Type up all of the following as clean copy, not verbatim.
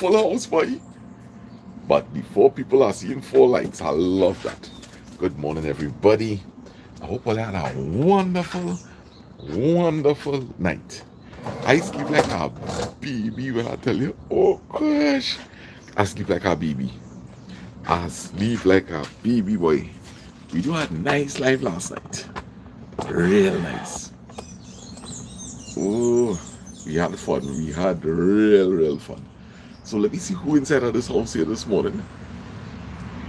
full house, boy. But before people are seeing 4 likes, I love that. Good morning, everybody. I hope all had a wonderful, wonderful night. I sleep like a baby when I tell you, oh gosh. I sleep like a baby. I sleep like a baby boy. We do had nice life last night. Real nice. Oh, we had fun. We had real fun. So let me see who inside of this house here this morning.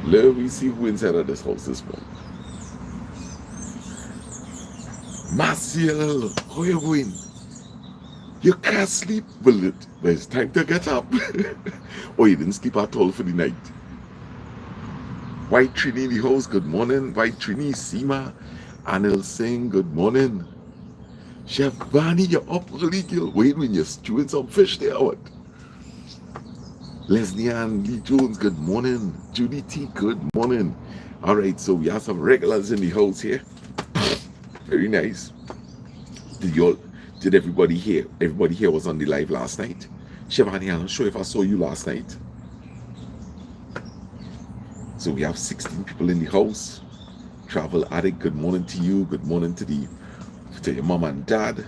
Let me see who inside of this house this morning. Marcel, how you going? You can't sleep, but it's time to get up. Oh, you didn't sleep at all for the night. White Trini in the house, good morning. White Trini, Seema, Anil Singh, good morning. Chef Barney, you're up early, girl. Wait when you're stewing some fish there, what? Leslie Ann Lee Jones, good morning. Judy T, good morning. All right, so we have some regulars in the house here. Very nice. Did everybody here? Everybody here was on the live last night. Shivani, I'm not sure if I saw you last night. So we have 16 people in the house. Travel Addict, good morning to you. Good morning to your mom and dad.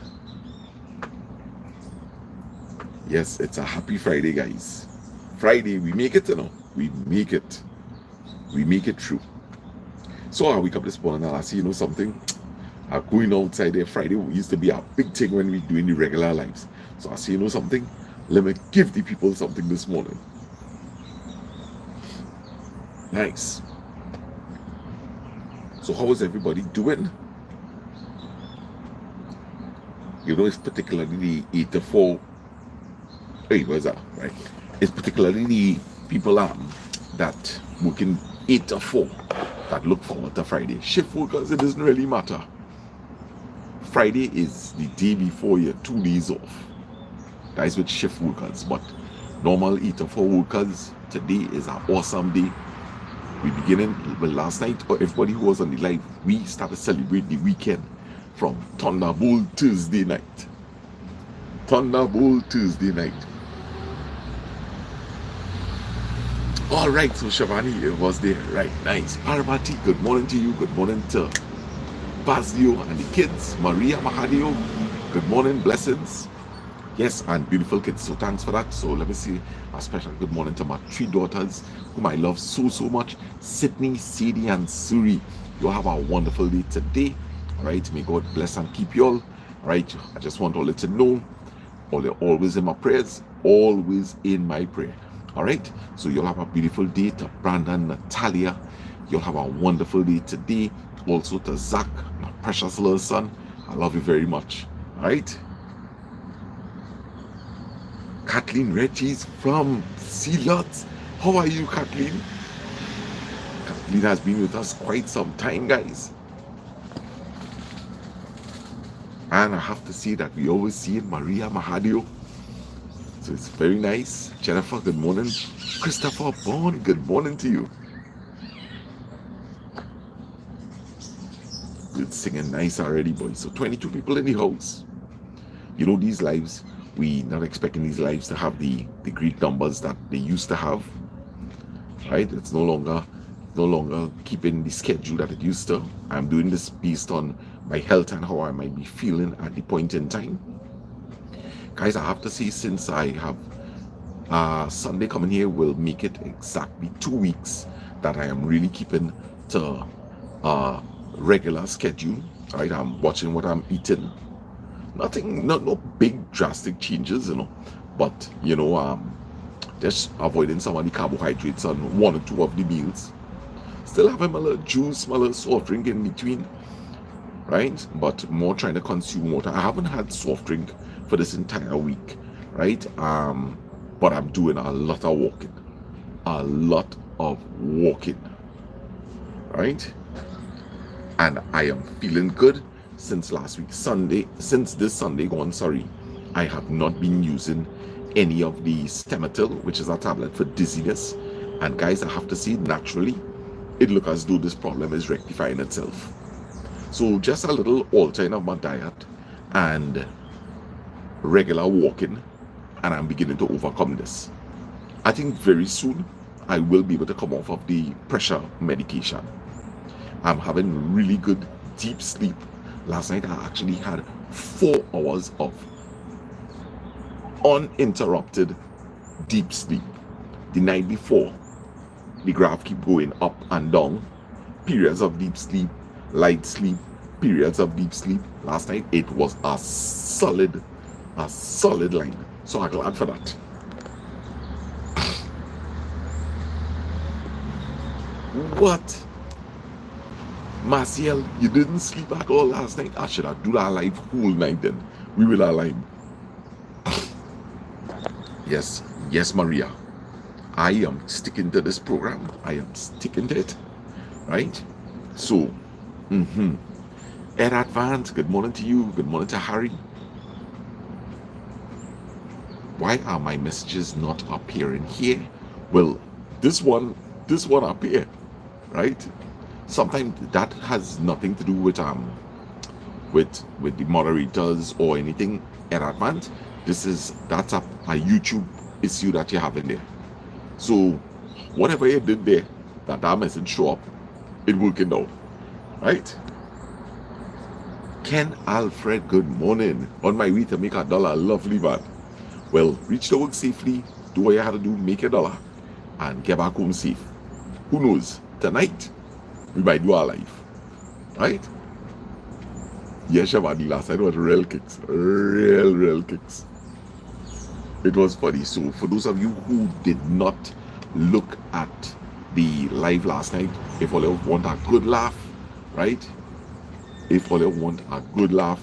Yes, it's a happy Friday, guys. Friday, we make it, you know. We make it. We make it through. So I wake up this morning and I see, you know something? Going outside there Friday used to be a big thing when we doing the regular lives. So I say, you know something? Let me give the people something this morning. Nice. So how is everybody doing? You know, it's particularly the 8 to 4. Hey, where's that? Right. It's particularly the people that working 8 to 4 that look forward to Friday. Shift workers, it doesn't really matter. Friday is the day before your 2 days off. That is with shift workers. But normal 8 to 4 workers, today is an awesome day. We beginning, well, last night, or everybody who was on the live, we started celebrating the weekend from Thunderbolt Thursday night. Thunderbolt Thursday night. All right, so Shavani was there. Right, nice. Parvati, good morning to you. Good morning to Basilio and the kids. Maria Mahadio, good morning, blessings. Yes, and beautiful kids. So thanks for that. So let me see a special good morning to my 3 daughters, whom I love so much. Sydney, Sadie, and Suri. You have a wonderful day today. All right, may God bless and keep you all. All right, I just want all to know, all you're always in my prayers, always in my prayer. All right, so you'll have a beautiful day to Brandon, Natalia. You'll have a wonderful day today. Also to Zach, my precious little son. I love you very much. All right. Kathleen Regis from Sealot. How are you, Kathleen? Kathleen has been with us quite some time, guys. And I have to say that we always see Maria Mahadio. So it's very nice. Jennifer, good morning. Christopher Bond, good morning to you. Good singing nice already, boys. So 22 people in the house. You know, these lives, we not expecting these lives to have the great numbers that they used to have. Right? It's no longer keeping the schedule that it used to. I'm doing this based on my health and how I might be feeling at the point in time. Guys, I have to say, since I have Sunday coming here will make it exactly 2 weeks that I am really keeping to regular schedule. Right, I'm watching what I'm eating. Nothing, no big drastic changes, you know, but you know, just avoiding some of the carbohydrates on 1 or 2 of the meals. Still having my little juice, my little soft drink in between, right? But more trying to consume water. I haven't had soft drink for this entire week, right? But I'm doing a lot of walking, right? And I am feeling good since last week, since this Sunday gone, sorry. I have not been using any of the Stemetil, which is a tablet for dizziness. And guys, I have to say, naturally, it looks as though this problem is rectifying itself. So just a little altering of my diet and regular walking, and I'm beginning to overcome this. I think very soon I will be able to come off of the pressure medication. I'm having really good deep sleep. Last night I actually had 4 hours of uninterrupted deep sleep. The night before, the graph keep going up and down. Periods of deep sleep, light sleep, periods of deep sleep. Last night it was a solid line. So I'm glad for that. What? Marciel, you didn't sleep at all last night? I should have do that live whole night then. We will align. Yes, Maria. I am sticking to this program. I am sticking to it. Right? So, Ed Advance, good morning to you. Good morning to Harry. Why are my messages not appearing here? Well, this one up here, right? Sometimes that has nothing to do with the moderators or anything in advance. That's a YouTube issue that you have in there. So whatever you did there, that message show up, it working out, right? Ken Alfred, good morning. On my way to make $1, lovely man. Well, reach the work safely, do what you have to do, make $1, and get back home safe. Who knows? Tonight we might do our life, right? Yes, Shabadi, last night was real kicks. Real kicks. It was funny. So for those of you who did not look at the live last night, if all you want a good laugh, right? If all you want a good laugh,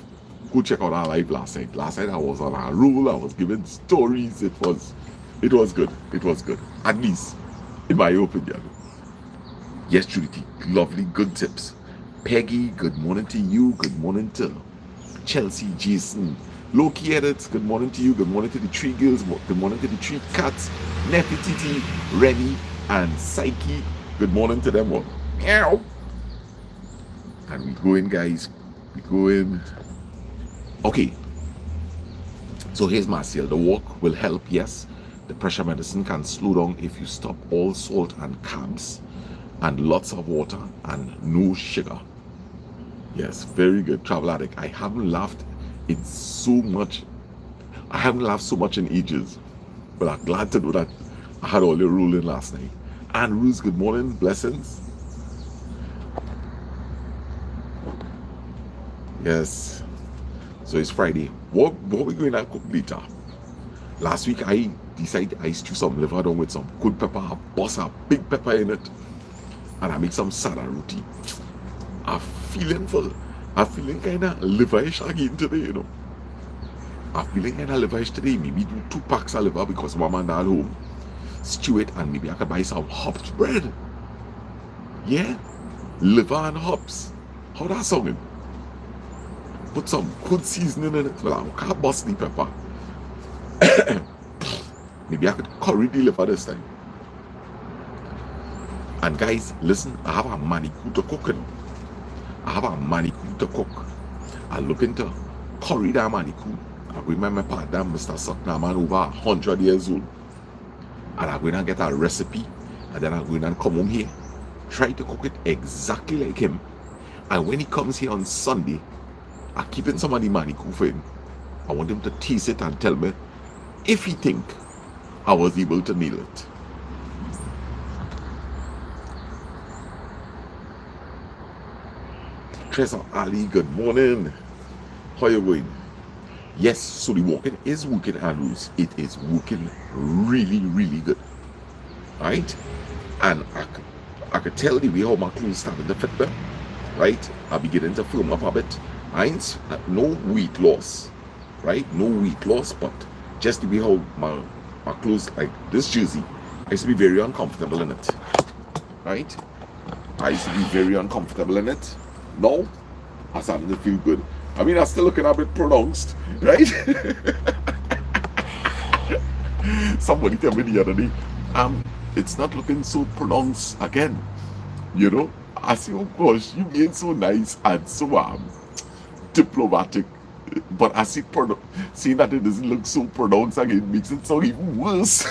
go check out our live last night. Last night I was on a roll, I was giving stories. It was good. It was good. At least, in my opinion. Yes, Judy, lovely, good tips. Peggy, good morning to you. Good morning to Chelsea, Jason, Loki Edits, good morning to you. Good morning to the Tree Girls. Good morning to the Tree Cats. Nefertiti, Remy, and Psyche. Good morning to them all. Meow. And we go in, guys. We go in. Okay. So here's Marciel. The walk will help, yes. The pressure medicine can slow down if you stop all salt and carbs and lots of water and no sugar. Yes, very good. Travel addict. I haven't laughed in so much. I haven't laughed so much in ages. But I'm glad to know that I had all your rolling last night. And Ruth, good morning. Blessings. Yes. So it's Friday. What we going to cook later? Last week I decided I stew some liver down with some good pepper. I bust a big pepper in it. And I make some sada roti. I'm feeling kind of liverish again today, you know. I'm feeling kind of liverish today. Maybe do 2 packs of liver because mama and dad home. Stew it and maybe I could buy some hops bread. Yeah? Liver and hops. How that sounding? Put some good seasoning in it. Well, I can't bust the pepper. Maybe I could curry the liver this time. And guys, listen, I have a manicure to cook. I have a manicure to cook. I'm looking to curry that manicure. I remember my partner, Mr. Sutton, man over 100 years old. And I'm going to get a recipe. And then I'm going to come home here, try to cook it exactly like him. And when he comes here on Sunday, I'm keeping some of the manicure for him. I want him to taste it and tell me if he think I was able to nail it. Tressa Ali, good morning. How you going? Yes, so the walking is working, Andrews. It is working really, really good. Right? And I could tell the way how my clothes started to fit them. Right? I'm beginning to firm up a bit. Mine's no weight loss. Right? No weight loss, but just the way how my clothes, like this jersey, I used to be very uncomfortable in it. Right? I used to be very uncomfortable in it. No, I started to feel good. I mean, I'm still looking a bit pronounced, right? Somebody told me the other day, it's not looking so pronounced again. You know, I say, oh gosh, you being so nice and so diplomatic. But I see seeing that it doesn't look so pronounced again makes it sound even worse.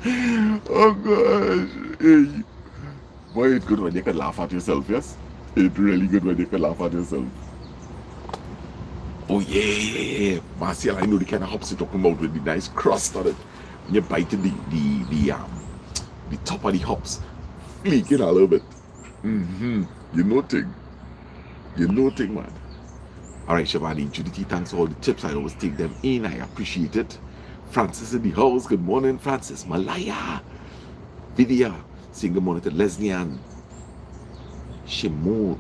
Oh gosh. Hey. Boy, it's good when you can laugh at yourself, yes? It's really good when you can laugh at yourself. Oh yeah. Marcel, I know the kind of hops you're talking about with the nice crust on it. When you bite the top of the hops, flaking a little bit. You know thing. You know thing, man. Alright, Shabani, Judith, thanks for all the tips. I always take them in. I appreciate it. Francis in the house. Good morning, Francis. Malaya. Vidya. Saying good morning to Leslie Ann. Shimano.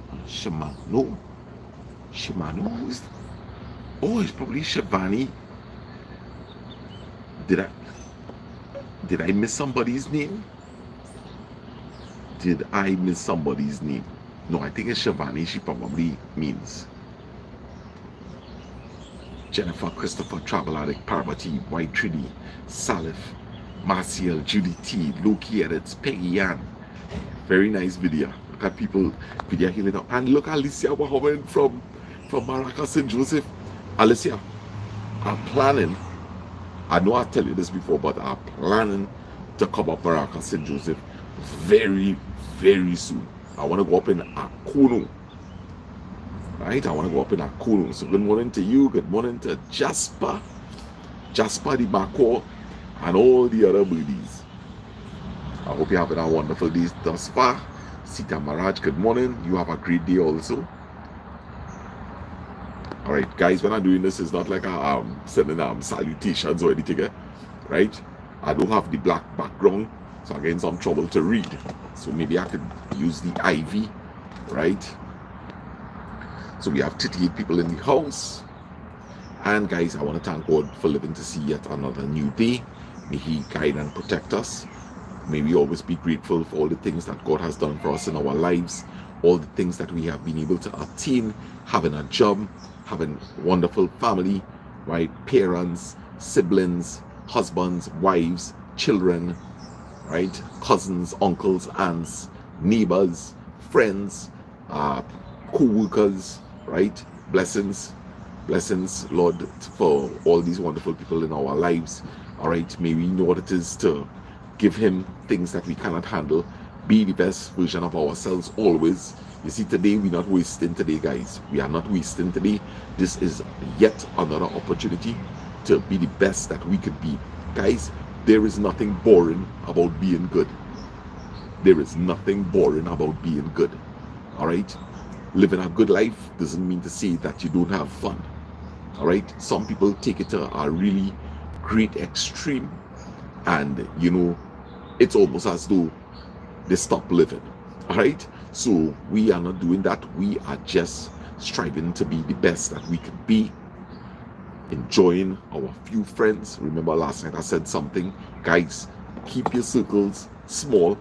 Oh, it's probably Shabani. Did I miss somebody's name? Did I miss somebody's name? No, I think it's Shabani. She probably means. Jennifer, Christopher, Travel Addict, Parvati, White Trinity, Salif, Marcial, Judy T, Loki Edits, Peggy Ann. Very nice video. Look at people video healing up. And look at Alicia Wahoven from Maracas St. Joseph. Alicia, I'm planning, I know I tell you this before, but I'm planning to come up Maracas St. Joseph very, very soon. I want to go up in Akuno. Right? I want to go up in Akuno. So good morning to you. Good morning to Jasper the Bako, and all the other birdies. I hope you're having a wonderful day thus far. Sita Maraj, good morning. You have a great day also. Alright, guys, when I'm doing this, it's not like I'm sending salutations or anything, right? I don't have the black background, so I'm getting some trouble to read. So maybe I could use the IV, right? So we have 38 people in the house. And guys, I want to thank God for living to see yet another new day. May He guide and protect us. May we always be grateful for all the things that God has done for us in our lives, all the things that we have been able to attain, having a job, having wonderful family, right? Parents, siblings, husbands, wives, children, right? Cousins, uncles, aunts, neighbors, friends, co-workers, right? Blessings, Lord, for all these wonderful people in our lives. All right, may we know what it is to give Him things that we cannot handle. Be the best version of ourselves always. You see, today we're not wasting today, guys. We are not wasting today. This is yet another opportunity to be the best that we could be. Guys, there is nothing boring about being good. There is nothing boring about being good. All right? Living a good life doesn't mean to say that you don't have fun. All right? Some people take it to a really great extreme, and you know, it's almost as though they stop living. All right? So we are not doing that. We are just striving to be the best that we can be, enjoying our few friends. Remember last night I said something, guys, keep your circles small.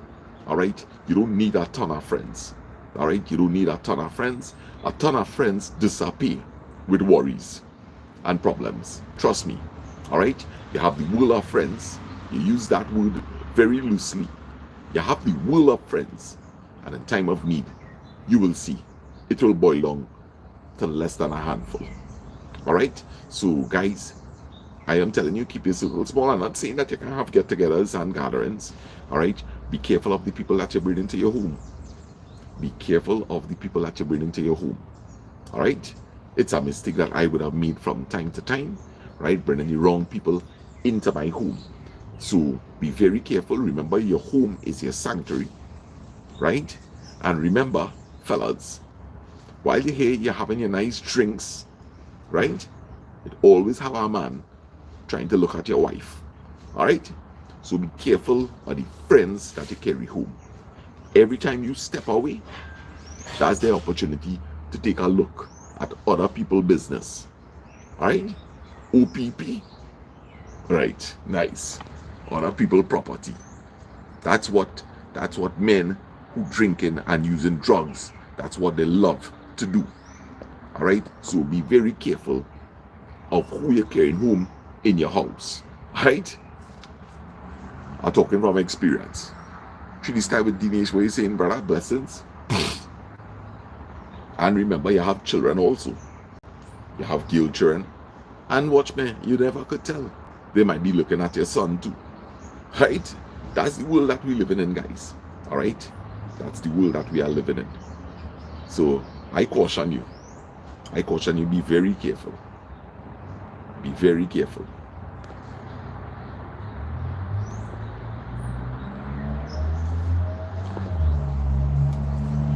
All right? You don't need a ton of friends. All right? You don't need a ton of friends. A ton of friends disappear with worries and problems. Trust me. All right? You have the world of friends. You use that word very loosely. You have the world of friends, and in time of need, you will see it will boil down to less than a handful. All right? So, guys, I am telling you, keep your circle small. I'm not saying that you can have get-togethers and gatherings. All right? Be careful of the people that you bring into your home. Be careful of the people that you bring into your home. All right? It's a mistake that I would have made from time to time, right? Bringing the wrong people into my home. So be very careful. Remember, your home is your sanctuary, right? And remember, fellas, while you're here, you're having your nice drinks, right? It always have a man trying to look at your wife, all right? So be careful of the friends that you carry home. Every time you step away, that's the opportunity to take a look at other people's business, all right? OPP, right? Nice. Other people's property. That's what men who drinking and using drugs, that's what they love to do. All right? So be very careful of who you're carrying home in your house. All right? I'm talking from experience. Should you start with Dinesh? What are you saying, brother? Blessings. And remember, you have children also. You have girl children. And watch me, you never could tell. They might be looking at your son too. Right? That's the world that we're living in, guys. All right? That's the world that we are living in. So I caution you. I caution you, be very careful. Be very careful.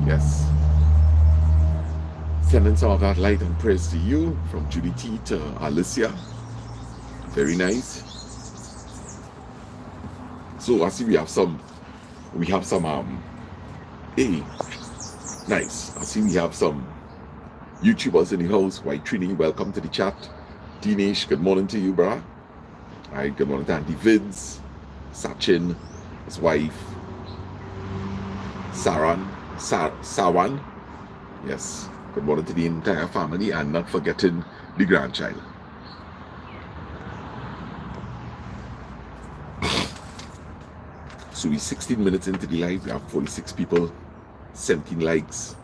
Yes. Sending some of that light and praise to you from Judy T to Alicia. Very nice. So I see we have some hey, nice. I see we have some YouTubers in the house. White Trini, welcome to the chat. Dinesh, good morning to you, brah. Alright, good morning to Auntie Vince, Sachin, his wife, Saran. Yes, good morning to the entire family, and not forgetting the grandchild. So we're 16 minutes into the live. We have 46 people, 17 likes.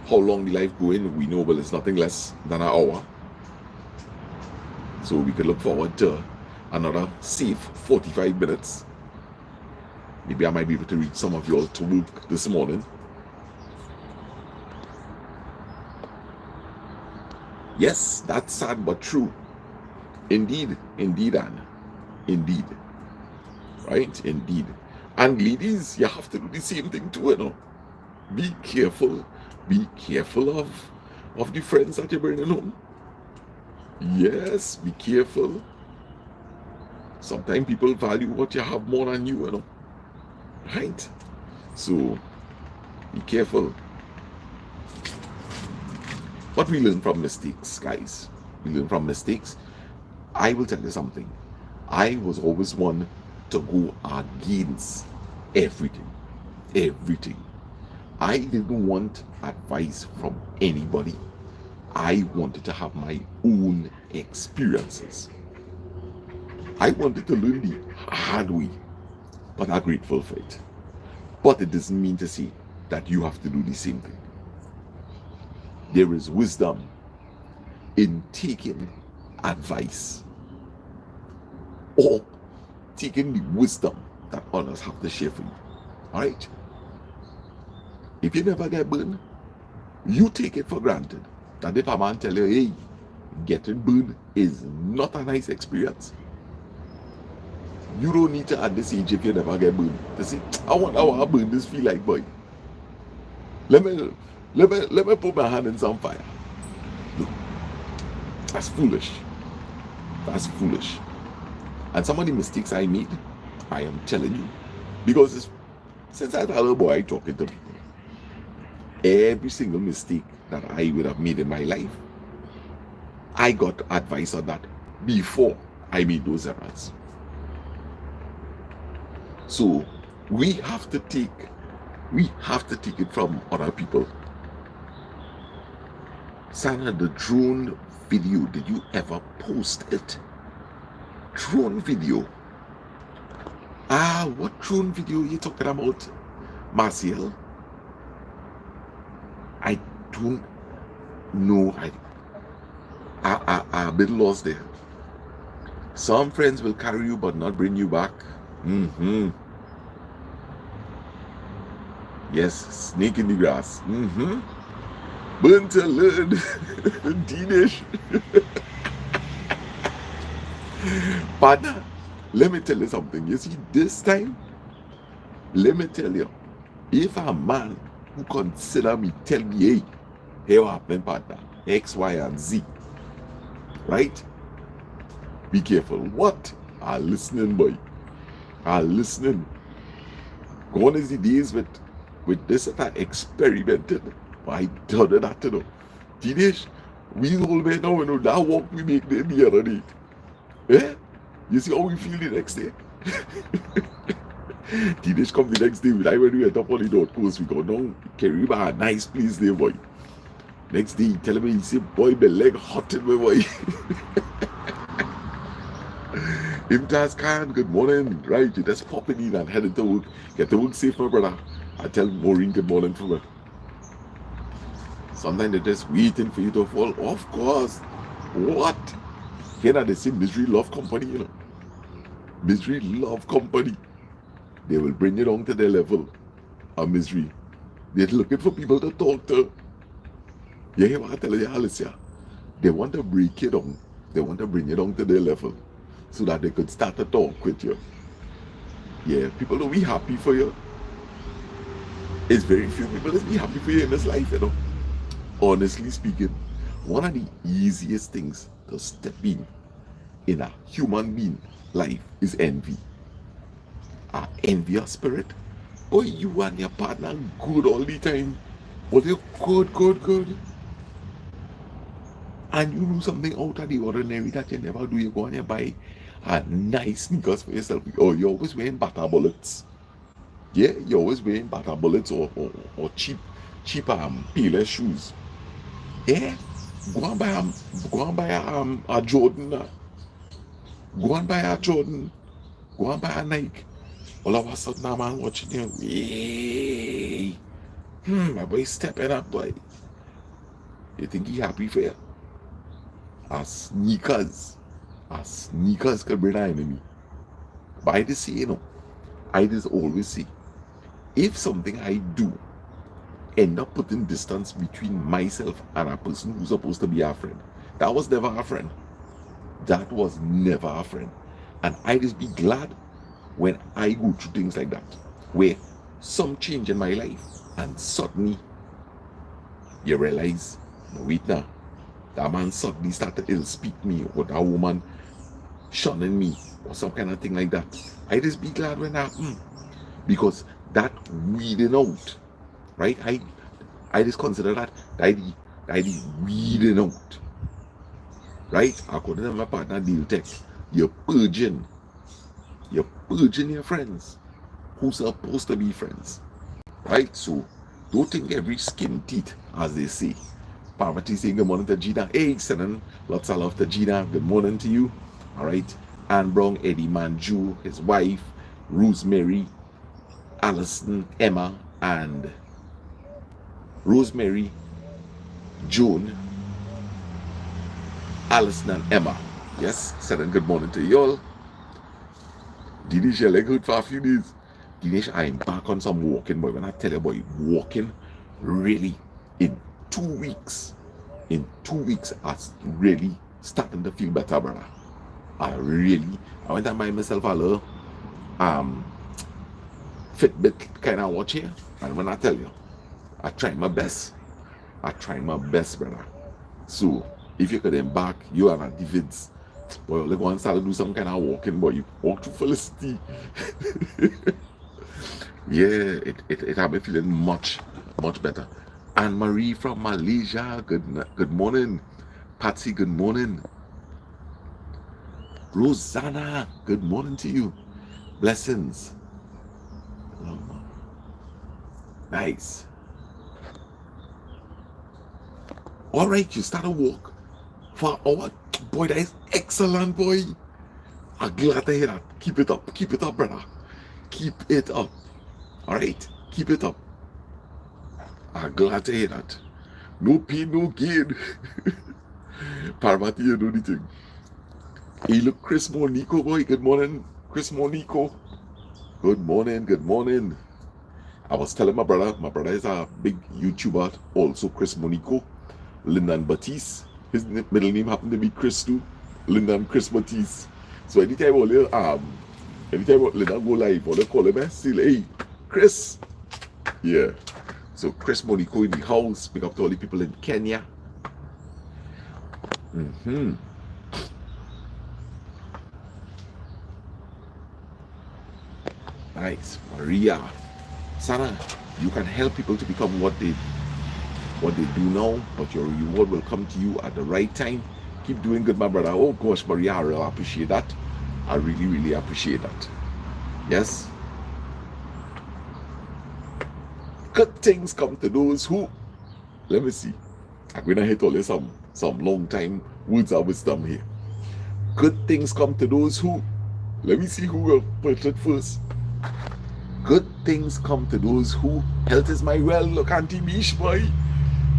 How long the live going? We know, well, it's nothing less than an hour. So we can look forward to another safe 45 minutes. Maybe I might be able to reach some of you all to work this morning. Yes, that's sad but true. Indeed, Anne. Indeed. Right? Indeed. And ladies, you have to do the same thing too, you know. Be careful. Be careful of the friends that you're bringing home. Yes, be careful. Sometimes people value what you have more than you, you know. Right? So, be careful. But we learn from mistakes, guys. We learn from mistakes. I will tell you something. I was always one to go against everything. Everything. I didn't want advice from anybody. I wanted to have my own experiences. I wanted to learn the hard way, but I'm grateful for it. But it doesn't mean to say that you have to do the same thing. There is wisdom in taking advice or taking the wisdom that others have to share for you. All right? If you never get burned, you take it for granted that if a man tell you, hey, getting burned is not a nice experience, you don't need to at this age if you never get burned to say, I want to burn this feel like, boy. Let me put my hand in some fire. Look, that's foolish. That's foolish. And some of the mistakes I made, I am telling you, because since I was a little boy talking to people, every single mistake that I would have made in my life, I got advice on that before I made those errors. So we have to take it from other people. Sana, the drone video, did you ever post it? Drone video. What drone video are you talking about, Marciel? I don't know. I'm a bit lost there. Some friends will carry you but not bring you back. Yes, snake in the grass. Burn to learn. Dinesh. Partner, let me tell you something. You see, this time, let me tell you, if a man who consider me tell me, hey, here what happened, partner, X, Y, and Z, right? Be careful. What? Are listening, boy. Are listening. Gone is the days with this that I experimented. I done that, you know. Teenage, we all men now, you know, that walk we make the other day. Eh? You see how we feel the next day? Teenage come the next day. When we went up on the North Coast, we go down Kariba, a nice place there, boy. Next day, he tell me, he say, boy, my leg hot in my boy. Imtaz Khan, good morning. Right, you just popping in and heading to work. Get to work safe, my brother. I tell Maureen good morning for me. Sometimes they're just waiting for you to fall. Of course. What? Here are the same Misery Love Company, you know. Misery Love Company. They will bring you down to their level of misery. They're looking for people to talk to. You hear what I tell you, Alicia? They want to break you down. They want to bring you down to their level so that they could start to talk with you. Yeah, people will be happy for you. It's very few people that be happy for you in this life, you know. Honestly speaking, one of the easiest things to step in a human being life is envy. An envious spirit. Oh, you and your partner good all the time. Well, you're good. And you do something out of the ordinary that you never do. You go and you buy a nice sneakers for yourself. Or you're always wearing butter bullets. Yeah, you're always wearing butter bullets or cheap payless shoes. Yeah, go and buy a Jordan. Go and buy a Jordan. Go and buy a Nike. All of a sudden, a man watching you. Hey, my boy stepping up, boy. You think he happy for you? A sneakers could bring an enemy. But I just say, you know, I just always say, if something I do end up putting distance between myself and a person who's supposed to be a friend, that was never a friend. That was never a friend. And I just be glad when I go through things like that, where some change in my life and suddenly you realize, no, wait now, that man suddenly started to ill speak me, or that woman shunning me, or some kind of thing like that. I just be glad when that happened, because that weeding out, right? I just consider that the weeding out, right? According to my partner Deal Tech, you're purging your friends who's supposed to be friends, right? So don't think every skin teeth, as they say. Parvati saying good morning to Gina. Hey, sending lots of love to Gina. Good morning to you. All right. Anne Brown, Eddie Manju, his wife, Rosemary, Allison, Emma, and Rosemary, June, Allison, and Emma. Yes, sending good morning to you all. Dinesh, you're like good for a few days. Dinesh, I'm back on some walking, boy. When I tell you, boy, walking really in 2 weeks. In 2 weeks, I really starting to feel better, brother. I went and buy myself a little Fitbit kind of watch here. And when I tell you, I try my best. Brother. So, if you could embark, you and a Davids, boy, you'll go and start to do some kind of walking, boy. You walk to Felicity. Yeah, it had me feeling much better. Anne Marie from Malaysia, good morning. Patsy, good morning. Rosanna, good morning to you. Blessings. Nice. All right, you start a walk for an hour. Boy, that is excellent, boy. I'm glad to hear that. Keep it up, brother. Keep it up. All right, keep it up. I'm glad to hear that. No pain, no gain. Parvati, you know the thing. Hey, look, Chris Monico, boy. Good morning, Chris Monico. Good morning. I was telling my brother is a big YouTuber, also Chris Monico. Lyndon Batiste. His middle name happened to be Chris too. Lyndon Chris Batiste. So anytime Lyndon go live, or they call him, say, hey, Chris. Yeah. So Chris Monico in the house. Pick up to all the people in Kenya. Nice. Maria. Sana, you can help people to become what they do now, but your reward will come to you at the right time. Keep doing good, my brother. Oh gosh, Maria, I really appreciate that. I really appreciate that. Yes. Good things come to those who, let me see. I'm gonna hit all some long time words of wisdom here. Good things come to those who, let me see who will put it first. Good things come to those who, health is my well. Look, Auntie Mish, boy.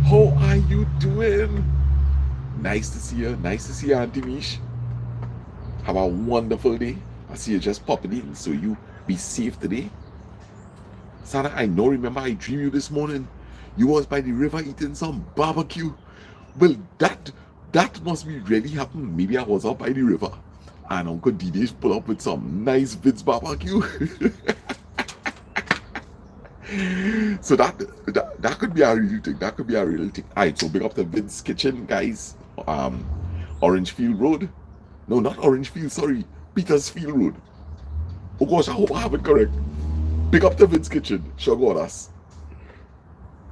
How are you doing? Nice to see you, Auntie Mish. Have a wonderful day. I see you just popping in, so you Be safe today. Sana, I know, remember I dreamed you this morning. You was by the river eating some barbecue. Well, that must be really happened. Maybe I was up by the river and Uncle Dinesh pull up with some nice Vince barbecue. So that could be a real thing. That could be a real thing. Alright, so big up the Vince Kitchen, guys. Orangefield Road. No, not Orangefield, sorry. Petersfield Road. Oh gosh, I hope I have it correct. Pick up the Vince Kitchen. Sugar us.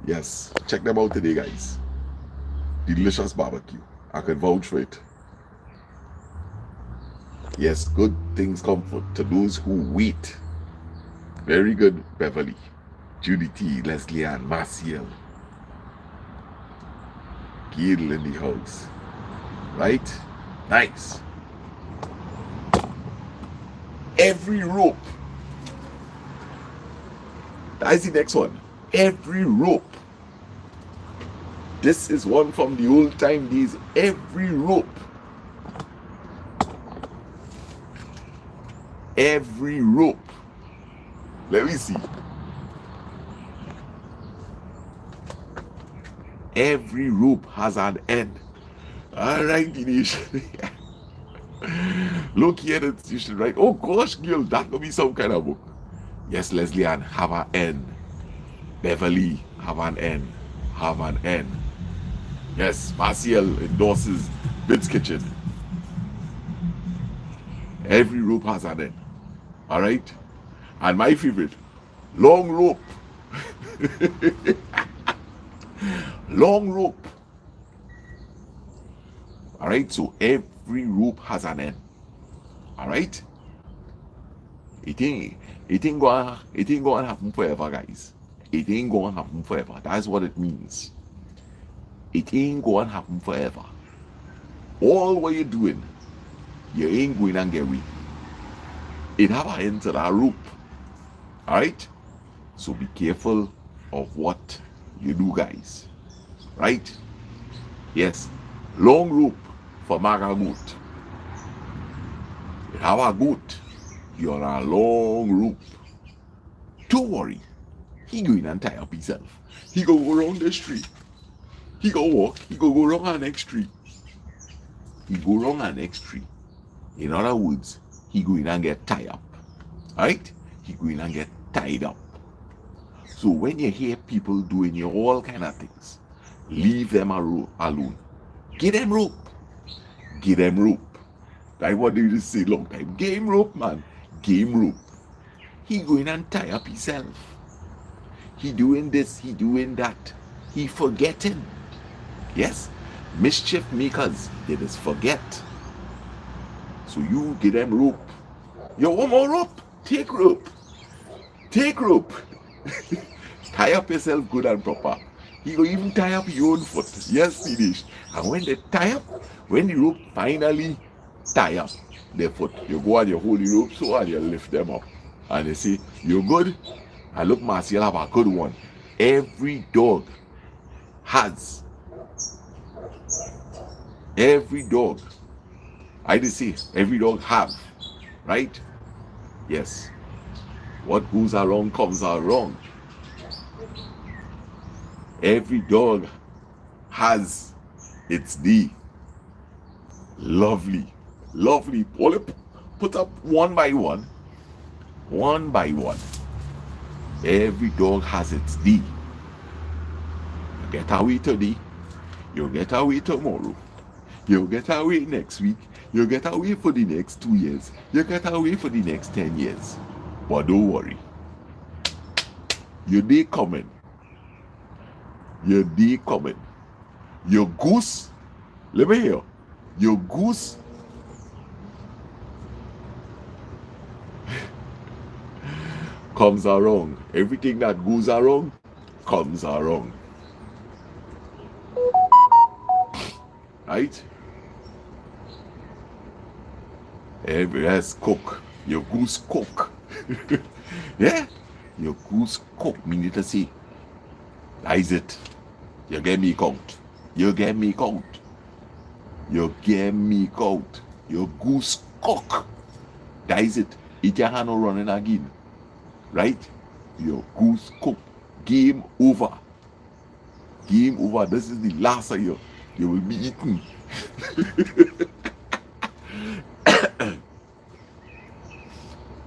Yes, check them out today, guys. Delicious barbecue. I can vouch for it. Yes, good things come to those who wait. Very good, Beverly. Judy T, Leslie Ann, Marciel. Gail in the house. Right? Nice. Every rope. That's the next one. Every rope. This is one from the old time days. Every rope. Every rope. Let me see. Every rope has an end. All right, Dinesh. Look here, you should write. Oh gosh, Gil, that could be some kind of book. Yes, Leslie Ann, have an end. Beverly, have an end. Have an end. Yes, Marciel endorses Vince Kitchen. Every rope has an end. All right? And my favorite, long rope. Long rope. All right? So every rope has an end. All right? It ain't gonna happen forever, guys. It ain't gonna happen forever. That's what it means. It ain't gonna happen forever. All what you're doing, you ain't going to get away. It have an end to that rope. Alright? So be careful of what you do, guys. Right? Yes. Long rope for maga goat. You have a goat, you're a long rope. Don't worry. He going and tie up himself. He go around the street. He go walk. He go around our next tree. He go around our next tree. In other words, he going and get tied up. Right? He going and get tied up. So when you hear people doing all kind of things, leave them alone. Give them rope. Give them rope. That's what they just say long time. Game rope, man. Game rope. He going and tie up himself. He doing this, he doing that. He forgetting. Yes? Mischief makers, they just forget. So you give them rope. You want more rope? Take rope. Take rope. Tie up yourself good and proper. You go even tie up your own foot. Yes, finish. And when they tie up, when the rope finally tie up their foot, you go and you hold the rope so and you lift them up. And they say, you're good. And look, Marciel have a good one. Every dog has. Every dog. I did say every dog have. Right? Yes. What goes around comes around. Every dog has its day. Lovely. Lovely. Put up one by one. One by one. Every dog has its day. You get away today. You get away tomorrow. You get away next week. You get away for the next 2 years. You get away for the next 10 years. But don't worry. Your day coming. Your day coming. Your goose. Let me hear. Your goose. Comes around. Everything that goes around comes around. Right? Every ass cook. Your goose cook. Yeah? Your goose cook. Meaning to say, that is it. You get me count. You get me count. You get me count. Your goose cook. That is it. It your hand no running again. right? Your goose cooked. Game over. Game over. This is the last of you will be eaten.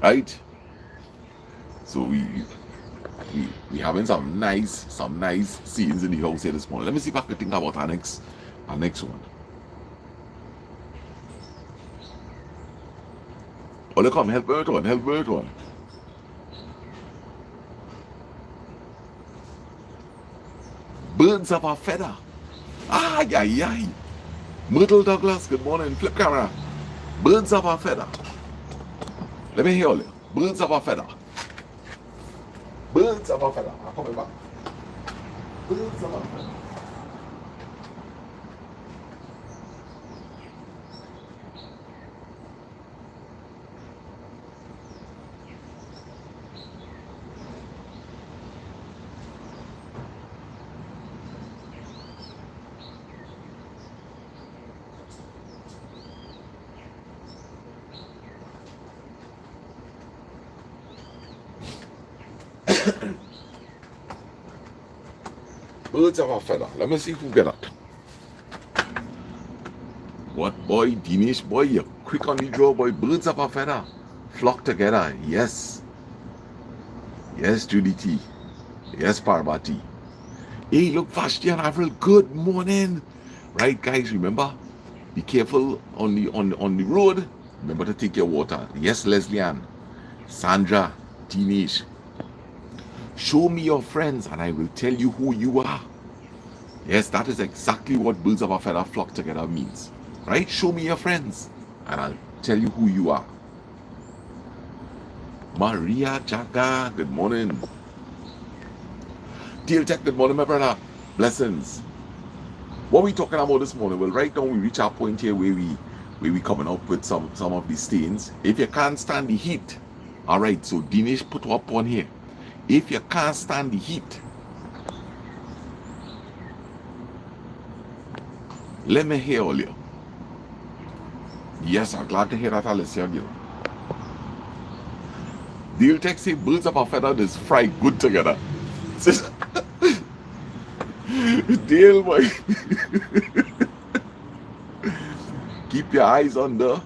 Right? So we having some nice scenes in the house here this morning. Let me see if I can think about our next one. Oh, look, come help Bert one. Birds of a feather. Ay. Myrtle Douglas, good morning. Flip camera. Birds of a feather. Let me hear you. Birds of a feather. Birds of a feather. I'm coming back. Birds of a feather. Birds of a feather. Let me see who get that. What boy? Dinesh boy, you're quick on the draw, boy. Birds of a feather. Flock together. Yes. Yes, Judy T. Yes, Parvati. Hey, look, Vashti and Avril. Good morning. Right, guys, remember? Be careful on the road. Remember to take your water. Yes, Leslie Ann. Sandra. Dinesh. Show me your friends and I will tell you who you are. Yes, that is exactly what birds of a feather flock together means. Right? Show me your friends and I'll tell you who you are. Maria Jaga, good morning. Deal Tech, good morning, my brother. Blessings. What we talking about this morning? Well, right now we reach our point here where we coming up with some of these stains. If you can't stand the heat, all right, so Dinesh put up one here. If you can't stand the heat, let me hear all you. Yes, I'm glad to hear that, Alicia Gill. Deal Tech say birds of a feather is fry good together. Deal boy. Keep your eyes on the.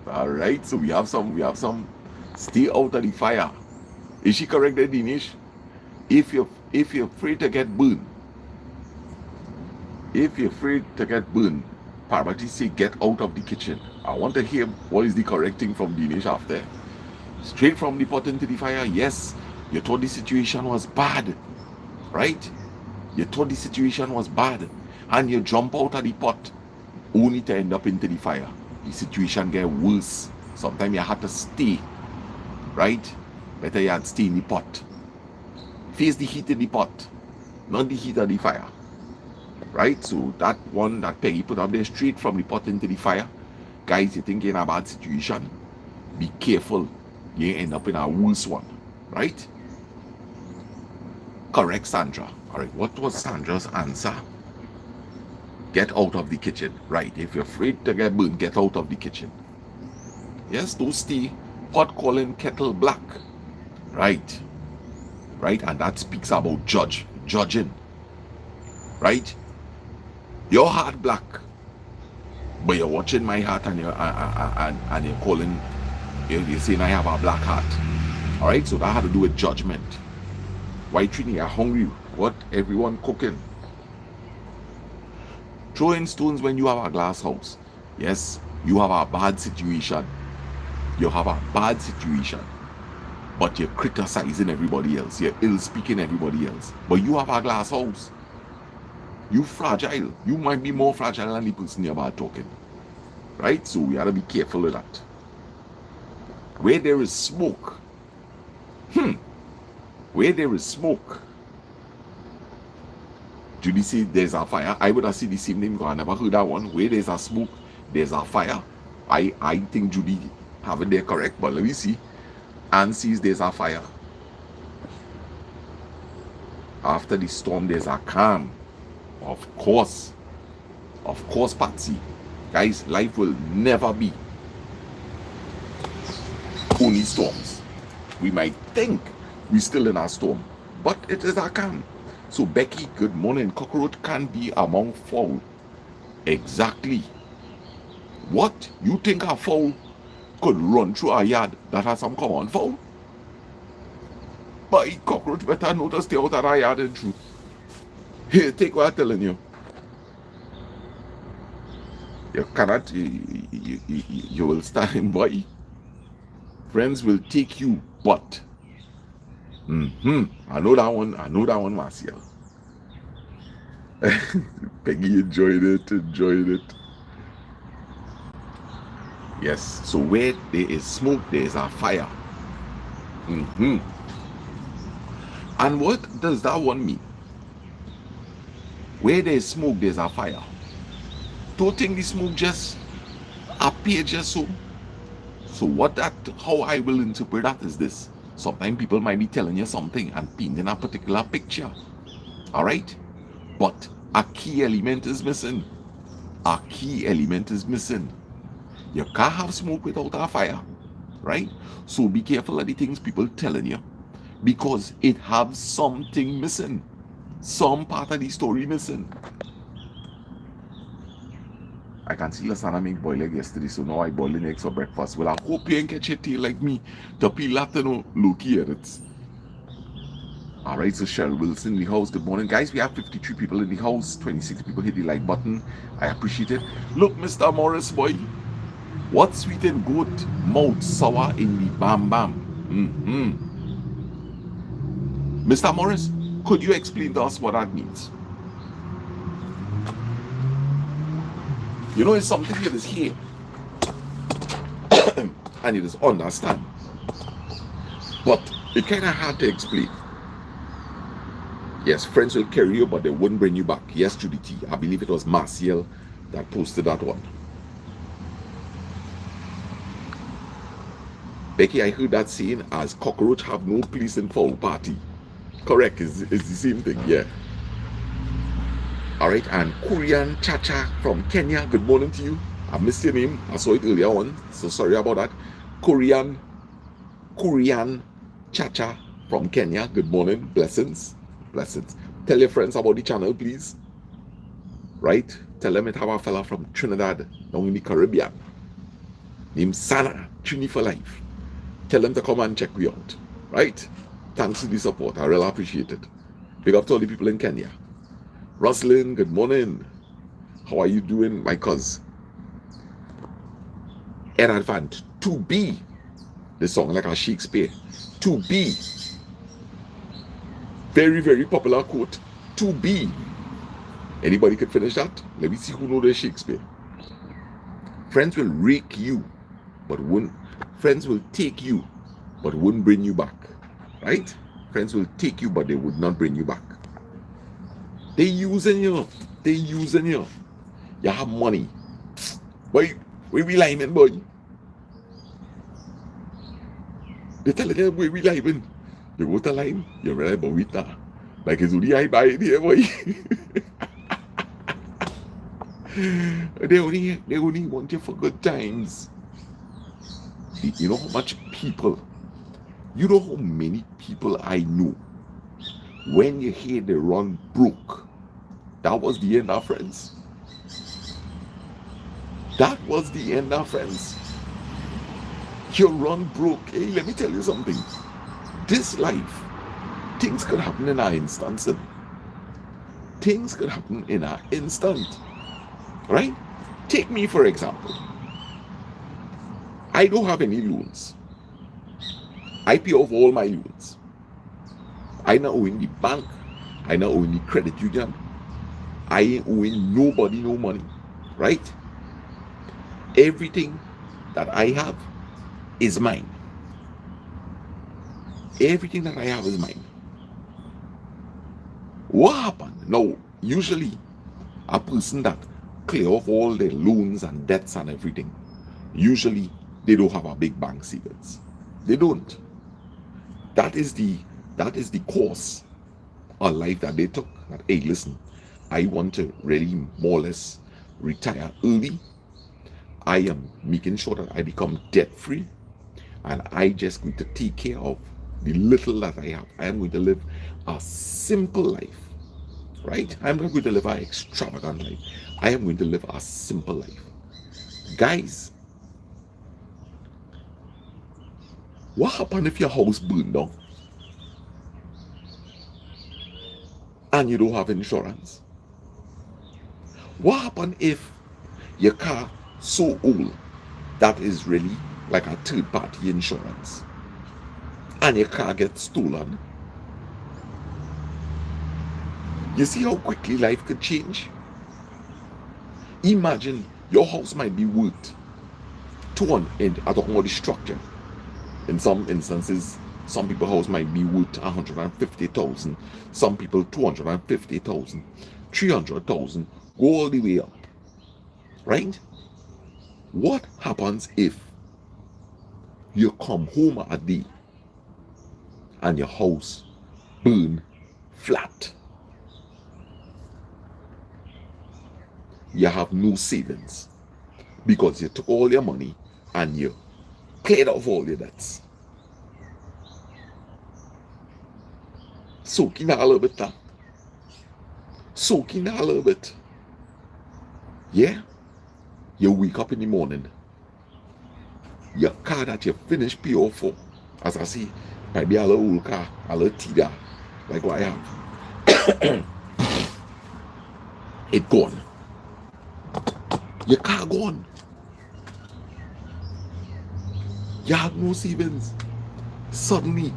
Alright, so we have some stay out of the fire. Is she correct there, Dinesh? If you're afraid to get burned, Parvati say get out of the kitchen. I want to hear what is the correct thing from Dinesh after. Straight from the pot into the fire. Yes, you thought the situation was bad, right? You thought the situation was bad, and you jump out of the pot, only to end up into the fire. The situation get worse. Sometimes you have to stay, right? Better you had stay in the pot. Face the heat in the pot, not the heat of the fire. Right? So that one that Peggy put up there straight from the pot into the fire. Guys, you think you're in a bad situation? Be careful. You end up in a worse one. Right? Correct, Sandra. Alright, what was Sandra's answer? Get out of the kitchen. Right. If you're afraid to get burned, get out of the kitchen. Yes, don't stay pot calling kettle black. Right, and that speaks about judging, right? Your heart black, but you're watching my heart and you're calling, you're saying I have a black heart. All right, so that had to do with judgment. White Trini, you're hungry. What everyone cooking? Throwing stones when you have a glass house. Yes, you have a bad situation. But you're criticizing everybody else. You're ill-speaking everybody else. But you have a glass house. You fragile. You might be more fragile than the person you're about talking. Right? So we gotta be careful of that. Where there is smoke. Where there is smoke. Judy said there's a fire. I would have said the same name because I never heard that one. Where there's a smoke, there's a fire. I think Judy have it there correct, but let me see. And sees there's a fire. After the storm, there's a calm. Of course, Patsy. Guys, life will never be only storms. We might think We still in our storm, but it is our calm. So Becky, good morning. Cockroach can be among fowl. Exactly. What? You think a fowl could run through a yard that has some common fowl? But cockroach better know to stay out of our yard and truth. Here, take what I'm telling you. You cannot, you will stand by. Friends will take you, but. I know that one, Marcial. Peggy enjoyed it. Yes, so where there is smoke, there is a fire. And what does that one mean? Where there is smoke, there's a fire. Don't think the smoke just appear just so. So how I will interpret that is this. Sometimes people might be telling you something and painting a particular picture. All right? But a key element is missing. You can't have smoke without a fire. Right? So be careful of the things people telling you. Because it has something missing. Some part of the story missing. I can see Lasana make boiled egg yesterday, so now I boiled eggs for breakfast. Well, I hope you ain't catch your tail like me to peel that low-key edits. Alright, so Cheryl Wilson in the house. Good morning, guys. We have 53 people in the house. 26 people hit the like button. I appreciate it. Look, Mr. Morris, boy. What sweetened goat mouth sour in the bam bam? Mr. Morris, could you explain to us what that means? You know, it's something that is here and it is understand, but it kind of hard to explain. Yes, friends will carry you, but they wouldn't bring you back. Yes, Judy, I believe it was Marcial that posted that one. Becky, I heard that saying as cockroach have no place in fowl party. Correct, it's the same thing, yeah. All right, and Korean Chacha from Kenya, good morning to you. I missed your name, I saw it earlier on, so sorry about that. Korean Chacha from Kenya, good morning, blessings. Tell your friends about the channel, please. Right, tell them it have a fella from Trinidad, down in the Caribbean, named Sana, Trini for life. Tell them to come and check me out, right? Thanks for the support, I really appreciate it. Big up to all the people in Kenya. Roslyn, good morning. How are you doing, my cuz? Ed Advant, to be. This song like a Shakespeare. To be. Very, very popular quote. To be. Anybody could finish that? Let me see who knows the Shakespeare. Friends will rake you, but won't. Friends will take you, but wouldn't bring you back. Right? Friends will take you, but they would not bring you back. They using you. You have money. Boy, we be lying, boy. They telling you we be lying. You go to line, you realize about it now. Like it's only I buy it here, boy. They only want you for good times. You know how much people, you know how many people I know, when you hear they run broke, that was the end of friends. That was the end of friends. You run broke. Hey, let me tell you something. This life, things could happen in an instant. Things could happen in an instant. Right? Take me for example. I don't have any loans. I pay off all my loans. I not owing the bank. I not owing the credit union. I ain't owing nobody no money. Right? Everything that I have is mine. Everything that I have is mine. What happened? Now, usually, a person that clear off all their loans and debts and everything, usually they don't have a big bank savings. They don't. That is the course of life that they took. That, hey, listen, I want to really more or less retire early. I am making sure that I become debt free, and I just going to take care of the little that I have. I am going to live a simple life, right? I'm not going to live an extravagant life. I am going to live a simple life. Guys, what happens if your house burned down and you don't have insurance? What happens if your car so old that is really like a third party insurance and your car gets stolen? You see how quickly life could change? Imagine your house might be worth 200, I talking about the structure. In some instances, some people's house might be worth 150,000, some people 250,000, 300,000, go all the way up. Right? What happens if you come home a day and your house burn flat? You have no savings because you took all your money and you cleared off all your debts. Soak in that a little bit, that. Soak in that a little bit. Yeah? You wake up in the morning. Your car that you finished pay off for, as I see, might be a little old car, a little Tida, like what I have. It gone. Your car gone. You have no savings. Suddenly,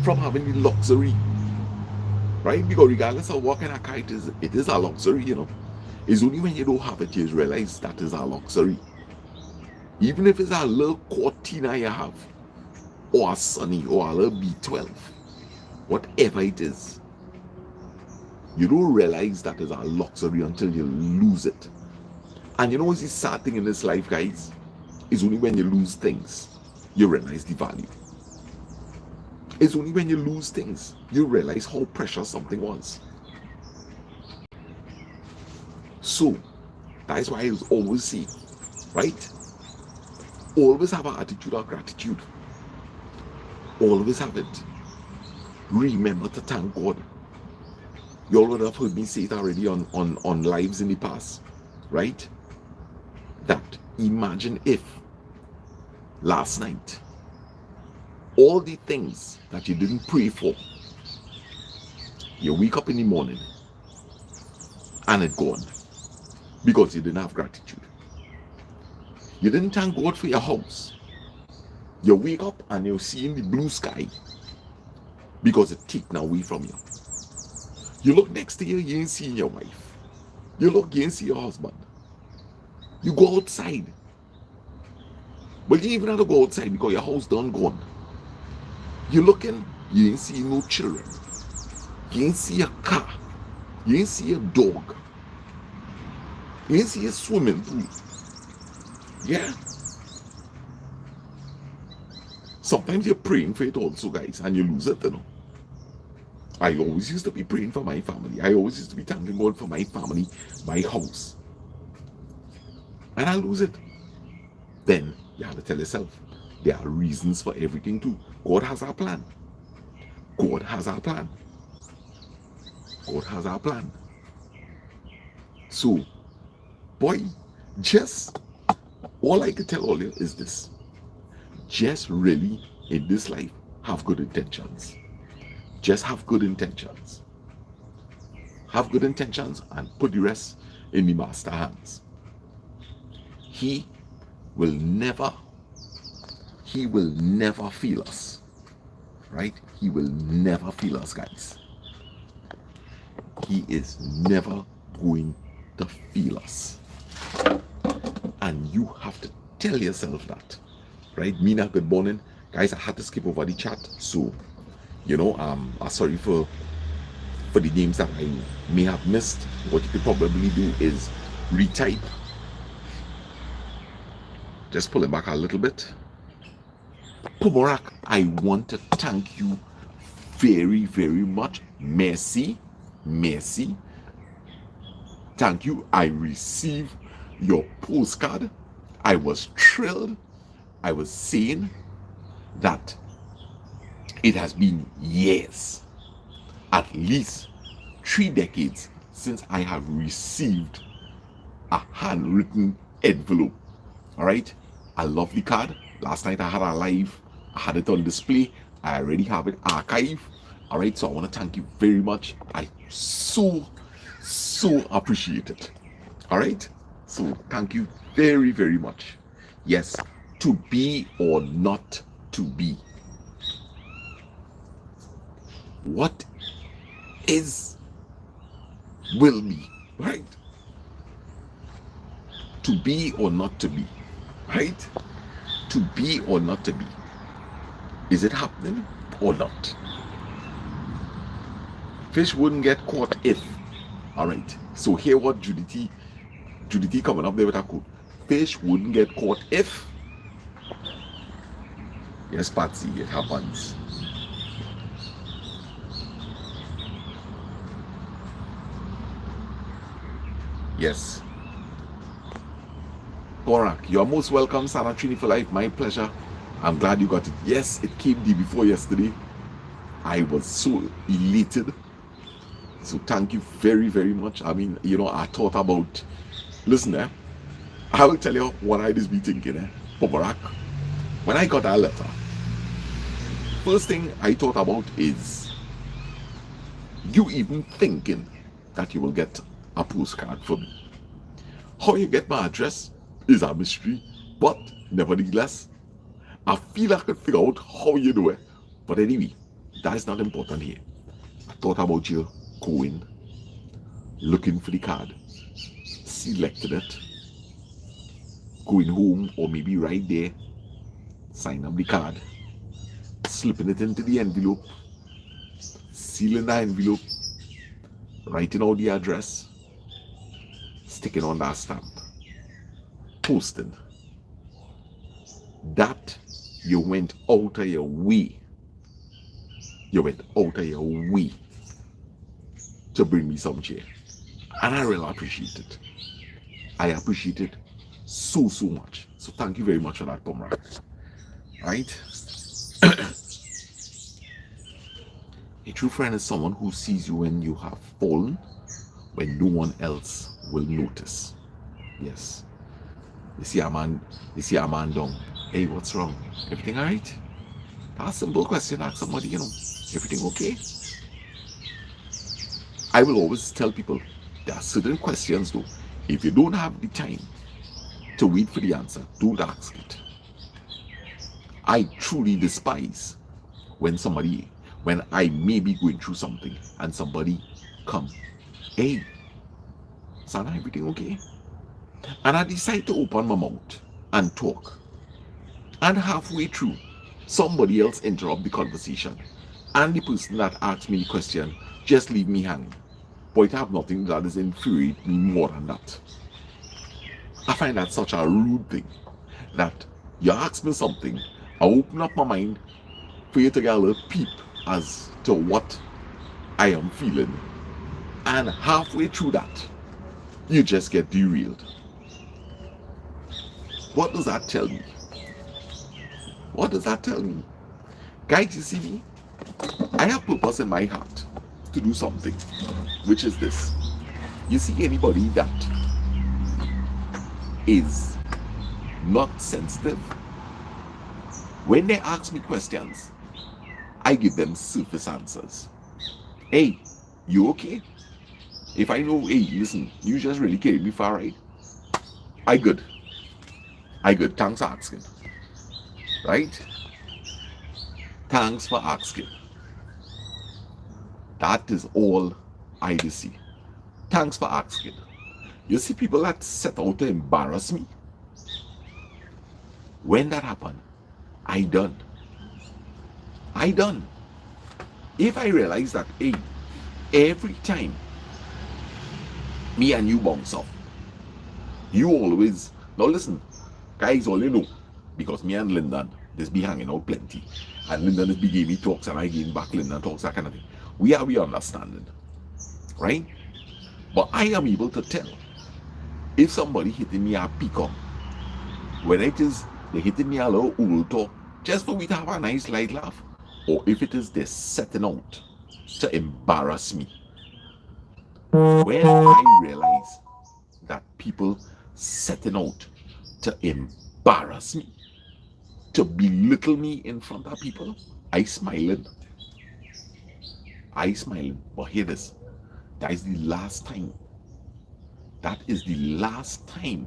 from having the luxury, right? Because regardless of what kind of car it is a luxury, you know. It's only when you don't have it you realize that is a luxury. Even if it's a little Cortina you have, or a Sunny, or a little B12, whatever it is, you don't realize that is a luxury until you lose it. And you know what's the sad thing in this life, guys? It's only when you lose things you realize the value. It's only when you lose things you realize how precious something was. So that's why I always say, right? Always have an attitude of gratitude. Always have it. Remember to thank God. You all would have heard me say it already on lives in the past, right? That imagine if last night all the things that you didn't pray for, you wake up in the morning and it's gone because you didn't have gratitude. You didn't thank God for your house. You wake up and you're seeing the blue sky because it's taken away from you. You look next to you ain't seeing your wife. You look, you ain't see your husband. You go outside. But you even have to go outside because your house done gone. You looking, you ain't see no children. You ain't see a car. You ain't see a dog. You ain't see a swimming pool. Yeah. Sometimes you're praying for it also, guys, and you lose it, you know. I always used to be praying for my family. I always used to be thanking God for my family, my house. And I lose it. Then you have to tell yourself, there are reasons for everything too. God has our plan. God has our plan. God has our plan. So, boy, just all I can tell all you is this. Just really, in this life, have good intentions. Just have good intentions. Have good intentions and put the rest in the master's hands. He will never fail us. Right? He will never fail us, guys. He is never going to fail us. And you have to tell yourself that. Right? Mina, good morning. Guys, I had to skip over the chat. So, you know, I'm sorry for the names that I may have missed. What you could probably do is retype. Just pull it back a little bit. Pumorak, I want to thank you very, very much. Merci. Thank you. I received your postcard. I was thrilled. I was saying that It has been years, at least 3 decades, since I have received a handwritten envelope. All right, a lovely card. Last night I had a live, I had it on display. I already have it archived. All right, so I want to thank you very much. I so appreciate it. All right, so thank you very, very much. Yes, to be or not to be. What is will be, right? To be or not to be, right? To be or not to be. Is it happening or not? Fish wouldn't get caught if. All right. So hear what Judy coming up there with a quote. Fish wouldn't get caught if. Yes, Patsy, it happens. Yes. Borak, you are most welcome, Sana Trini for life. My pleasure. I'm glad you got it. Yes, it came day before yesterday. I was so elated. So thank you very, very much. I mean, I thought about, listen, I will tell you what I just be thinking, Borak. When I got that letter, first thing I thought about is you even thinking that you will get a postcard from me. How you get my address is a mystery, but nevertheless, I feel I could figure out how you do it. But anyway, that is not important here. I thought about you going, looking for the card, selecting it, going home, or maybe right there, sign up the card, slipping it into the envelope, sealing the envelope, writing out the address, sticking on that stamp, posting. That you went out of your way. You went out of your way to bring me some cheer. And I really appreciate it. I appreciate it so much. So thank you very much for that, Pomrak. Right? A true friend is someone who sees you when you have fallen, when no one else will notice. Yes. You see a man down. Hey, what's wrong? Everything alright? That's a simple question. Ask somebody, everything okay? I will always tell people there are certain questions though. If you don't have the time to wait for the answer, don't ask it. I truly despise when I may be going through something and somebody come, hey, Sana, everything okay? And I decide to open my mouth and talk. And halfway through, somebody else interrupt the conversation. And the person that asked me the question just leave me hanging. But I have nothing that is infuriate me more than that. I find that such a rude thing. That you ask me something, I open up my mind for you to get a little peep as to what I am feeling. And halfway through that, you just get derailed. What does that tell me? What does that tell me? Guys, you see me? I have purpose in my heart to do something, which is this. You see anybody that is not sensitive, when they ask me questions, I give them surface answers. Hey, you okay? If I know, hey, listen, you just really carried me far, right? I good. Thanks for asking. Right? Thanks for asking. That is all I see. Thanks for asking. You see people that set out to embarrass me? When that happened, I done. If I realize that, hey, every time me and you bounce up, you always, now listen, guys, all you know, because me and Lyndon, this be hanging out plenty, and Lyndon is be giving me talks and I give back Lyndon talks, that kind of thing. We understanding, right? But I am able to tell if somebody hitting me a peacock, when it is they hitting me a little old talk, just for we to have a nice light laugh, or if it is they're setting out to embarrass me. When I realize that people setting out to embarrass me, to belittle me in front of people, I smiling. But hear this. That is the last time. That is the last time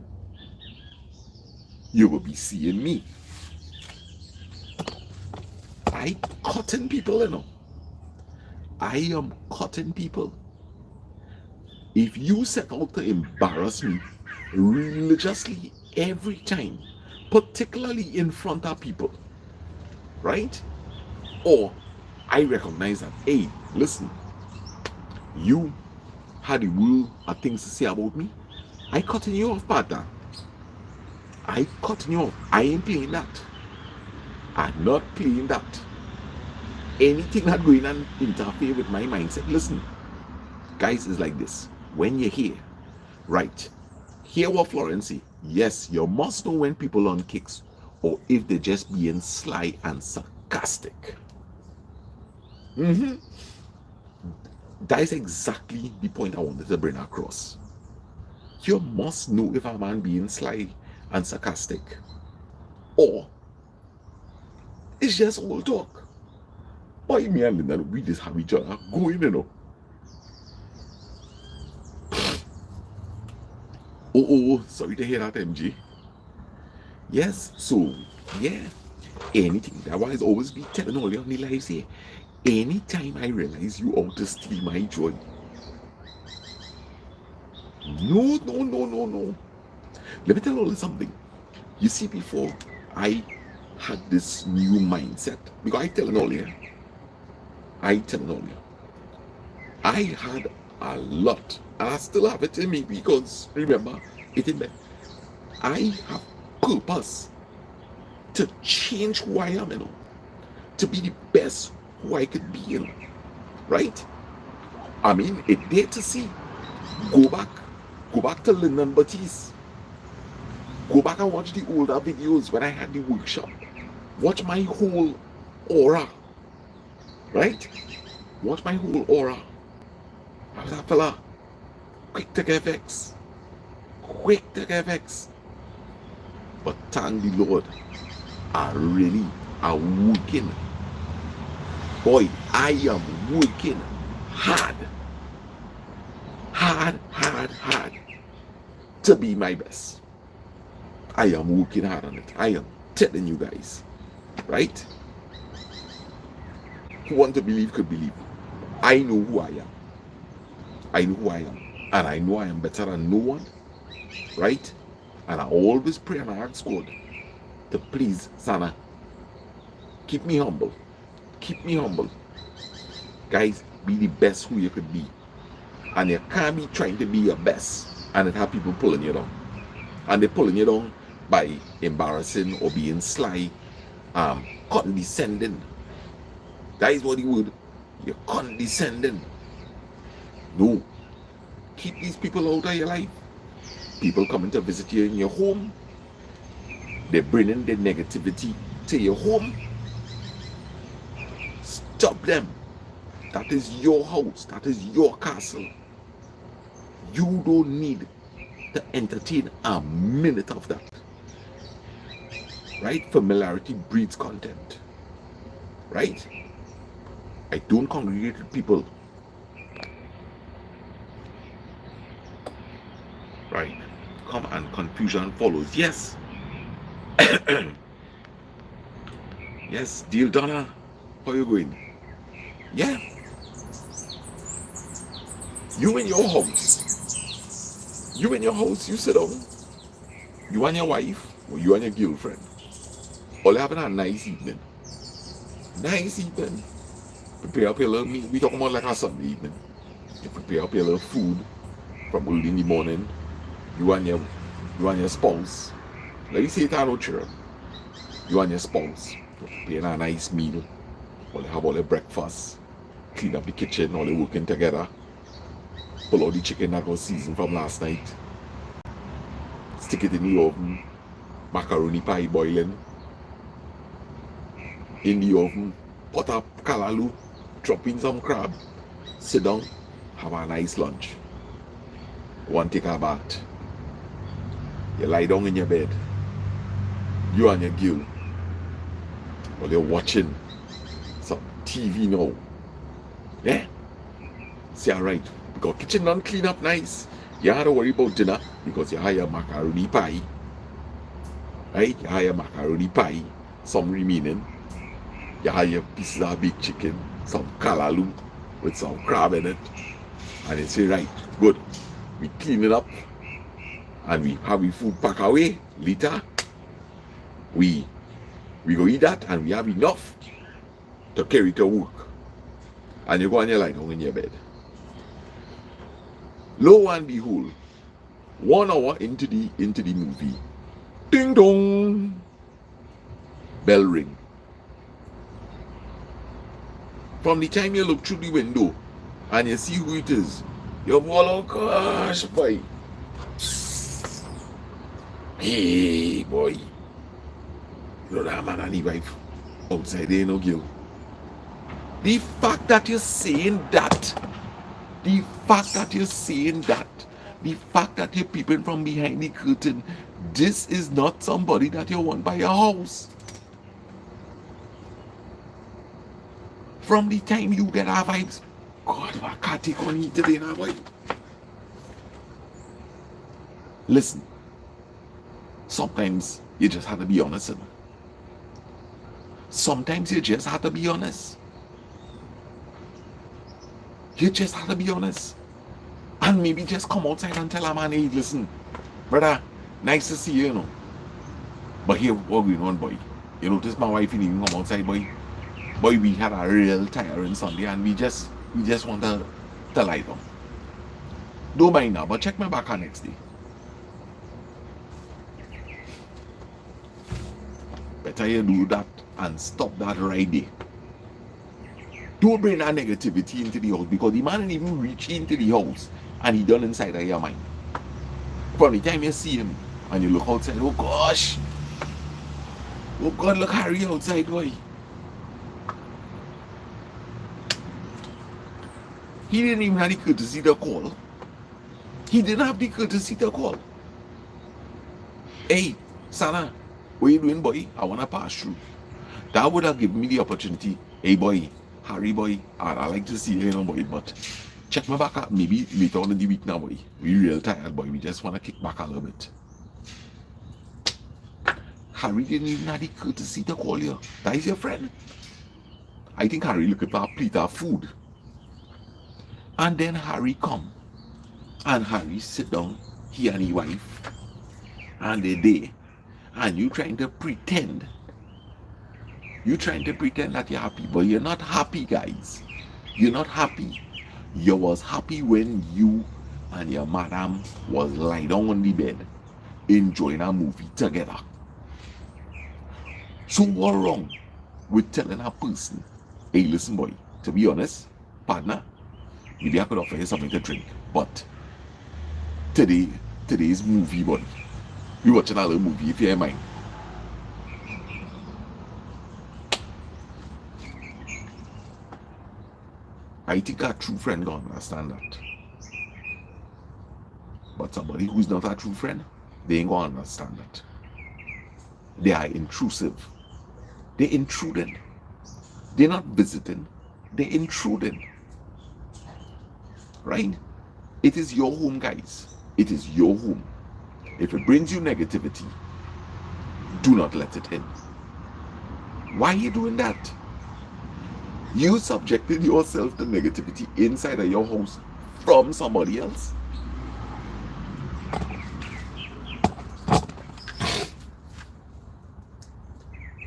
you will be seeing me. I cutting people, you know. I am cutting people. If you set out to embarrass me religiously every time, particularly in front of people, right? Or I recognize that, hey, listen, you had the world of things to say about me. I cutting you off, partner. I cutting you off. I ain't playing that. I'm not playing that. Anything that going and interfere with my mindset. Listen, guys, it's like this. When you're here, right? Hear what Florence say. Yes, you must know when people on kicks or if they're just being sly and sarcastic. That is exactly the point I wanted to bring across. You must know if a man being sly and sarcastic or it's just all talk. Boy, me and Linda, we just have each other going, you know. Oh, sorry to hear that, MJ. Yes, so, yeah, anything. That why I always be telling all you on the lives here. Anytime I realize you out to steal my joy. No. Let me tell you something. You see, before I had this new mindset, because I had a lot, and I still have it in me because remember, it in me. I have purpose to change who I am, you know, to be the best who I could be, you know, right? I mean, it there to see. Go back to Lyndon Batiste. Go back and watch the older videos when I had the workshop. Watch my whole aura, right? Watch my whole aura. I was that fella, quick to get vexed. But thank the Lord, I really am working. Boy, I am working hard to be my best. I am working hard on it. I am telling you guys, right? Who want to believe could believe. I know who I am. And I know I am better than no one, right? And I always pray and I ask God to please, Sana, keep me humble. Guys, be the best who you could be. And you can't be trying to be your best and it have people pulling you down. And they're pulling you down by embarrassing or being sly, condescending. That is what the word. You're condescending. No. Keep these people out of your life. People coming to visit you in your home. They're bringing their negativity to your home. Stop them. That is your house. That is your castle. You don't need to entertain a minute of that. Right? Familiarity breeds contempt. Right? I don't congregate with people. Right? Come and confusion follows. Yes. Yes, Deal Donna. How you going? Yeah. You in your house, you sit down. You and your wife, or you and your girlfriend, all having a nice evening. Prepare up your little meal. We talking about like a Sunday evening. You prepare up your little food from early in the morning. You and your spouse. Let me say it out here. You and your spouse prepare a nice meal. All have all the breakfast. Clean up the kitchen, all they working together. Pull out the chicken that was seasoned from last night. Stick it in the oven. Macaroni pie boiling in the oven. pot up kalalu, drop in some crab, sit down, have a nice lunch. Go and take a bath. You lie down in your bed. You and your girl. While you're watching some TV now. Yeah? See, alright. Because kitchen done clean up nice. You had to worry about dinner because you have your macaroni pie. Right? You have your macaroni pie. Some remaining. You have your pieces of baked chicken. Some kalalu with some crab in it. And you say, right, good. We clean it up. And we have the food pack away. Later, we go eat that and we have enough to carry to work. And you go and you lie down in your bed. Lo and behold, 1 hour into the movie, ding dong, bell ring. From the time you look through the window and you see who it is, you're oh gosh, boy. Hey boy, you know that man and his wife outside there, no girl. The fact that you're saying that, the fact that you're peeping from behind the curtain, this is not somebody that you want by your house. From the time you get our vibes, God, I can't take on you today now, boy. Listen, sometimes you just have to be honest. You know? Sometimes you just have to be honest. You just have to be honest. And maybe just come outside and tell a man, hey, listen, brother, nice to see you, you know. But here, what going on, boy? You notice my wife didn't even come outside, boy. Boy, we had a real tiring Sunday and we just want to lie down. Don't mind now, but check my back on next day. Better you do that and stop that right there. Don't bring that negativity into the house because the man didn't even reach into the house and he done inside of your mind. From the time you see him and you look outside, oh gosh, oh God, look Harry outside, boy. He didn't even have the courtesy to call. He didn't have the courtesy to call. Hey, Sana, what you doing, boy? I want to pass through. That would have given me the opportunity. Hey, boy, Harry, boy, I like to see you, you know, boy, but check my back up. Maybe later on in the week now, boy. We real tired, boy. We just want to kick back a little bit. Harry didn't even have the courtesy to call you. That is your friend. I think Harry looking for a plate of food. And then Harry come. And Harry sit down, he and his wife. And they're there. And you trying to pretend. You trying to pretend that you're happy. But you're not happy, guys. You're not happy. You was happy when you and your madam was lying down on the bed enjoying a movie together. So what wrong with telling a person, hey, listen, boy, to be honest, partner, maybe I could offer you something to drink, but today's movie, boy, we watching a little movie if you ain't mind. I think a true friend don't understand that. But somebody who's not a true friend, they ain't gonna understand that. They are intrusive. They're intruding. They're not visiting. They're intruding. Right? It is your home, guys. It is your home. If it brings you negativity, do not let it in. Why are you doing that? You subjected yourself to negativity inside of your house from somebody else.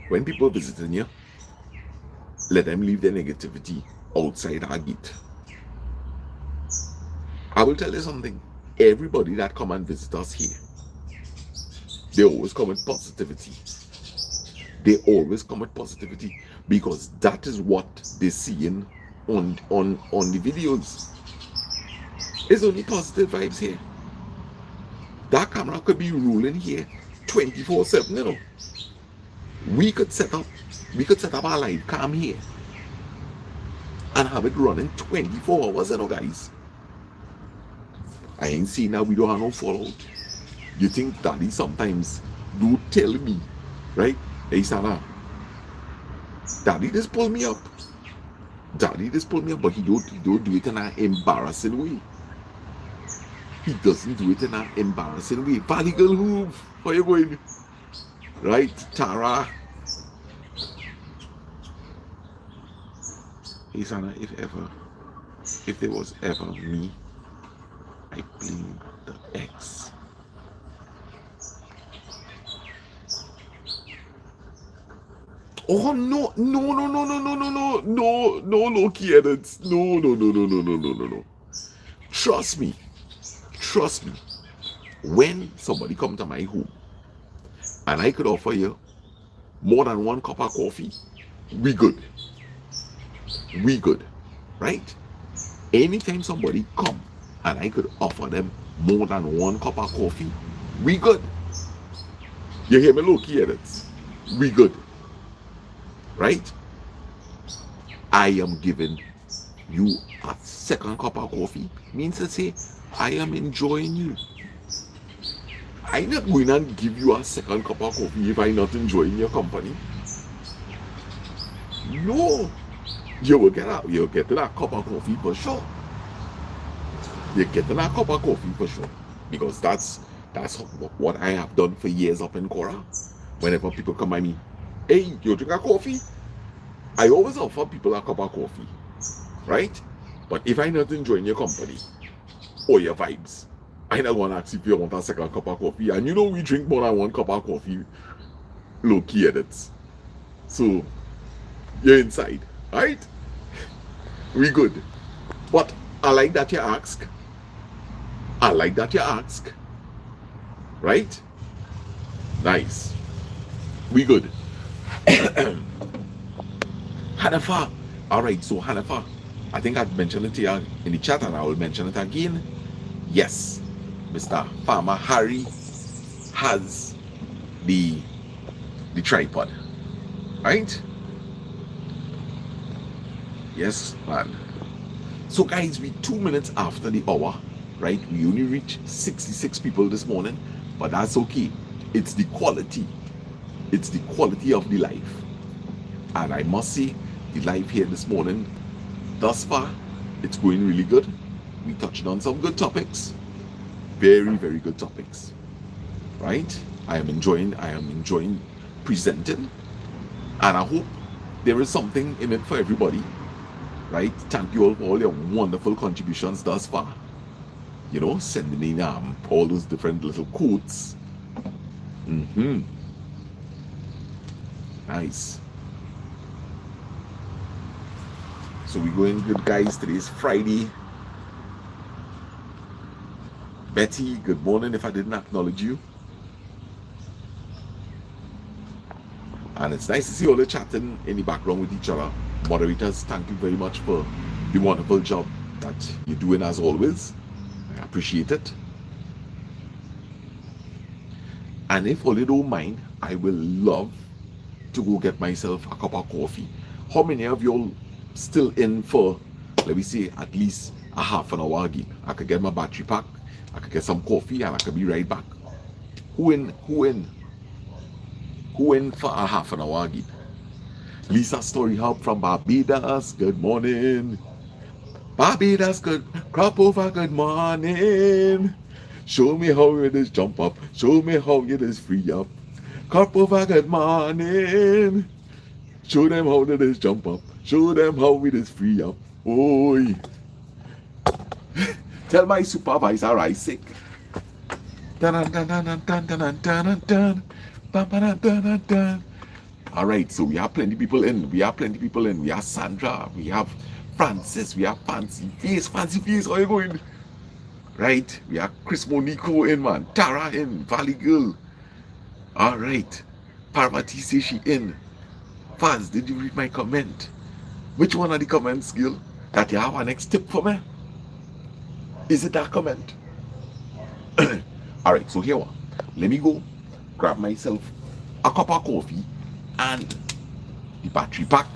When people visiting you, let them leave their negativity outside our gate. I will tell you something. Everybody that come and visit us here, they always come with positivity. They always come with positivity because that is what they're seeing on the videos. It's only positive vibes here. That camera could be rolling here 24/7, you know. We could set up our live cam here and have it running 24 hours, guys. I ain't seen that we don't have no fallout. You think daddy sometimes do tell me, right? Hey, Sana, daddy just pull me up. Daddy just pull me up, but he don't do it in an embarrassing way. He doesn't do it in an embarrassing way. Valley Girl Hoove, how you going? Right, Tara. Hey, Sana, if there was ever me, I blame the ex. Oh no, Loki edits. No. Trust me. When somebody come to my home and I could offer you more than one cup of coffee, we good. Right? Anytime somebody come and I could offer them more than one cup of coffee, we good. You hear me, Loki edits? We good. Right? I am giving you a second cup of coffee. Means to say, I am enjoying you. I'm not going to give you a second cup of coffee if I'm not enjoying your company. No. You will get that cup of coffee for sure. You're getting a cup of coffee for sure. Because that's what I have done for years up in Cora. Whenever people come by me, hey, you drink a coffee? I always offer people a cup of coffee. Right? But if I'm not enjoying your company or your vibes, I'm not going to ask if you want a second cup of coffee. And you know we drink more than one cup of coffee. Low-key edits. So, you're inside. Right? We good. But I like that you ask. Right? Nice. We good. Hanafa. Alright, so Hanafa. I think I've mentioned it here in the chat and I will mention it again. Yes, Mr. Farmer Harry has the tripod. Right? Yes, man. So guys, we 2 minutes after the hour, right? We only reached 66 people this morning, but that's okay. It's the quality. It's the quality of the life. And I must say, the life here this morning, thus far, it's going really good. We touched on some good topics. Very, very good topics. Right? I am enjoying presenting. And I hope there is something in it for everybody. Right? Thank you all for all your wonderful contributions thus far. You know, sending in all those different little quotes. Nice. So we're going good, guys. Today's Friday. Betty, good morning if I didn't acknowledge you. And it's nice to see all the chatting in the background with each other. Moderators, thank you very much for the wonderful job that you're doing as always. I appreciate it. And if all you don't mind, I will love to go get myself a cup of coffee. How many of y'all still in for, let me say, at least a half an hour again? I could get my battery pack, I could get some coffee, and I could be right back. Who in for a half an hour again? Lisa Story Hub from Barbados, good morning. Barbados, good, crop over, good morning. Show me how it is jump up, show me how it is free up. Crop over, good morning. Show them how it is jump up, show them how it is free up. Oi. Tell my supervisor I sick. All right, so we have plenty people in. We have Sandra, we have Francis, we have Fancy Face. How you going? Right, we have Chris Monico in, man. Tara in, Valley Girl. All right, Parvati says she in. Faz, did you read my comment? Which one of the comments, Gil? That you have a next tip for me? Is it that comment? All right, so here one. Let me go grab myself a cup of coffee and the battery pack.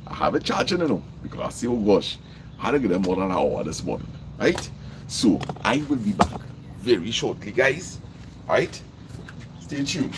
I have it charging, you know, because class. Oh gosh, I had to get them more than an hour this morning. Right? So I will be back very shortly, guys. Right? Stay tuned.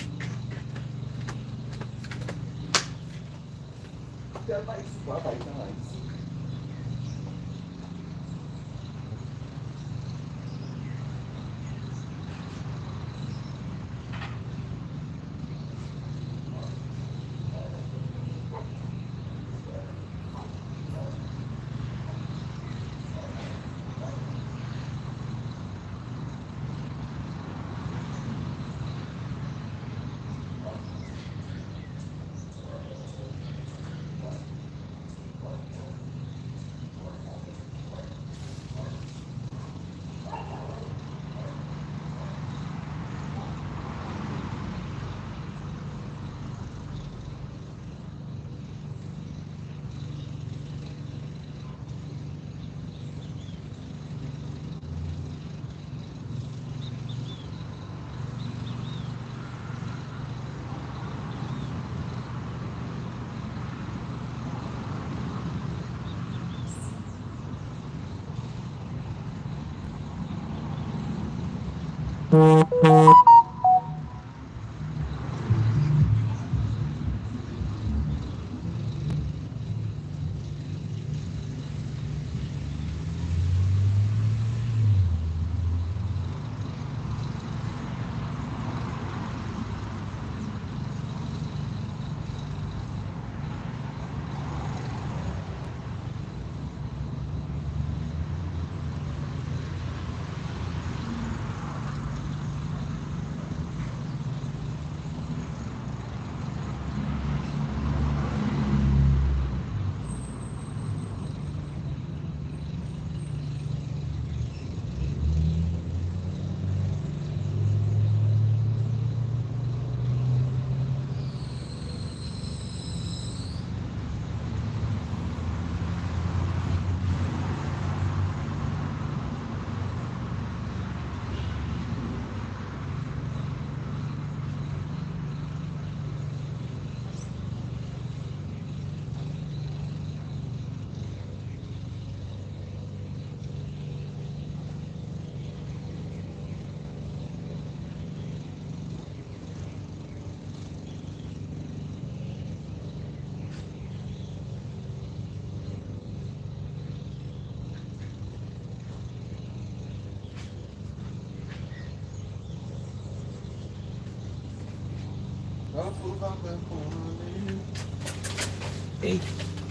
Hey,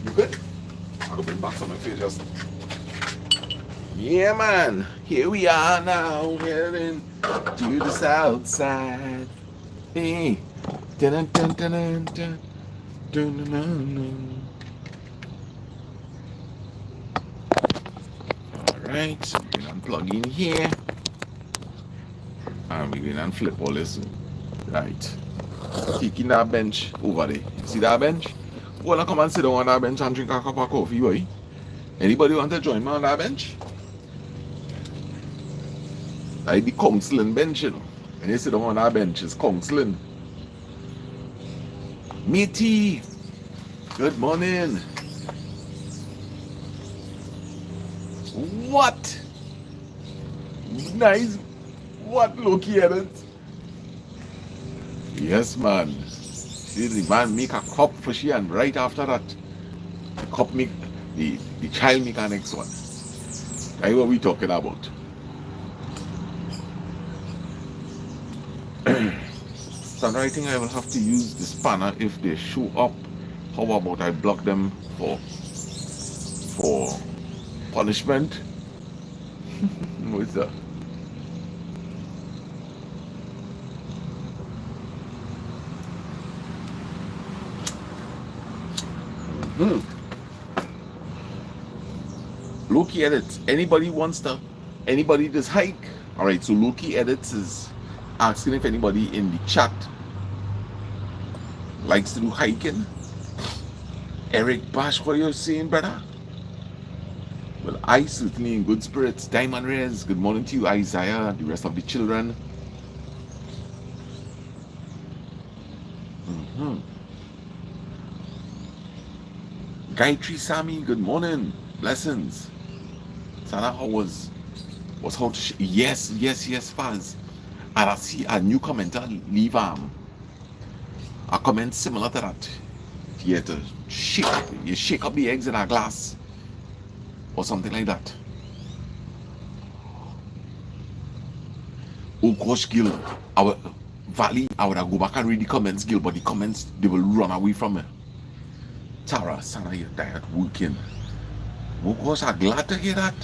you good? I'll bring back some of your just. Yeah, man. Here we are now, heading to the south side. Hey, dun dun dun dun dun dun dun dun. All right, so we can unplug in here, and we can flip all this. Right, taking that bench over there. See that bench? Wanna come and sit down on that bench and drink a cup of coffee, boy? Anybody want to join me on that bench? I the counseling bench, you know. And you sit down on that bench, it's counseling. Matey, good morning. What? Nice. What look at it? Yes, man. See the man make a cup for she, and right after that, the cup make the child make a next one. That's what we talking about. Handwriting, I will have to use the spanner if they show up. How about I block them for punishment? What's that? Loki edits. Anybody this hike? Alright, so Loki edits is asking if anybody in the chat likes to do hiking. Eric Bash, what are you saying, brother? Well, I certainly in good spirits. Diamond Reyes, good morning to you, Isaiah, the rest of the children. Gayatri Sami, good morning. Blessings. Sana, how was how to yes, Faz. And I see a new commenter leave a comment similar to that. You have to shake up the eggs in a glass or something like that. Oh gosh, Gil, our Valley, I would go back and read the comments, Gil, but the comments they will run away from me. Tara, Sana, you're tired working. Oh gosh, I'm glad to hear that.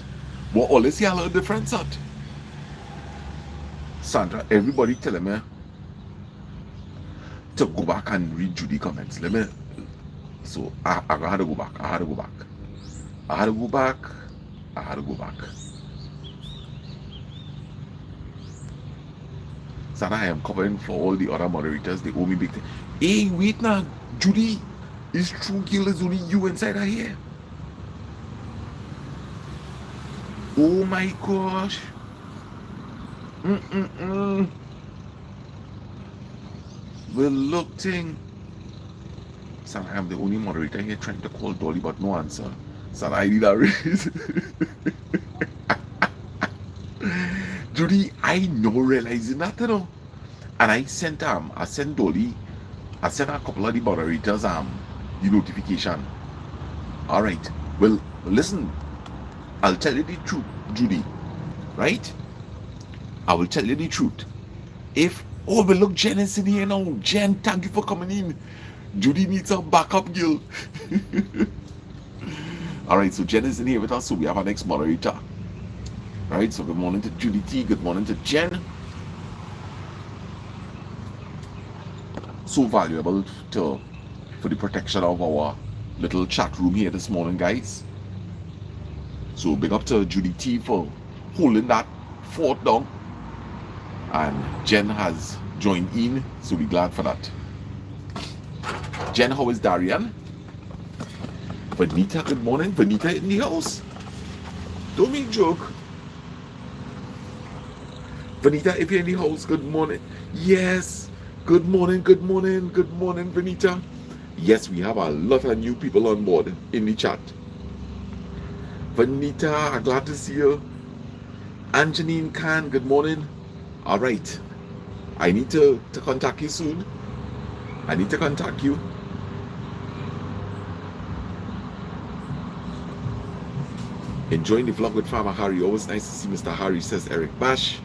Well, always see a little difference at. Sandra, everybody telling me to go back and read Judy comments. Let me. So I had to go back. I had to go back. Sandra, I am covering for all the other moderators. They owe me big thing. Hey, wait now, Judy. It's true, Gil, is only you inside her here. Oh my gosh. Well, look, thing. Son, I am the only moderator here trying to call Dolly, but no answer. Son, I need a raise. Judy, I no realizing that, you know. And I sent Dolly, I sent a couple of the moderators the notification. All right. Well, listen. I'll tell you the truth, Judy. Right? I will tell you the truth. But look, Jen is in here now. Jen, thank you for coming in. Judy needs a backup, Gil. All right, so Jen is in here with us, so we have our next moderator. All right, so good morning to Judy T. Good morning to Jen. So valuable for the protection of our little chat room here this morning, guys. So big up to Judy T for holding that fort down. And Jen has joined in, so we're glad for that. Jen, how is Darian? Vanita, good morning. Vanita in the house. Don't make joke. Vanita, if you're in the house, good morning. Yes. Good morning, Vanita. Yes, we have a lot of new people on board in the chat. Vanita, I'm glad to see you. Anjanine Khan, good morning. All right. I need to contact you soon. I need to contact you. Enjoying the vlog with Farmer Harry. Always nice to see Mr. Harry, says Eric Bash.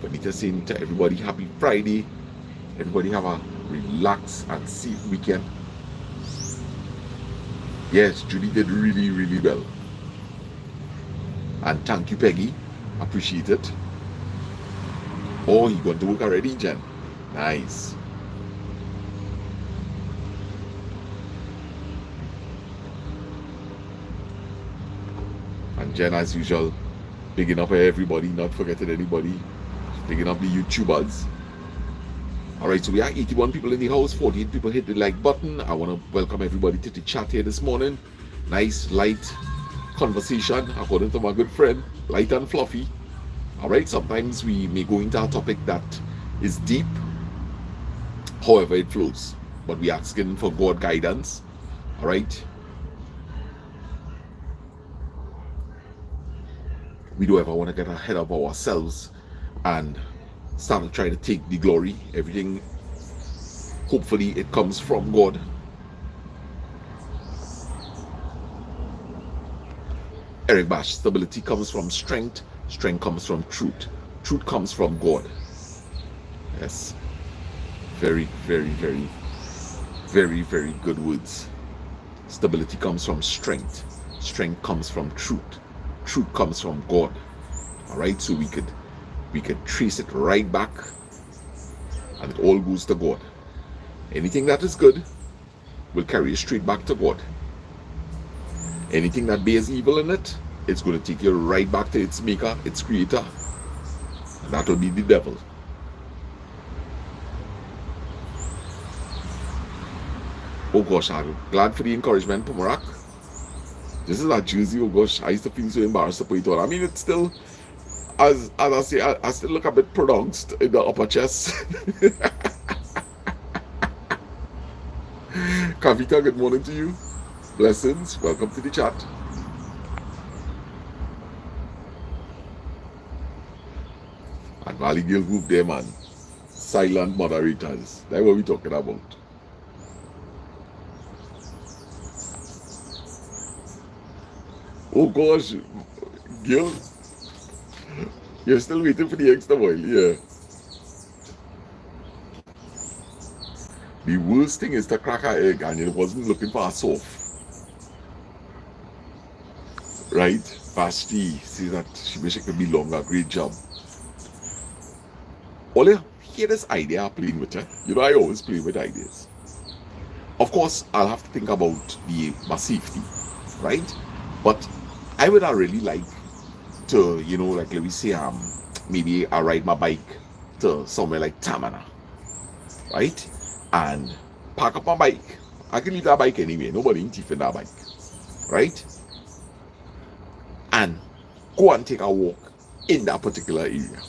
Vanita saying to everybody, happy Friday. Everybody have a relaxed and safe weekend. Yes, Judy did really, really well. And thank you, Peggy. Appreciate it. Oh, you got to work already, Jen. Nice. And Jen, as usual, picking up everybody, not forgetting anybody. Picking up the YouTubers. Alright, so we are 81 people in the house, 48 people hit the like button. I want to welcome everybody to the chat here this morning. Nice, light conversation, according to my good friend, light and fluffy. Alright, sometimes we may go into a topic that is deep, however it flows. But we are asking for God guidance. Alright. We don't ever want to get ahead of ourselves and start to try to take the glory. Everything, hopefully it comes from God. Eric Bash, stability comes from strength. Strength comes from truth. Truth comes from God. Yes. Very, very, very, very, very good words. Stability comes from strength. Strength comes from truth. Truth comes from God. All right, so we could trace it right back, and it all goes to God. Anything that is good will carry you straight back to God. Anything that bears evil in it, it's going to take you right back to its maker, its creator, and that will be the devil. Oh gosh, I'm glad for the encouragement, Pumarak. This is a Jersey. Oh gosh, I used to feel so embarrassed to put it on. I mean, it's still, as I say, I still look a bit pronounced in the upper chest. Kavita, good morning to you. Blessings. Welcome to the chat. And Valley Girl Group there, man. Silent moderators. That's what we're talking about. Oh gosh, Gil, you're still waiting for the extra oil, yeah. The worst thing is to crack an egg and you wasn't looking for a soft. Right? Vashti says that she wish it could be longer. Great job. Only hear this idea I'm playing with, you know, I always play with ideas. Of course, I'll have to think about my safety, right? But I would really like to, you know, like let me say, maybe I ride my bike to somewhere like Tamana, right? And park up my bike. I can leave that bike anywhere. Nobody in thief in that bike, right? And go and take a walk in that particular area,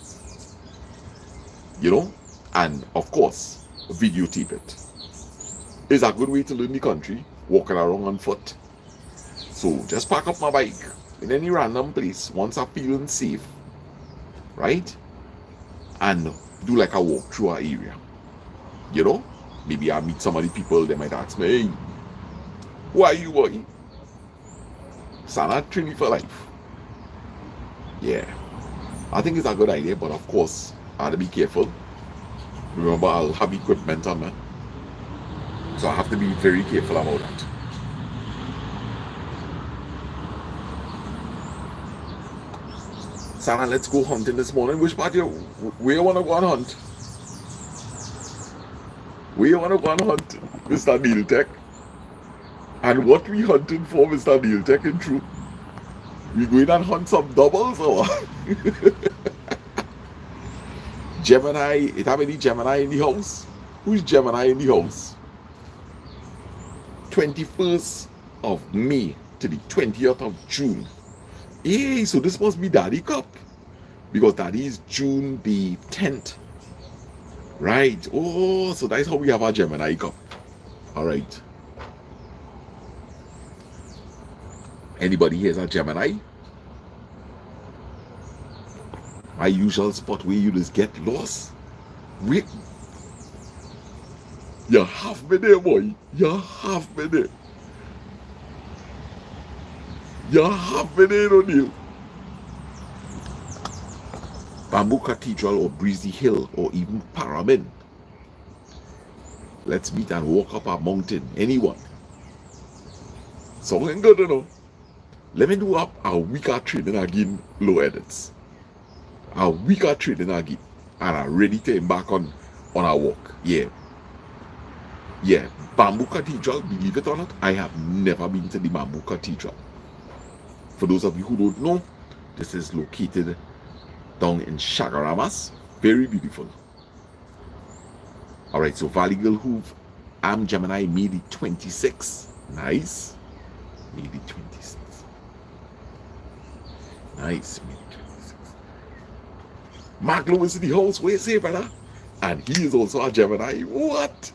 you know, and of course videotape it. It's a good way to learn the country, walking around on foot. So just park up my bike in any random place once I'm feeling safe, right? And do like a walk through our area, you know. Maybe I meet some of the people, they might ask me, hey, who are you, boy? Sana Trini for life. Yeah, I think it's a good idea, but of course I have to be careful. Remember, I'll have equipment on me, so I have to be very careful about that. Sana, let's go hunting this morning. Which part where you want to go and hunt? Where you want to go and hunt, Mr. Neil Tech? And what we hunting for, Mr. Neil Tech, in truth? We going and hunt some doubles or what? Gemini, it have any Gemini in the house? Who's Gemini in the house? 21st of May to the 20th of June. Hey, so this must be Daddy Cup. Because Daddy is June the 10th. Right. Oh, so that's how we have our Gemini Cup. Alright. Anybody here is a Gemini? My usual spot where you just get lost. Wait. You have me there, boy. You have me there. You have me there, O'Neill. Bamboo Cathedral or Breezy Hill or even Paramin. Let's meet and walk up a mountain. Anyone? Something good, you know. Let me do up a weaker training again, low edits. A weaker training again. And I'm ready to embark on our walk. Yeah. Yeah. Bamboo Cathedral, believe it or not, I have never been to the Bamboo Cathedral. For those of you who don't know, this is located down in Chagaramas. Very beautiful. Alright, so Valley Girl Hoove, I'm Gemini, May the 26th. Nice. May the 26th. Nice. May the 26th. Mark Lewis in the house, where is he, brother? And he is also a Gemini. What?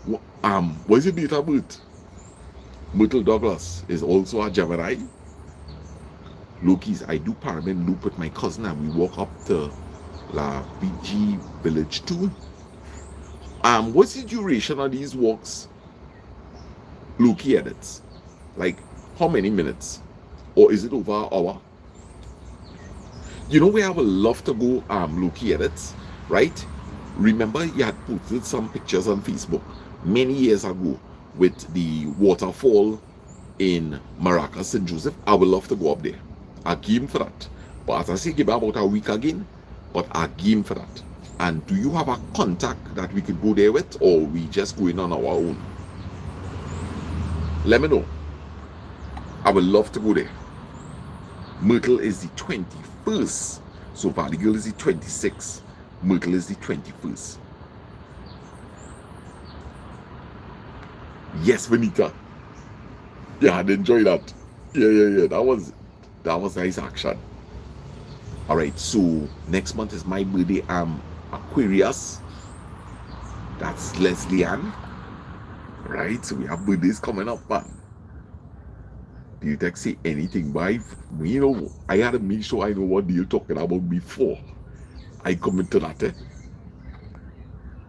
What is your date of birth? Myrtle Douglas is also a Gemini. Loki's, I do Paramin Loop with my cousin and we walk up to La VG Village 2. What's the duration of these walks? Loki edits. Like, how many minutes? Or is it over an hour? You know where I would love to go, Loki edits, right? Remember you had posted some pictures on Facebook many years ago with the waterfall in Maracas, St. Joseph. I would love to go up there. I game for that. But as I say, give about a week again, but I game for that. And do you have a contact that we could go there with, or we just going on our own? Let me know. I would love to go there. Myrtle is the 21st. So Valley Girl is the 26th. Myrtle is the 21st. Yes, Vanita. Yeah, I'd enjoy that. Yeah. That was nice action. Alright, so next month is my birthday. I'm Aquarius. That's Leslie Ann. right? So we have birthdays coming up, man. Do you text say anything? But I had to make sure I know what you're talking about before I come into that.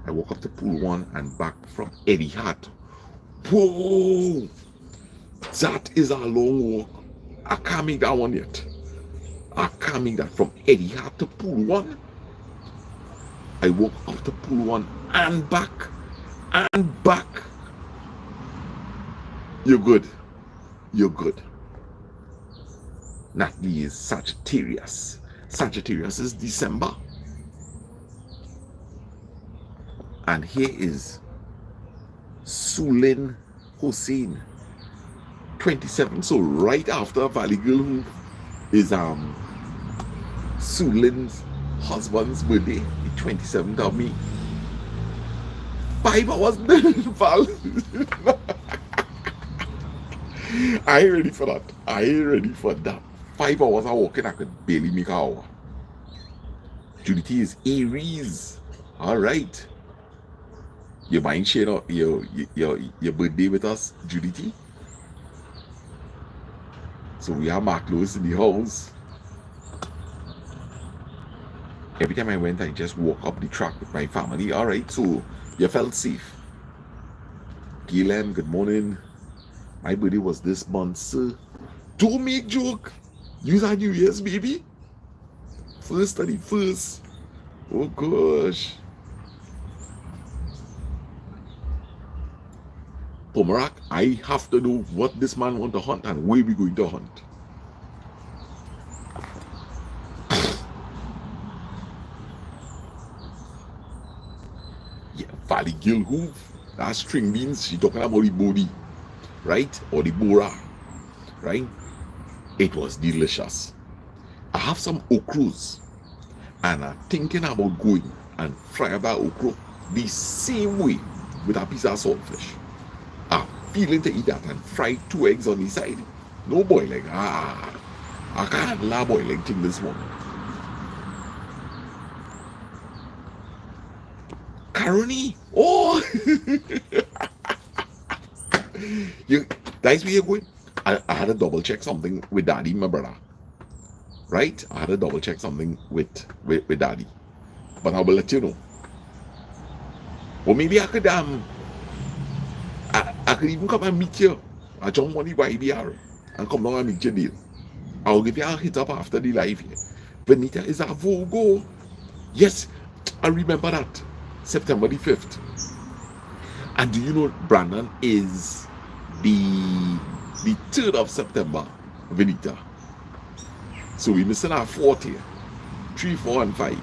I woke up to pool one and back from Eddie Hart. Whoa! That is a long walk. I can't make that one yet. I can't make that from Eddie Hart to pool one. I woke up to pool one and back. And back. You're good. You're good. Natalie is Sagittarius. Sagittarius is December. And here is Sulin Hussein, 27. So right after Valley Girl, who is Sulin's husband's birthday, the 27th of May. 5 hours Val. I ain't ready for that. 5 hours of walking, I could barely make an hour. Judith is Aries. All right. You mind sharing your birthday with us, Judith? So we have Mark Lewis in the house. Every time I went, I just walk up the track with my family. All right, so you felt safe. Gilem, good morning. My birthday was this month, sir. Don't make joke. Use our New Year's, baby. First 31st. Oh gosh. Pomerak, I have to know what this man want to hunt and where we going to hunt. Yeah, Valley Gill Hoof. That string beans, she talking about the body, right? Or the bora, right? It was delicious. I have some okros and I'm thinking about going and fry that okro the same way with a piece of saltfish. I'm feeling to eat that and fry 2 eggs on the side. No boiling. I can't allow boiling thing this morning. Caroni. Oh, that's where you're going. I had to double check something with Daddy, my brother. Right? I had to double check something with Daddy. But I will let you know. Or maybe I could I could even come and meet you at John Money YBR and come down and meet you deal. I'll give you a hit up after the live here. Benita is a Vogo. Yes, I remember that. September the 5th. And do you know Brandon is the 3rd of September, Benita. So we're missing our 4th here. 3, 4, and 5.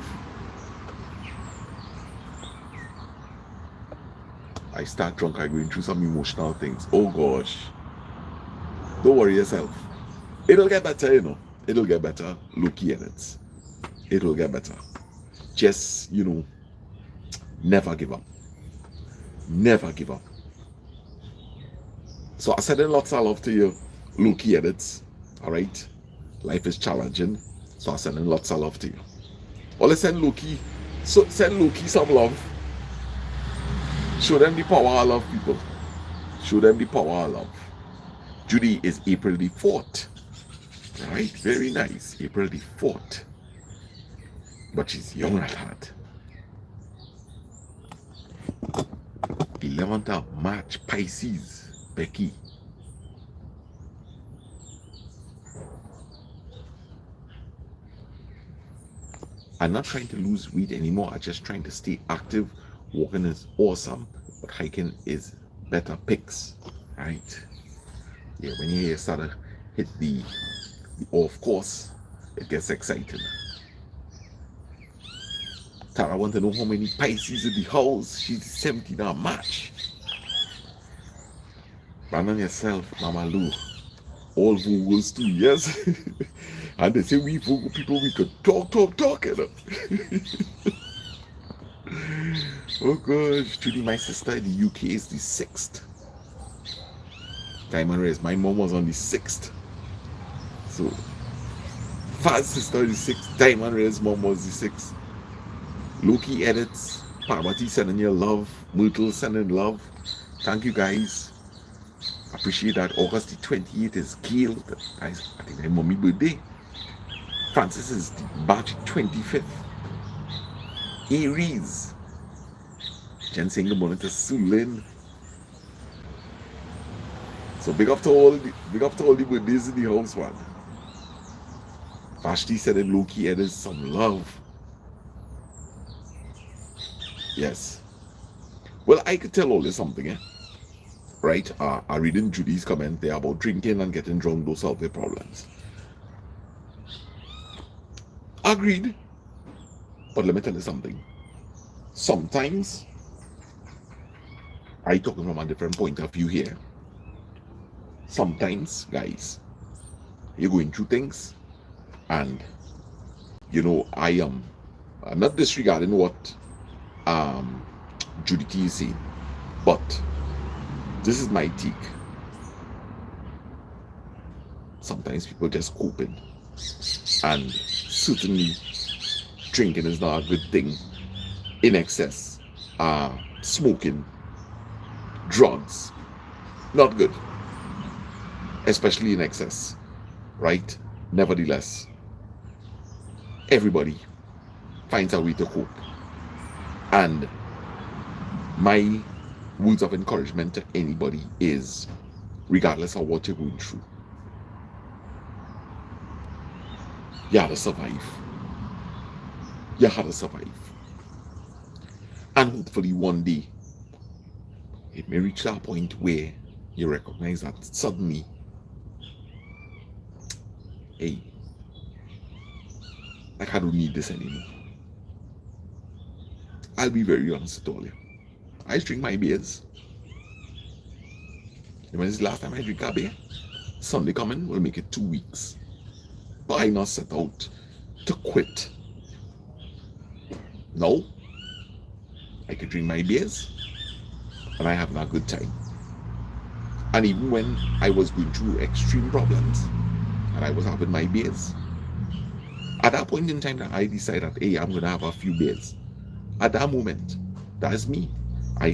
I start drunk, I'm going through some emotional things. Oh gosh. Don't worry yourself. It'll get better, you know. It'll get better. Look at it. It'll get better. Just, never give up. Never give up. So I send lots of love to you, Loki edits. Alright? Life is challenging. So I send lots of love to you. Or let's send Loki. So send Loki some love. Show them the power of love, people. Show them the power of love. Judy is April the 4th. Right? Very nice. April the 4th. But she's young at heart. 11th of March, Pisces, Becky. I'm not trying to lose weight anymore. I'm just trying to stay active. Walking is awesome, but hiking is better picks, right? Yeah, when you start to hit the off course, it gets exciting. Tara, I want to know how many Pisces in the house. She's 17 of March. Brandon yourself, Mama Lou. All Vogels too, yes? And they say we Vogel people, we could talk, you know? Oh gosh, Judy, my sister in the UK is the 6th. Diamond Race, my mom was on the 6th. So, fast sister is the 6th. Diamond Race, mom was the 6th. Loki edits. Parvati sending you love. Myrtle sending love. Thank you guys. Appreciate that. August the 28th is Gail. I think my mommy birthday. Francis is March 25th. Aries. Jen saying good morning to Sulin. So big up to all the birthdays in the house, man. Vashti said in low-key it is some love. Yes. Well, I could tell all this something, eh? Right? I reading Judy's comment there about drinking and getting drunk don't solve their problems. Agreed. But let me tell you something. Sometimes I talking from a different point of view here. Sometimes, guys, you're going through things, and you know, I'm not disregarding what Judy T is saying, but this is my take. Sometimes people just coping, and certainly drinking is not a good thing. In excess, smoking, drugs, not good, especially in excess, right? Nevertheless, everybody finds a way to cope, and my words of encouragement to anybody is, regardless of what you're going through, you have to survive. You have to survive. And hopefully one day, it may reach that point where you recognize that suddenly, hey, like I don't need this anymore. I'll be very honest with all you. I drink my beers. When is the last time I drink a beer? Sunday coming will make it 2 weeks. But I not set out to quit. No. I could drink my beers and I have a good time. And even when I was going through extreme problems and I was having my beers, at that point in time that I decided, hey, I'm going to have a few beers. At that moment, that's me. I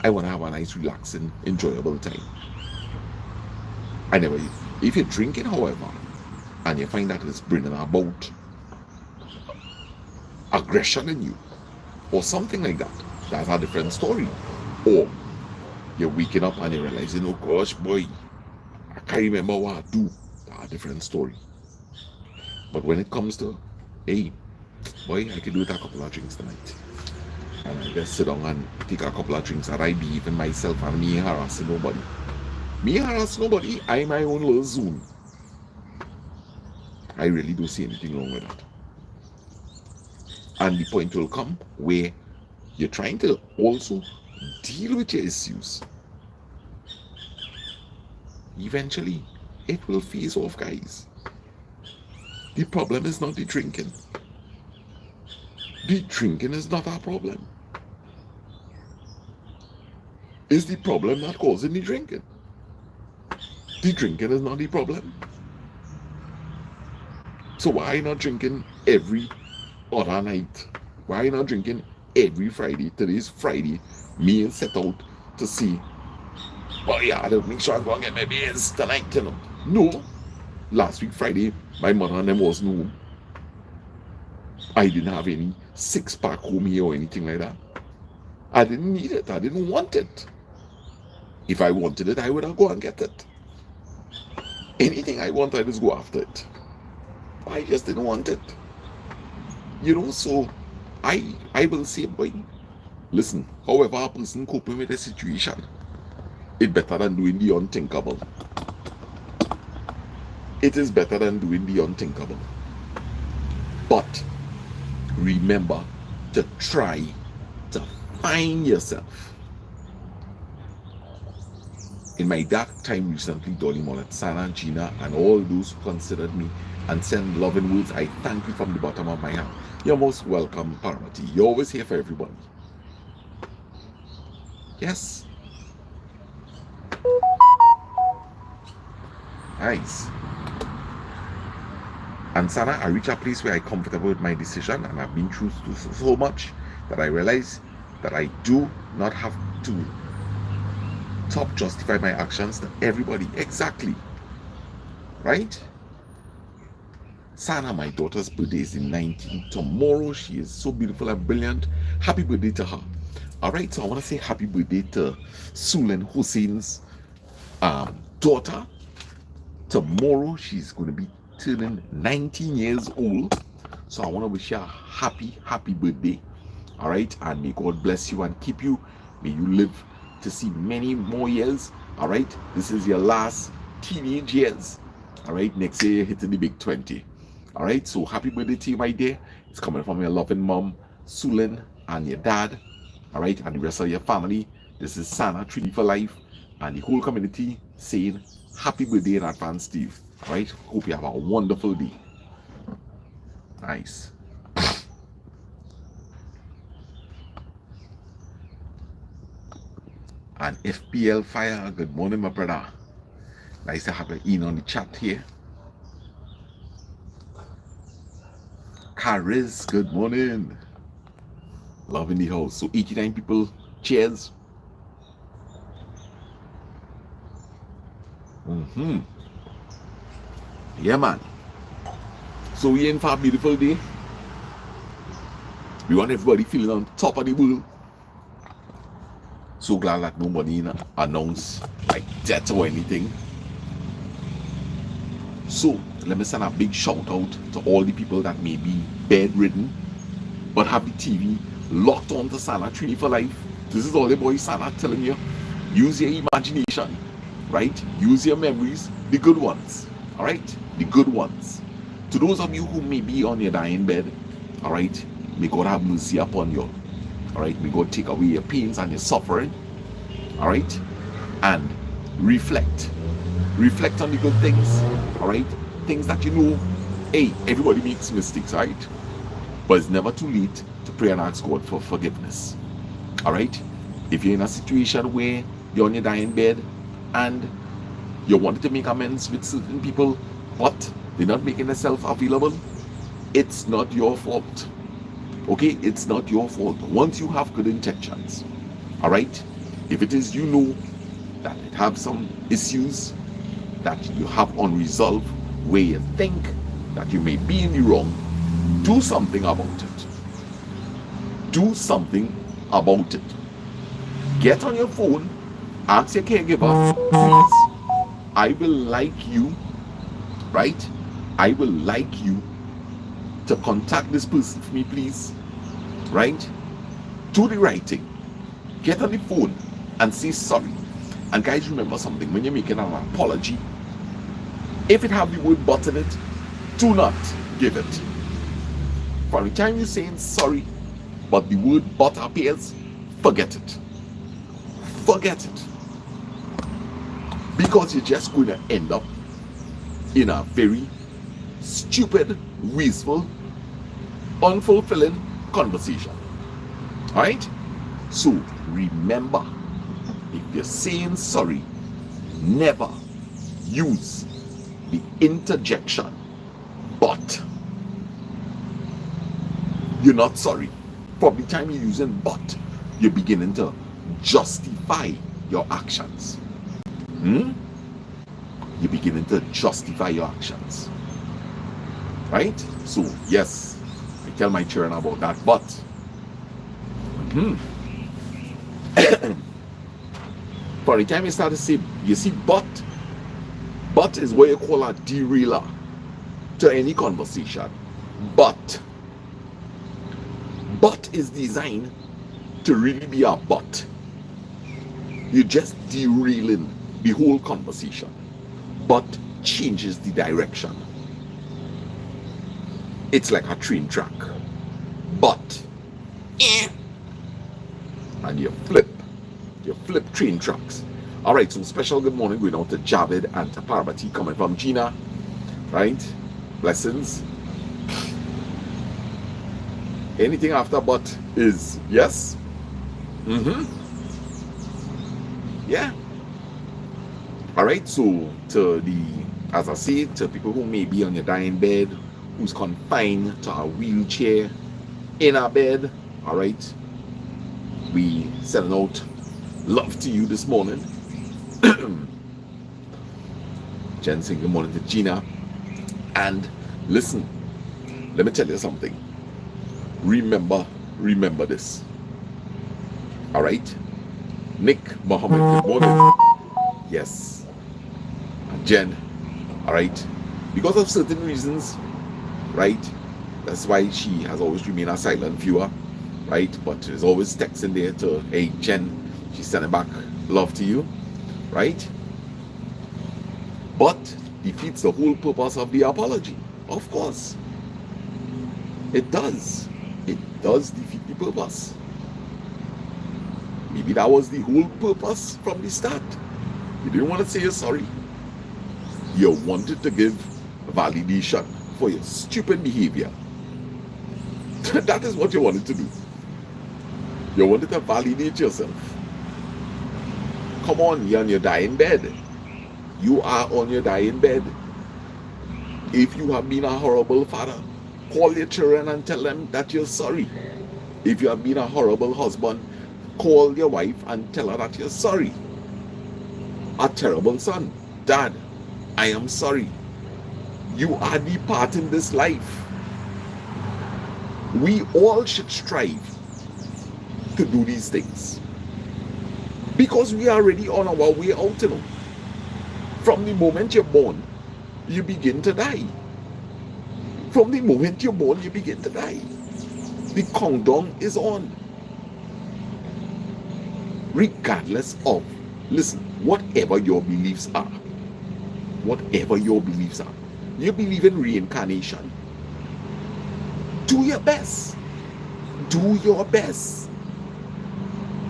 want to have a nice, relaxing, enjoyable time. Anyway, if you're drinking, however, and you find that it's bringing about aggression in you, or something like that, that's a different story. Or you're waking up and you're realizing, oh gosh, boy, I can't remember what I do. That's a different story. But when it comes to, hey, boy, I can do it a couple of drinks tonight, and I just sit down and take a couple of drinks, and I believe in myself, and me harassing nobody. I'm my own little zone. I really don't see anything wrong with that. And the point will come where you're trying to also deal with your issues. Eventually, it will phase off, guys. The problem is not the drinking. The drinking is not our problem. It's the problem that causing the drinking. The drinking is not the problem. So why not drinking every other night? Why not drinking every Friday? Today's Friday. Me set out to see, well, yeah, I'll make sure I'm going to get my beers tonight, you know. No. Last week, Friday, my mother and them wasn't home. I didn't have any 6-pack home here or anything like that. I didn't need it. I didn't want it. If I wanted it, I would have go and get it. Anything I want, I just go after it. I just didn't want it. You know, so I will say, boy, listen, however a person coping with a situation, it's better than doing the unthinkable. It is better than doing the unthinkable. But remember to try to find yourself. In my dark time recently, Dolly Mollet, Sana, Gina, and all those who considered me and send loving words, I thank you from the bottom of my heart. You're most welcome, Parvati. You're always here for everybody. Yes. Nice. And Sana, I reach a place where I'm comfortable with my decision, and I've been through so much that I realize that I do not have to top justify my actions to everybody. Exactly. Right? Sana, my daughter's birthday is in 19. Tomorrow, she is so beautiful and brilliant. Happy birthday to her. All right, so I want to say happy birthday to Sulan Hussein's daughter. Tomorrow, she's going to be turning 19 years old. So I want to wish her a happy birthday. All right, and may God bless you and keep you. May you live to see many more years. All right, this is your last teenage years. All right, next year you're hitting the big 20. All right, so happy birthday to you, my dear. It's coming from your loving mom, Sulan, and your dad. All right, and the rest of your family. This is Sana, Trinity for Life, and the whole community saying happy birthday in advance, Steve. All right, hope you have a wonderful day. Nice. And FPL Fire, good morning, my brother. Nice to have you in on the chat here. Caris, good morning. Love in the house. So 89 people, cheers. Yeah, man. So we in for a beautiful day. We want everybody feeling on top of the world. So glad that nobody announced like death or anything. So let me send a big shout out to all the people that may be bedridden but have the TV locked on to Sana Trinity for Life. This is all the boy Sana telling you. Use your imagination, right? Use your memories, the good ones, all right? The good ones. To those of you who may be on your dying bed, all right, may God have mercy upon you. All right, may God take away your pains and your suffering. All right, and reflect on the good things. All right, things that you know. Hey, everybody makes mistakes, right? But it's never too late to pray and ask God for forgiveness. All right, if you're in a situation where you're on your dying bed and you wanted to make amends with certain people, but they're not making themselves available, it's not your fault. Okay, it's not your fault once you have good intentions. All right, if it is, you know that it have some issues that you have unresolved where you think that you may be in the wrong, do something about it. Do something about it. Get on your phone, ask your caregiver, please, I will like you, right? I will like you to contact this person for me, please. Right? Do the right thing. Get on the phone and say sorry. And guys, remember something. When you're making an apology, if it have the word but in it, do not give it. From the time you're saying sorry, but the word but appears, forget it. Forget it. Because you're just going to end up in a very stupid, wasteful, unfulfilling conversation. All right? So remember, if you're saying sorry, never use the interjection but. You're not sorry. From the time you're using but, you're beginning to justify your actions. You're beginning to justify your actions. Right? So yes, I tell my children about that, but for the time you start to say, you see, but is what you call a derailer to any conversation. But is designed to really be a but. You're just derailing the whole conversation. But changes the direction. It's like a train track. But and you flip train tracks. All right, so special good morning going out to Javid and to Parvati, coming from Gina, right? Blessings. Anything after but is yes. Yeah. All right, so to the, as I say, to people who may be on your dying bed, who's confined to a wheelchair in a bed, all right, we sending out love to you this morning. Jen saying good morning to Gina. And listen, let me tell you something. Remember this. All right? Nick Mohammed, good morning. Yes. And Jen, all right? Because of certain reasons, right? That's why she has always remained a silent viewer, right? But there's always text in there to, hey, Jen, she's sending back love to you, right? But defeats the whole purpose of the apology. Of course. It does. It does defeat the purpose. Maybe that was the whole purpose from the start. You didn't want to say you're sorry. You wanted to give validation for your stupid behavior. That is what you wanted to do. You wanted to validate yourself. Come on, you're on your dying bed. You are on your dying bed. If you have been a horrible father, call your children and tell them that you're sorry. If you have been a horrible husband, call your wife and tell her that you're sorry. A terrible son, Dad, I am sorry. You are departing this life. We all should strive to do these things because we are already on our way out. You know, from the moment you're born, you begin to die. From the moment you're born, you begin to die. The countdown is on. Regardless of, listen, whatever your beliefs are, you believe in reincarnation, do your best. Do your best.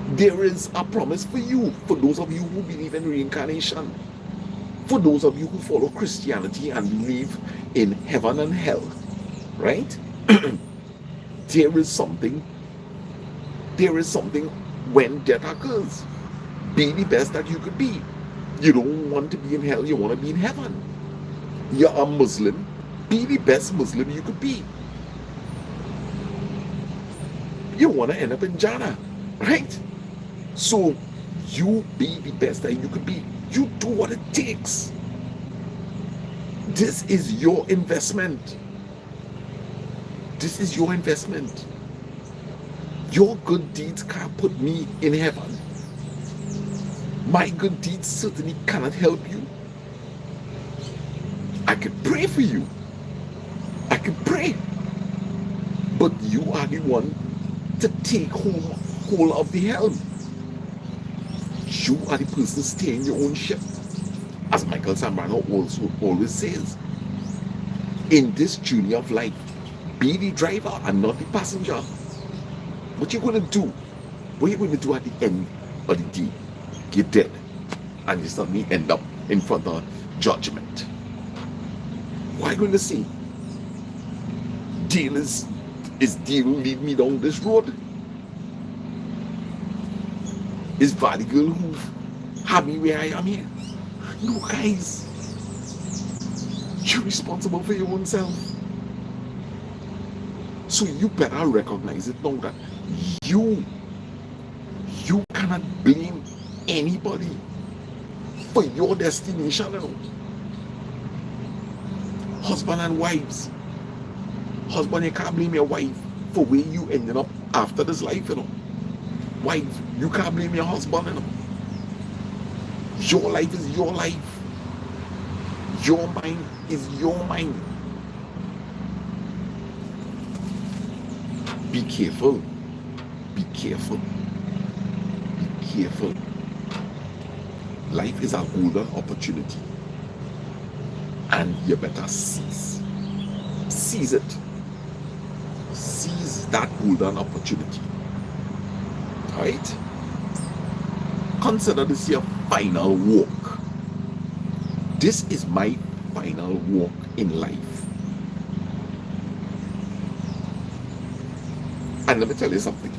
There is a promise for you, for those of you who believe in reincarnation, for those of you who follow Christianity and believe in heaven and hell, right? There is something when death occurs. Be the best that you could be. You don't want to be in hell, you want to be in heaven. You're a Muslim, be the best Muslim you could be. You want to end up in Jannah, right? So you be the best that you could be. You do what it takes. This is your investment. This is your investment. Your good deeds can't put me in heaven. My good deeds certainly cannot help you. I can pray for you. I can pray. But you are the one to take hold of the helm. You are the person steering your own ship. As Michael Zambrano also always says, in this journey of life, be the driver and not the passenger. What you're going to do, what you're going to do at the end of the day, you're dead. And you suddenly end up in front of judgment. What are you going to say? Is deal lead me down this road? Is Valley Girl who had me where I am here? No, guys. You're responsible for your own self. So you better recognize it now that you cannot blame anybody for your destination. You know? Husband and wives. Husband, you can't blame your wife for where you ended up after this life, you know. Wife, you can't blame your husband, you know. Your life is your life. Your mind is your mind. Be careful. Be careful. Be careful. Life is a golden opportunity. And you better seize it. Seize that golden opportunity. Alright? Consider this your final walk. This is my final walk in life. And let me tell you something.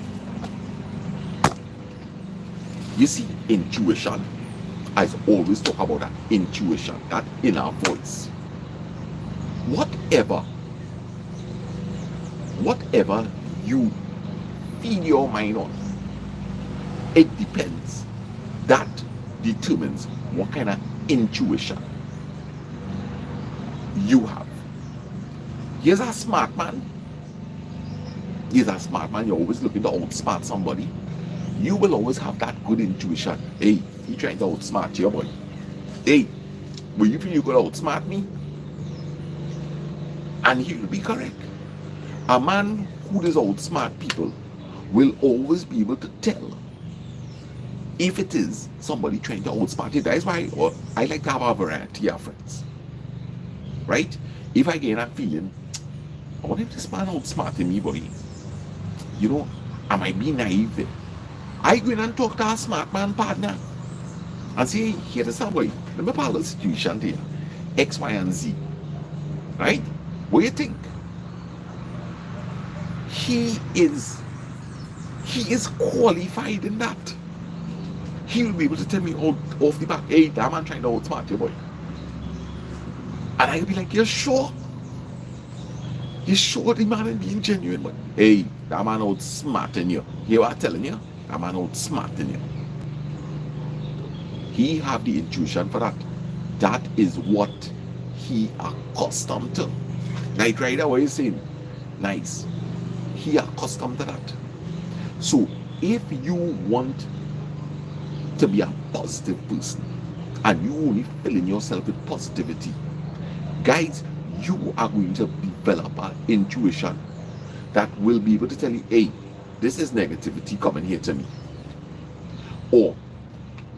You see, intuition, I always talk about that intuition, that inner voice. Whatever you feed your mind on, it depends. That determines what kind of intuition you have. Here's a smart man. He's a smart man. You're always looking to outsmart somebody. You will always have that good intuition. Hey, he trying to outsmart you, boy. Hey, will you feel you could outsmart me? And he will be correct. A man who does outsmart people will always be able to tell if it is somebody trying to outsmart you. That is why I like to have a variety of friends. Right? If I get that feeling, I wonder if this man outsmarting me, boy. You know, I might be naive there. I go in and talk to a smart man partner and say, here is a boy. Let me follow the situation here. X, Y, and Z. Right? What do you think? He is qualified in that. He will be able to tell me off the back, hey, that man trying to outsmart you, boy. And I'll be like, you're sure? You sure the man is being genuine, boy? Hey, that man outsmarting you. Hear what I'm telling you? That man outsmarting you. He have the intuition for that. That is what he accustomed to. Like right now, what you saying? Nice. He accustomed to that. So if you want to be a positive person and you only filling yourself with positivity, guys, you are going to develop an intuition that will be able to tell you, hey, this is negativity coming here to me. Or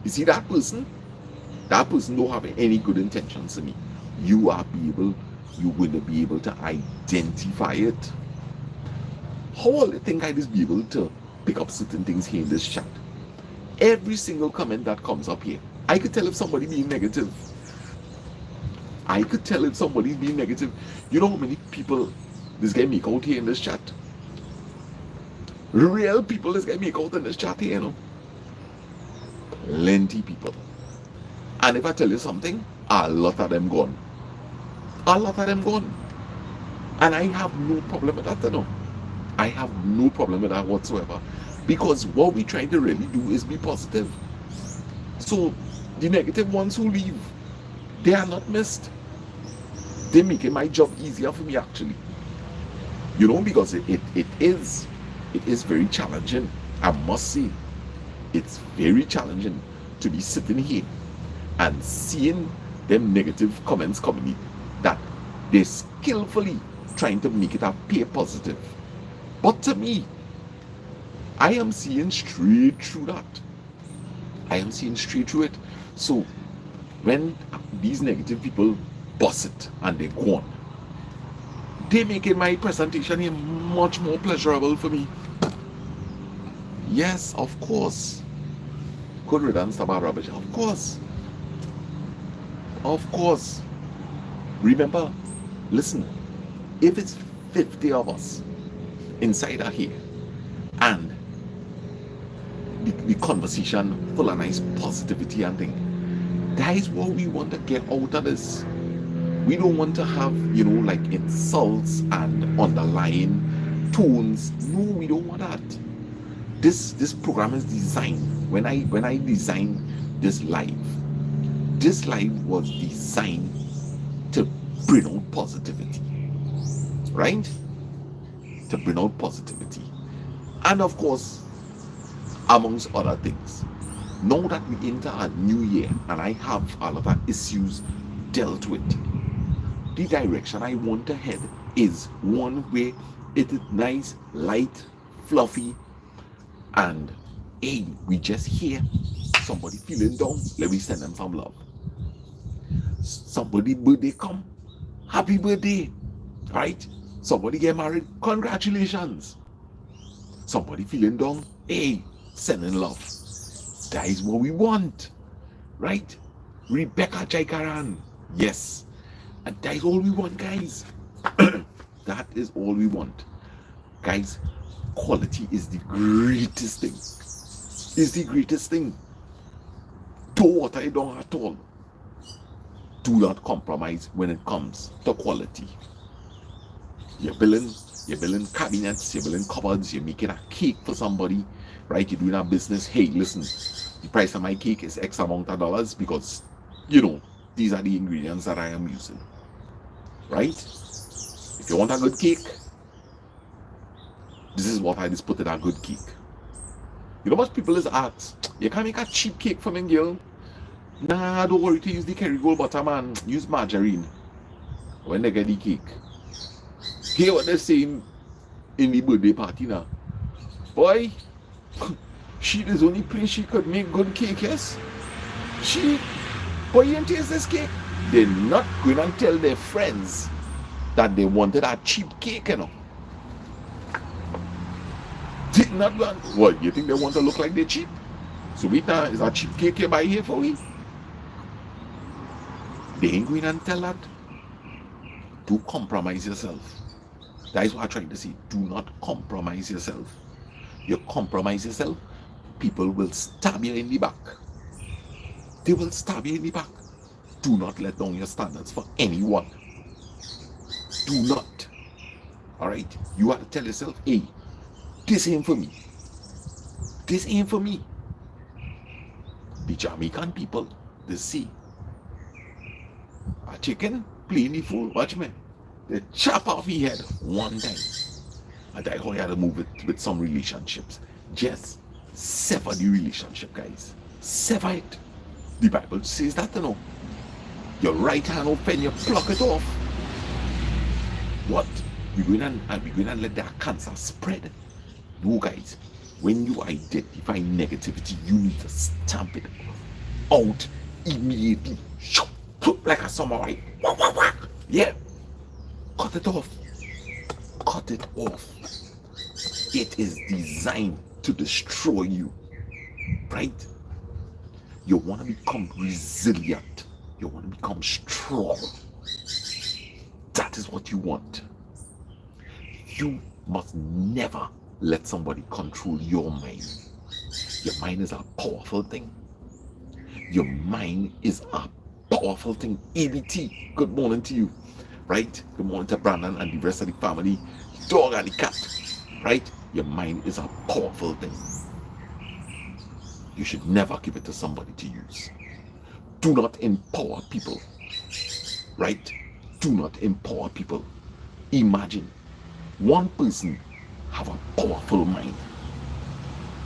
you see that person don't have any good intentions to me. You're going to be able to identify it. How will you think I just be able to pick up certain things here in this chat? Every single comment that comes up here, I could tell if somebody being negative. I could tell if somebody's being negative. You know how many people this guy make out here in this chat? Real people this guy make out in this chat here, you know? Plenty people. And if I tell you something, a lot of them gone. A lot of them gone. And I have no problem with that, you know? I have no problem with that whatsoever. Because what we're trying to really do is be positive. So the negative ones who leave, they are not missed. They're making my job easier for me, actually. You know, because it is very challenging. I must say, it's very challenging to be sitting here and seeing them negative comments coming in that they're skillfully trying to make it appear positive. But to me, I am seeing straight through that. I am seeing straight through it. So when these negative people bust it and they go on, they making my presentation here much more pleasurable for me. Yes, of course. Good riddance about rubbish. Of course. Of course. Remember, listen, if it's 50 of us inside out here and the conversation full of nice positivity and thing, that is what we want to get out of this. We don't want to have, you know, like insults and underlying tones. No, we don't want that. This program is designed, when I designed this live was designed to bring out positivity, right? To bring out positivity. And of course, amongst other things, now that we enter a new year and I have a lot of issues dealt with, the direction I want to head is one where it is nice, light, fluffy, and hey, we just hear somebody feeling down, let me send them some love. Somebody birthday come, happy birthday, right? Somebody get married, congratulations. Somebody feeling down, hey, sending love. That is what we want, right? Rebecca Jaikaran, yes. And that is all we want, guys. That is all we want. Guys, quality is the greatest thing. It's the greatest thing. Don't water it down at all. Do not compromise when it comes to quality. You're building cabinets, you're building cupboards, you're making a cake for somebody, right? You're doing a business. Hey, listen, the price of my cake is X amount of dollars because, you know, these are the ingredients that I am using. right? If you want a good cake, this is what I just put in a good cake. You know what people is ask? You can't make a cheap cake for me, girl. Nah, don't worry to use the Kerrygold butter, man. Use margarine when they get the cake. Hear what they're saying in the birthday party now. Boy, she is the only place she could make good cake, yes? Boy, you didn't taste this cake? They're not going to tell their friends that they wanted a cheap cake, you know. Did not want. What, you think they want to look like they're cheap? So wait now, is a cheap cake you buy here for we? They ain't going to tell that. Do compromise yourself. That is what I'm trying to say. Do not compromise yourself. You compromise yourself, people will stab you in the back. They will stab you in the back. Do not let down your standards for anyone. Do not. Alright? You have to tell yourself, hey, this ain't for me. This ain't for me. The Jamaican people, they see a chicken playing the fool, watch me. They chop off his head one time. And that's how you had to move it with some relationships. Just sever the relationship, guys. Sever it. The Bible says that, you know. Your right hand open, you pluck it off. What? We're going to let that cancer spread? No, guys. When you identify negativity, you need to stamp it out immediately. Like a samurai. Yeah. Cut it off. Cut it off. It is designed to destroy you. Right? You want to become resilient. You want to become strong. That is what you want. You must never let somebody control your mind. Your mind is a powerful thing. Your mind is a powerful thing. ABT, good morning to you. Right? Good morning to Brandon and the rest of the family. Dog and the cat. Right? Your mind is a powerful thing. You should never give it to somebody to use. Do not empower people. Right? Do not empower people. Imagine one person have a powerful mind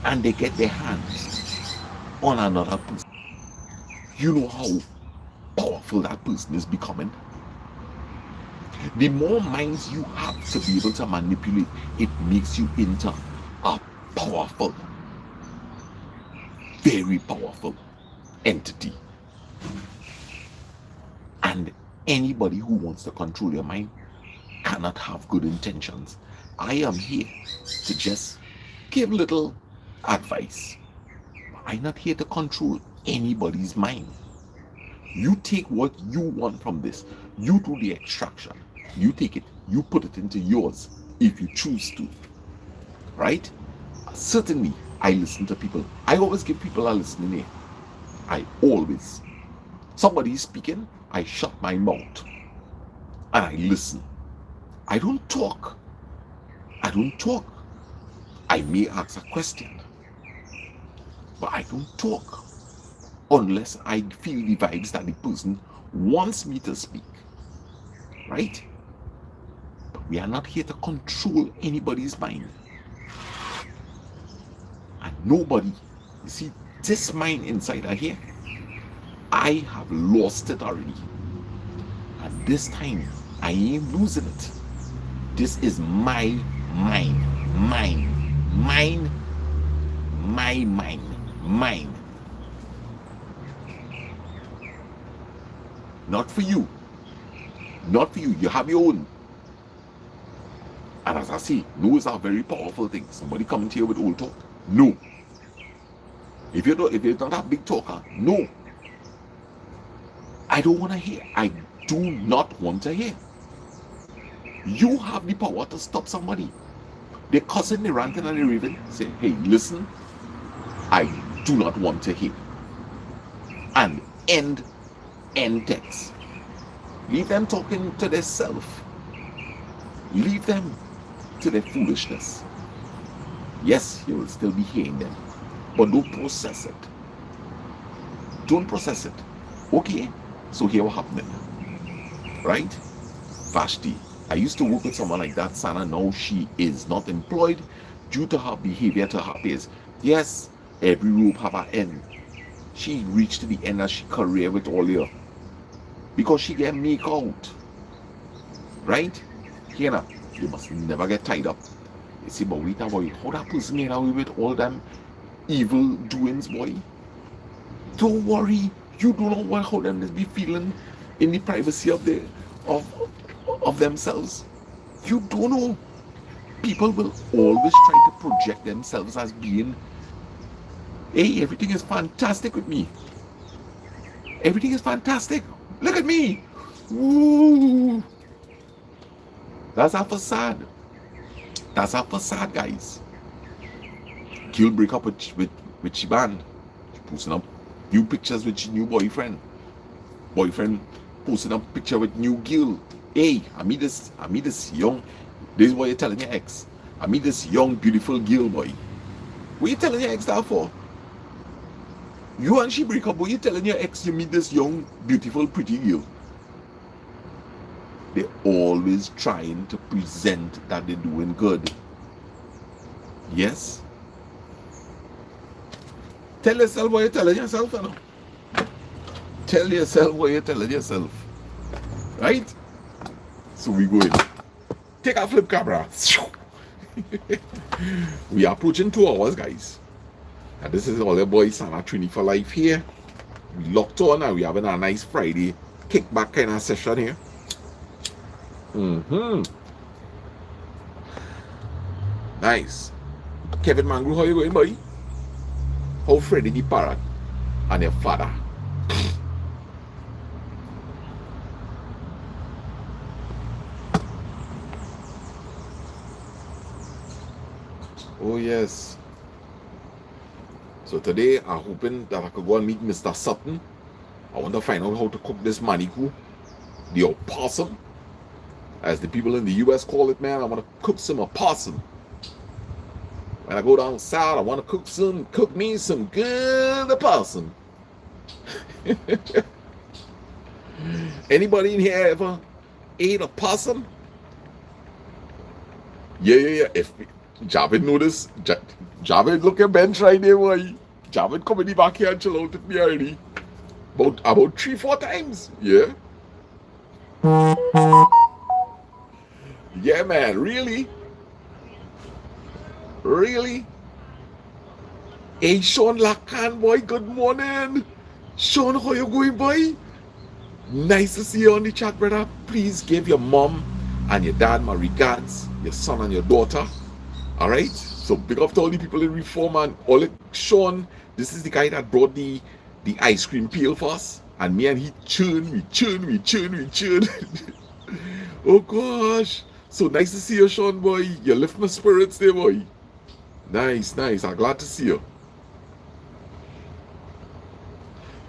and they get their hands on another person. You know how powerful that person is becoming? The more minds you have to be able to manipulate, it makes you into a powerful, very powerful entity. And anybody who wants to control your mind cannot have good intentions. I am here to just give little advice. I'm not here to control anybody's mind. You take what you want from this. You do the extraction. You take it. You put it into yours if you choose to. Right? Certainly, I listen to people. I always give people a listening ear. I always. Somebody is speaking, I shut my mouth and I listen. I don't talk. I don't talk. I may ask a question, but I don't talk unless I feel the vibes that the person wants me to speak. Right? But we are not here to control anybody's mind. And nobody, you see, this mind inside of here, I have lost it already. And this time, I ain't losing it. This is my mind. Mine. Mine. My mind. Mine. Not for you. Not for you. You have your own. And as I say, no is a very powerful thing. Somebody coming to you with old talk. No. If you're not a big talker, no. I don't want to hear. I do not want to hear. You have the power to stop somebody. They're cussing, they're ranting, and they're raving. Say, hey, listen, I do not want to hear. And end text. Leave them talking to their self. Leave them to their foolishness. Yes, you will still be hearing them, but don't process it. Don't process it. Okay, so here what happening, right? Vashti. I used to work with someone like that, Sana. Now she is not employed due to her behavior to her peers. Yes, every rope have an end. She reached to the end of her career with all here because she get make out. Right? Here now, you must never get tied up. You see, but wait boy, how that person get away with all them evil doings, boy? Don't worry, you do not want how them be feeling in the privacy of of themselves. You don't know. People will always try to project themselves as being, hey, everything is fantastic with me. Everything is fantastic. Look at me. Woo. That's a facade. That's a facade, guys. Gil break up with Shiban. She posting up new pictures with your new boyfriend. Boyfriend posting up picture with new Gil. Hey, I meet this young. This is what you're telling your ex. I meet this young, beautiful Gil boy. What you telling your ex that for? You and she break up, but you telling your ex you meet this young, beautiful, pretty girl. They're always trying to present that they're doing good. Yes? Tell yourself what you're telling yourself, you know. Tell yourself what you're telling yourself. Right? So we go in. Take a flip camera. We are approaching 2 hours, guys. And this is all your boy Sana Trini for life here. We locked on and we having a nice Friday kickback kind of session here. Nice. Kevin Mangru, how you going, boy? How Freddy the parrot and your father? Oh yes. So today I'm hoping that I could go and meet Mr. Sutton. I want to find out how to cook this maniku, the opossum, as the people in the US call it, man. I want to cook some opossum. When I go down south, I want to cook me some good opossum. Anybody in here ever ate a possum? Yeah. If Javid notice, Javid look at bench right there, boy. Javid come in the back here and chill out with me already. About 3-4 times. Yeah. Yeah, man. Really? Hey, Sean Lacan, boy. Good morning. Sean, how you going, boy? Nice to see you on the chat, brother. Please give your mom and your dad my regards, your son and your daughter. All right? So big up to all the people in Reform and all it. Sean, this is the guy that brought the ice cream peel for us. And me and he churn. Oh gosh. So nice to see you, Sean, boy. You lift my spirits there, boy. Nice. I'm glad to see you.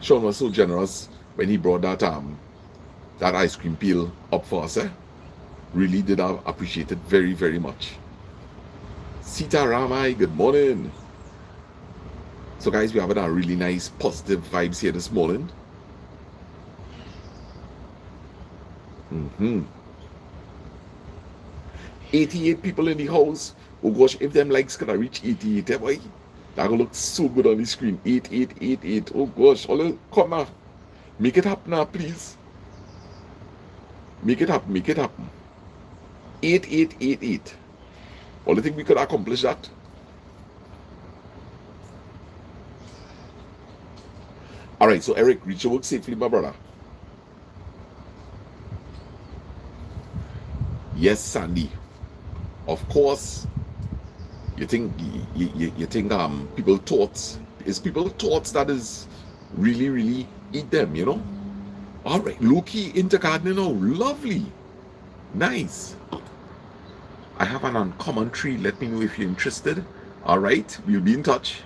Sean was so generous when he brought that ice cream peel up for us. Really did appreciate it very, very much. Sita Ramai, good morning. So guys, we're having a really nice positive vibes here this morning. 88 people in the house. Oh gosh, if them likes could I reach 88, boy, that will look so good on the screen. 8888. Oh gosh, all come now. Make it happen now, please. Make it happen. 8888. Well, I think we could accomplish that. All right, so Eric, reach your work safely, my brother. Yes, Sandy. Of course. You think people thoughts that is really eat them, you know? All right, Loki into gardening now. Lovely. Nice. I have an uncommon tree. Let me know if you're interested. All right, we'll be in touch.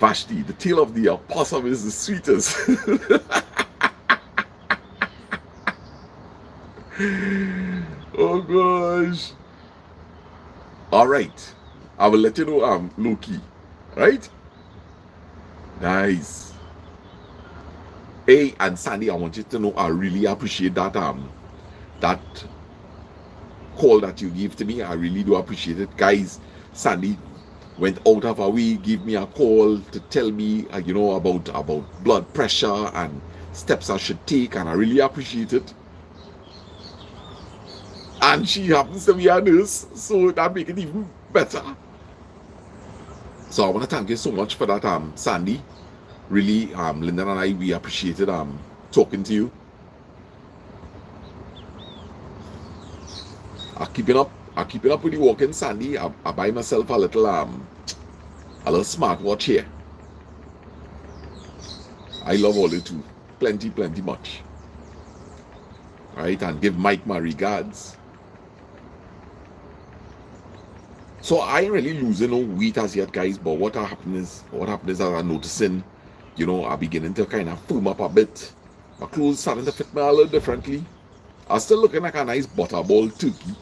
Vashti, the tail of the opossum is the sweetest. Oh gosh. All right, I will let you know, Loki. Right? Nice. Hey, and Sandy, I want you to know I really appreciate that call that you give to me. I really do appreciate it, guys. Sandy went out of her way, give me a call to tell me, about blood pressure and steps I should take, and I really appreciate it. And she happens to be a nurse, so that makes it even better. So I want to thank you so much for that, Sandy. Really, Linda and I, we appreciated talking to you. I keep it up with the walking, Sandy. I buy myself a little smartwatch here. I love all it too. Plenty much. Right, and give Mike my regards. So I ain't really losing no weight as yet, guys. But what happened is as I'm noticing, I'm beginning to kind of firm up a bit. My clothes starting to fit me a little differently. I'm still looking like a nice butterball turkey.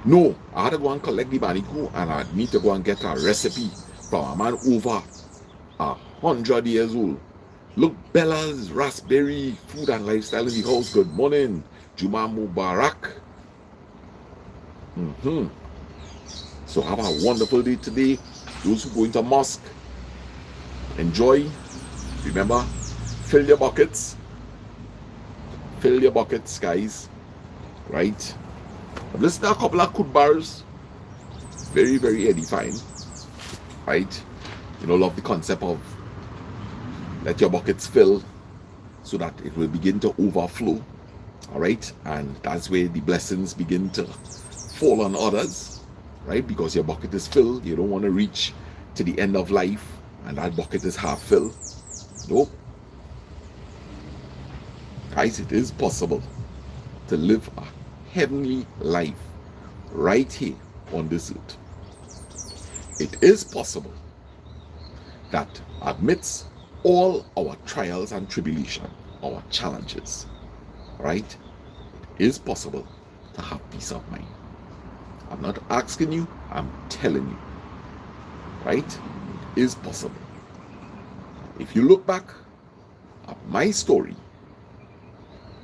No, I had to go and collect the Baniku, and I need to go and get a recipe from a man over 100 years old. Look, Bella's Raspberry Food and Lifestyle in the house. Good morning, Juma Mubarak. So have a wonderful day today. Those who go into mosque, enjoy. Remember, fill your buckets, guys. Right? I've listened to a couple of Kutbars. Very, very edifying. Right? Love the concept of let your buckets fill so that it will begin to overflow. Alright? And that's where the blessings begin to fall on others. Right? Because your bucket is filled. You don't want to reach to the end of life and that bucket is half filled. Nope. Guys, it is possible to live a heavenly life right here on this earth. It is possible that amidst all our trials and tribulation, our challenges, right, it is possible to have peace of mind. I'm not asking you, I'm telling you, right? It is possible. If you look back at my story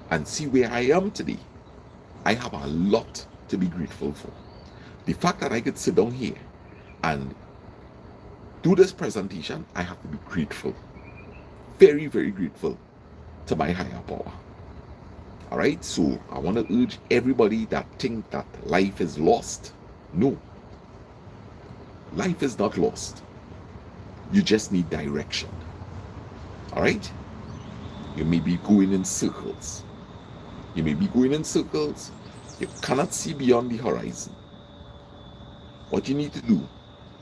and see where I am today, I have a lot to be grateful for. The fact that I could sit down here and do this presentation, I have to be grateful. Very, very grateful to my higher power. Alright, so I want to urge everybody that think that life is lost. No. Life is not lost. You just need direction. Alright? You may be going in circles. You cannot see beyond the horizon. What you need to do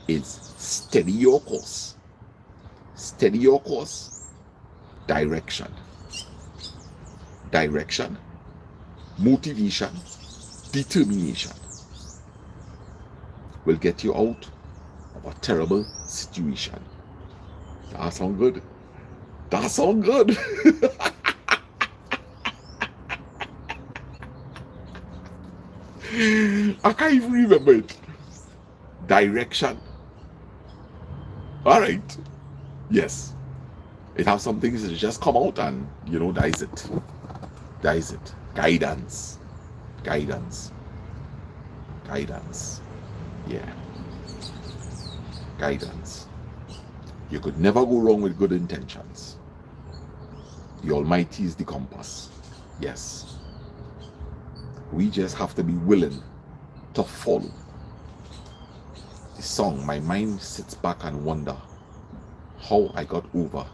is steady your course. Direction, motivation, determination will get you out of a terrible situation. That sound good? I can't even remember it. Direction. Alright. Yes. It has some things that just come out and that is it. Guidance. Yeah. Guidance. You could never go wrong with good intentions. The Almighty is the compass. Yes. We just have to be willing to follow. The song, my mind sits back and wonder how I got over.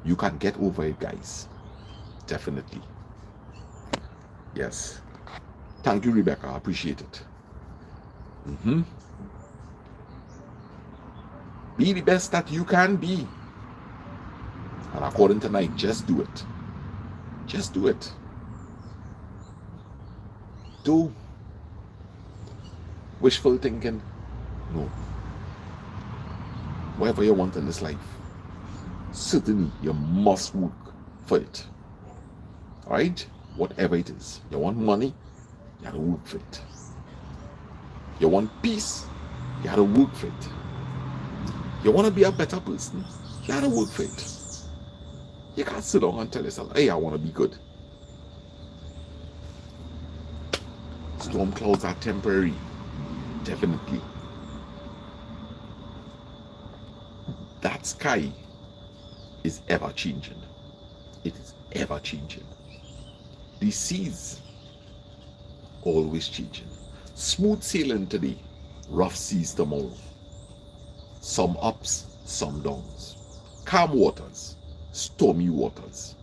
You can get over it, guys. Definitely. Yes. Thank you, Rebecca. I appreciate it. Be the best that you can be. And according to Nike, just do it. Just do it. Do wishful thinking. No. Whatever you want in this life, certainly you must work for it. Alright? Whatever it is. You want money, you have to work for it. You want peace, you have to work for it. You want to be a better person, You gotta work for it. You can't sit down and tell yourself, hey, I want to be good. Storm clouds are temporary. Definitely. That sky is ever changing. It is ever changing. The seas always changing. Smooth sailing today, rough seas tomorrow. Some ups, some downs. Calm waters, stormy waters.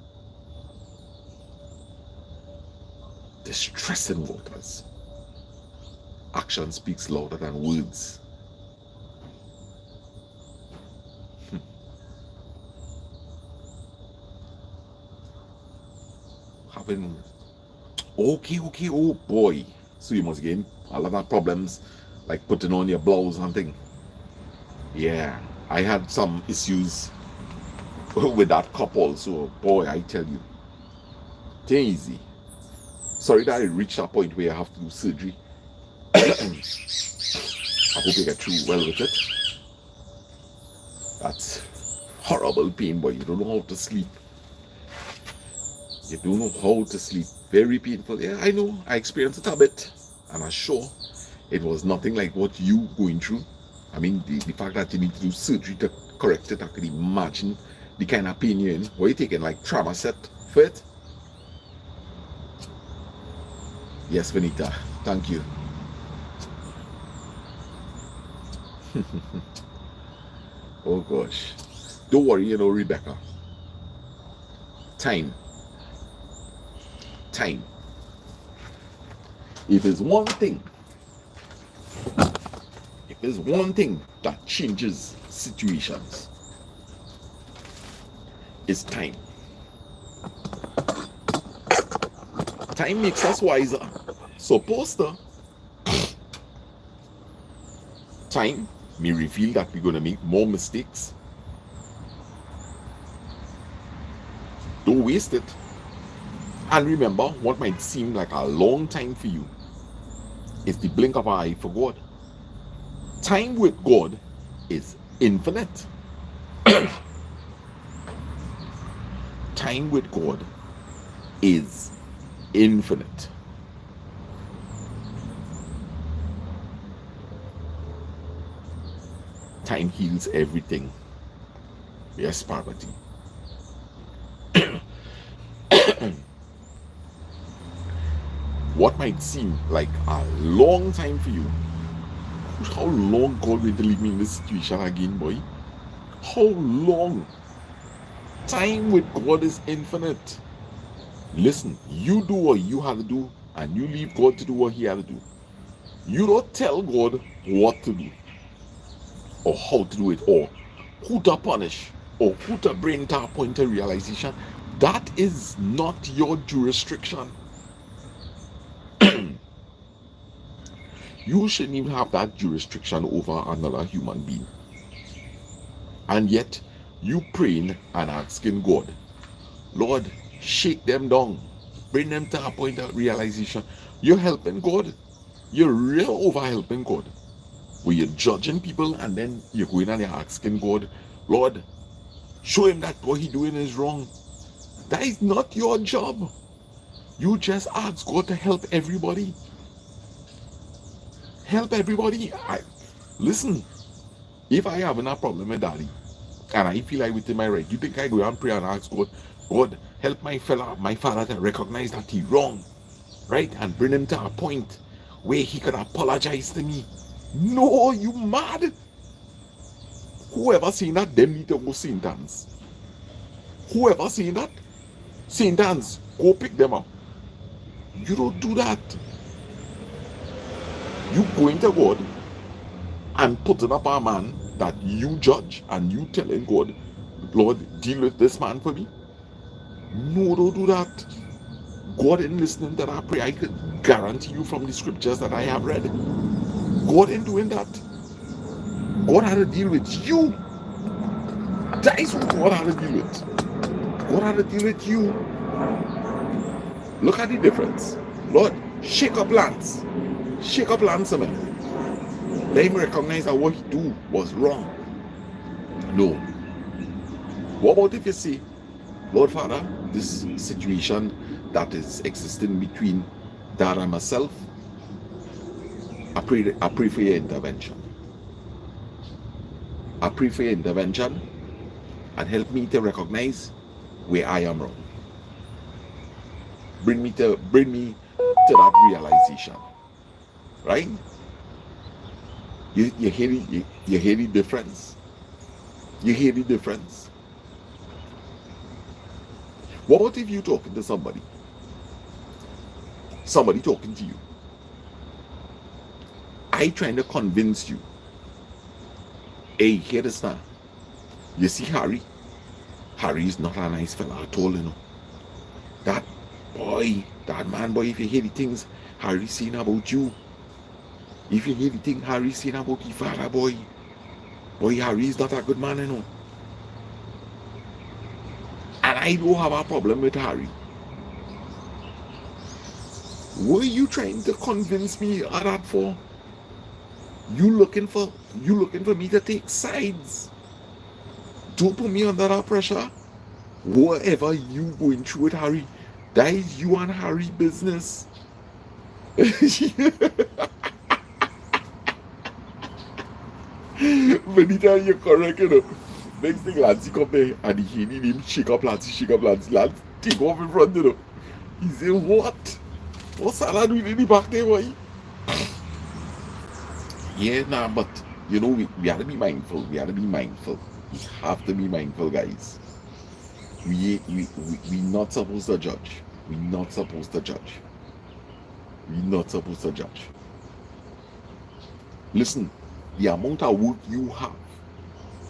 Distressing waters. Action speaks louder than words. Having okay, oh boy. So you must gain a lot of problems like putting on your blouse and thing. Yeah, I had some issues with that cup also. Boy, I tell you. It ain't easy. Sorry that I reached a point where I have to do surgery. I hope you get through well with it. That's horrible pain, boy. You don't know how to sleep. You don't know how to sleep. Very painful. Yeah, I know. I experienced it a bit. And I'm sure it was nothing like what you going through. I mean, the fact that you need to do surgery to correct it, I could imagine the kind of pain you're in. What are you taking, like trauma set for it? Yes, Benita. Thank you. Oh gosh. Don't worry, Rebecca. Time. If there's one thing that changes situations, it's time. Time makes us wiser. Supposed to. Time may reveal that we're going to make more mistakes. Don't waste it. And remember, what might seem like a long time for you is the blink of an eye for God. Time with God is infinite. Time with God is infinite. Time heals everything. Yes, Parvati. What might seem like a long time for you, how long God will leave me in this situation again, boy? How long? Time with God is infinite. Listen, you do what you have to do, and you leave God to do what He has to do. You don't tell God what to do, or how to do it, or who to punish, or who to bring to a point of realization. That is not your jurisdiction. You shouldn't even have that jurisdiction over another human being. And yet, you praying and asking God, Lord, shake them down. Bring them to a point of realization. You're helping God. You're real over helping God. Where you're judging people and then you're going and you're asking God, Lord, show him that what he's doing is wrong. That is not your job. You just ask God to help everybody. Help everybody. Listen, if I have a problem with daddy and I feel like within my right, you think I go and pray and ask God, God, help my father to recognize that he's wrong, right? And bring him to a point where he could apologize to me. No, you mad? Whoever saying that, them need to go St. Anne's. Whoever saying that, St. Anne's, go pick them up. You don't do that. You going to God and putting up a man that you judge and you telling God, Lord, deal with this man for me. No, don't do that. God ain't listening to that prayer. I can guarantee you from the scriptures that I have read. God ain't doing that. God had to deal with you. That is what God had to deal with. God had to deal with you. Look at the difference. Lord, shake up Lance. Shake up Lance, man. Let him recognize that what he do was wrong. No. What about if you say, Lord Father, this situation that is existing between Dad and myself, I pray for your intervention. I pray for your intervention and help me to recognize where I am wrong. Bring me to that realization. Right? You hear the difference? You hear the difference? What about if you talking to somebody talking to you, I trying to convince you, hey, hear this now, you see Harry is not a nice fella at all, you know. That man boy, if you hear the things Harry's saying about you, if you hear the thing Harry's saying about your father, boy, Harry's not a good man, you know. And I don't have a problem with Harry. What are you trying to convince me of that for? You looking for me to take sides. Don't put me under that pressure. Whatever you going through with Harry, that is you and Harry business. Benita, you're correct, you know. Next thing, Lancy come there and he need him shake up Lancy. Lancy take off in front, you know. He say, what? What's that doing in the back there, boy? Yeah, nah, but you know, we have to be mindful. We have to be mindful. We have to be mindful, guys. We not supposed to judge. We not supposed to judge. We not supposed to judge. Listen, the amount of work you have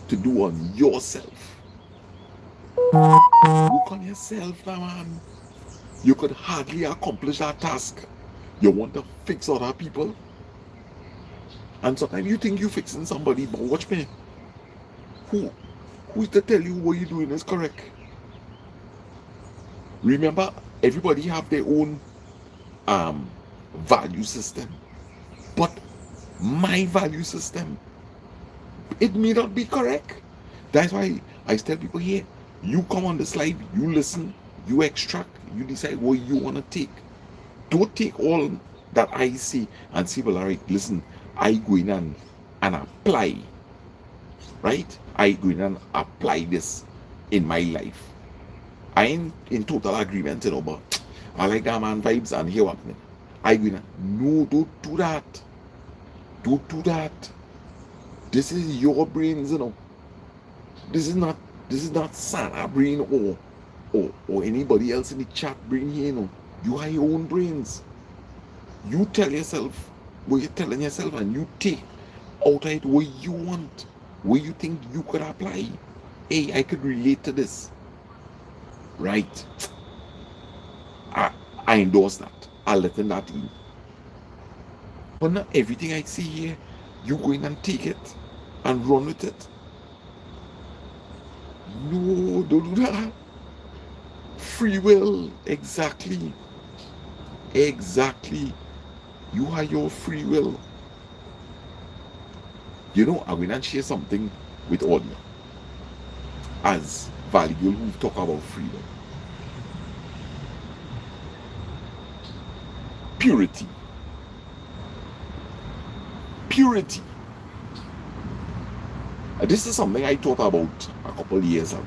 to do on yourself. Work on yourself now, man. You could hardly accomplish that task. You want to fix other people? And sometimes you think you're fixing somebody, but watch me. Who's to tell you what you're doing is correct? Remember, everybody have their own value system. But my value system, it may not be correct. That's why I tell people here, you come on the slide, you listen, you extract, you decide what you want to take. Don't take all that I see and say, well, all right, listen, I go in and apply, right? I go in and apply this in my life. I ain't in total agreement, you know, but I like that man vibes and here what I go in and, no, don't do that. Don't do that. This is your brains, you know. This is not Santa brain or anybody else in the chat brain here, you know. You have your own brains. You tell yourself what you're telling yourself and you take out it what you want, what you think you could apply. Hey, I could relate to this. Right. I endorse that. I'll let them that in. But not everything I see here, you go in and take it and run with it. No, don't do that. Free will, exactly. You have your free will. You know, I will not share something with all you as valuable who talk about freedom. Purity. This is something I thought about a couple of years ago.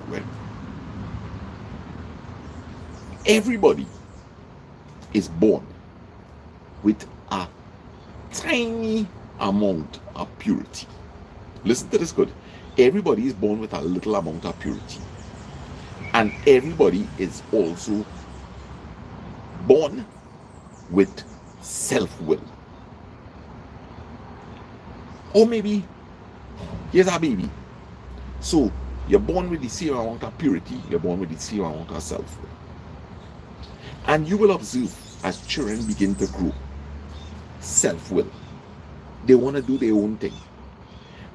Everybody is born with a tiny amount of purity. Listen to this good. Everybody is born with a little amount of purity. And everybody is also born with self-will. Or maybe here's a baby. So you're born with the same amount of purity, you're born with the same amount of self-will. And you will observe as children begin to grow, self-will. They want to do their own thing.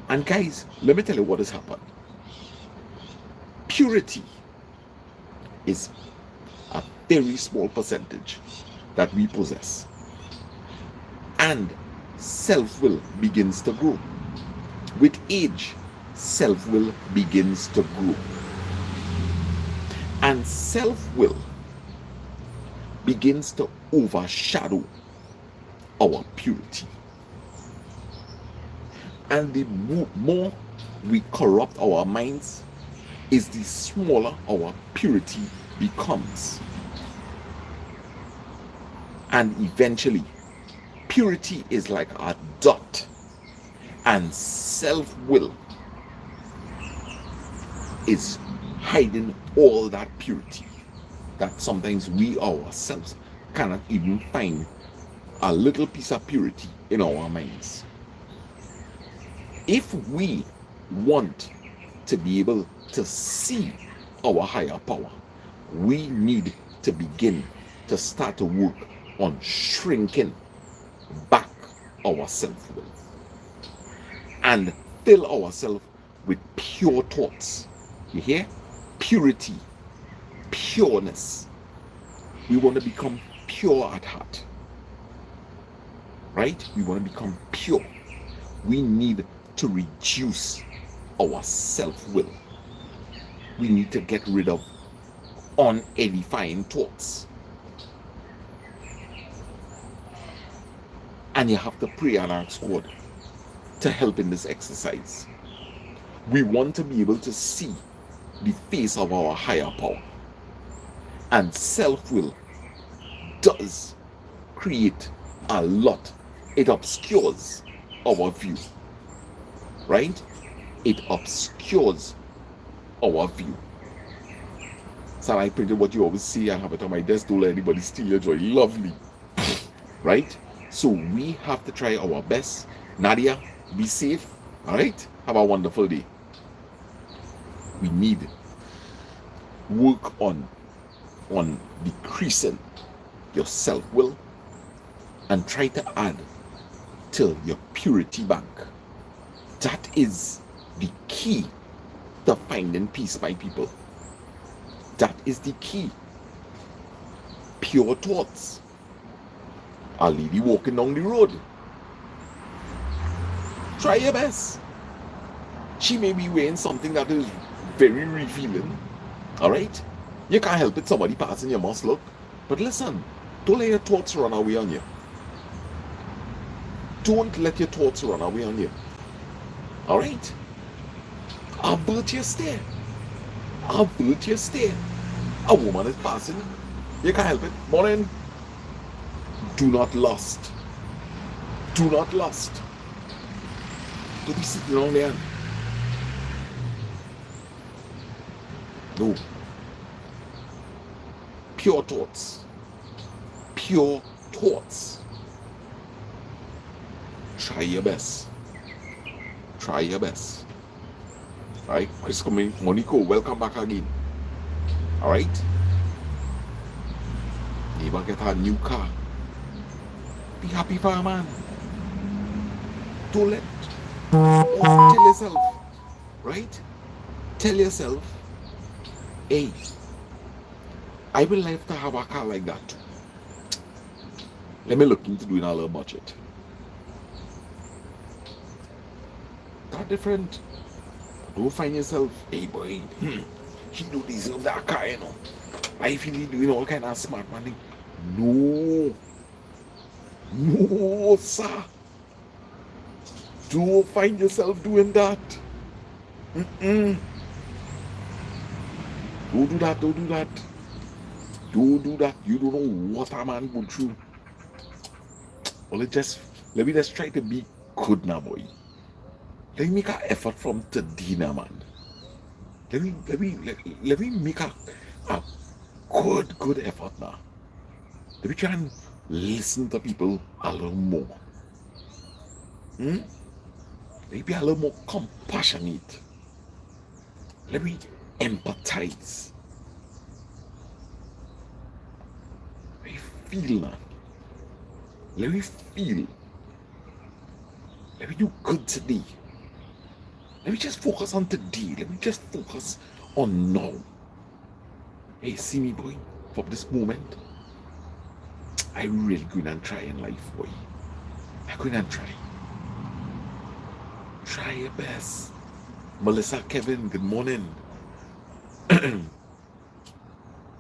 And guys, let me tell you what has happened. Purity is a very small percentage that we possess. And self-will begins to grow. With age, self-will begins to grow. And self-will begins to overshadow our purity. And the more we corrupt our minds, is the smaller our purity becomes. And eventually, purity is like a dot, and self-will is hiding all that purity that sometimes we ourselves cannot even find a little piece of purity in our minds. If we want to be able to see our higher power, we need to begin to start to work on shrinking back our self-will and fill ourselves with pure thoughts. You hear? Purity, pureness. We want to become pure at heart, right? We want to become pure. We need to reduce our self-will. We need to get rid of unedifying thoughts. And you have to pray and ask God to help in this exercise. We want to be able to see the face of our higher power. And self-will does create a lot. It obscures our view, right? It obscures our view. So I printed what you always see and have it on my desk. Don't let anybody steal your joy. Lovely, right? So we have to try our best. Nadia, be safe, all right? Have a wonderful day. We need work on decreasing your self-will and try to add to your purity bank. That is the key to finding peace, my people. That is the key. Pure thoughts. A lady walking down the road. Try your best. She may be wearing something that is very revealing. Alright? You can't help it, somebody passing, you must look. But listen, don't let your thoughts run away on you. Don't let your thoughts run away on you. Alright? Avert your stare. Avert your stare. A woman is passing. You can't help it. Morning. Do not lust. Do not lust. Don't be sitting down there. No. Pure thoughts. Pure thoughts. Try your best. Try your best. Alright, Chris Monico, welcome back again. Alright? Neighbor get a new car. Be happy for a man. Don't let tell yourself, right? Tell yourself, hey, I would like to have a car like that too. Let me look into doing a little budget. That different. Don't find yourself, hey boy, he do this and that car, you know. I feel he doing all kind of smart money. No. No, sir. Don't find yourself doing that. Don't do that, don't do that. Don't do that. You don't know what a man go through. Well, let me just try to be good now, boy. Let me make an effort from today now, man. Let me make a good effort now. Let me try and listen to people a little more. Maybe a little more compassionate. Let me empathize. Let me feel now. Let me feel. Let me do good today. Let me just focus on today. Let me just focus on now. Hey, see me, boy, from this moment. I really going and try in life, boy. I going and try. Try your best. Melissa, Kevin, good morning.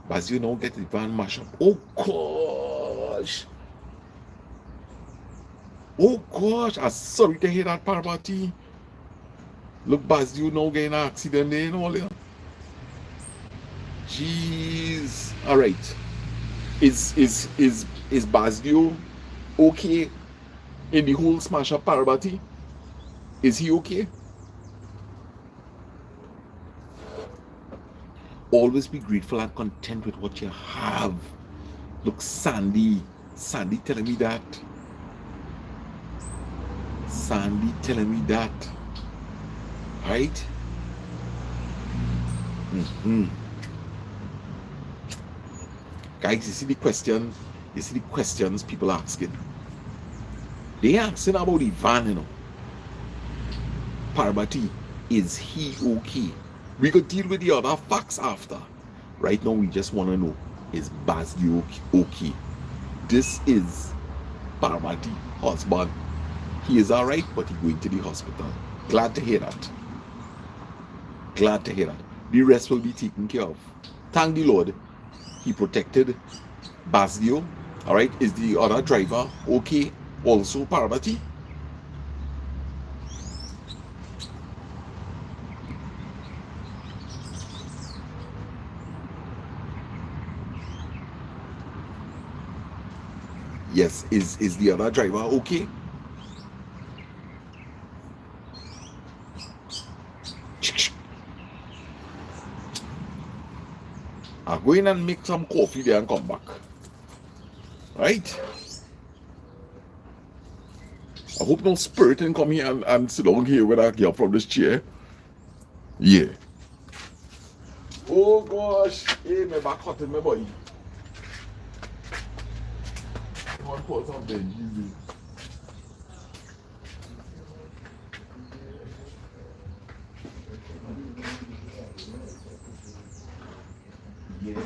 Bazio now get the van mash up. Oh gosh. Oh gosh. I'm sorry to hear that, Parvati. Look, Bazio now getting an accident there and all that. Jeez. All right. Is Bazio okay in the whole smash up, Parvati? Is he okay? Always be grateful and content with what you have. Look, Sandy telling me that. Sandy telling me that. Right? Mm-hmm. Guys, you see the question? You see the questions people asking? They asking about the van, you know. Parvati, is he okay? We could deal with the other facts after. Right now, we just want to know, is Bazli okay? This is Parvati, husband. He is alright, but he's going to the hospital. Glad to hear that. Glad to hear that. The rest will be taken care of. Thank the Lord. He protected Baslio. Alright, is the other driver okay? Also, Parvati? Yes, is the other driver okay? I'll go in and make some coffee there and come back. Right? I hope no spirit can come here and sit down here when I get up from this chair. Yeah. Oh gosh. Hey, my back hot in my body. I want to put something. Yeah.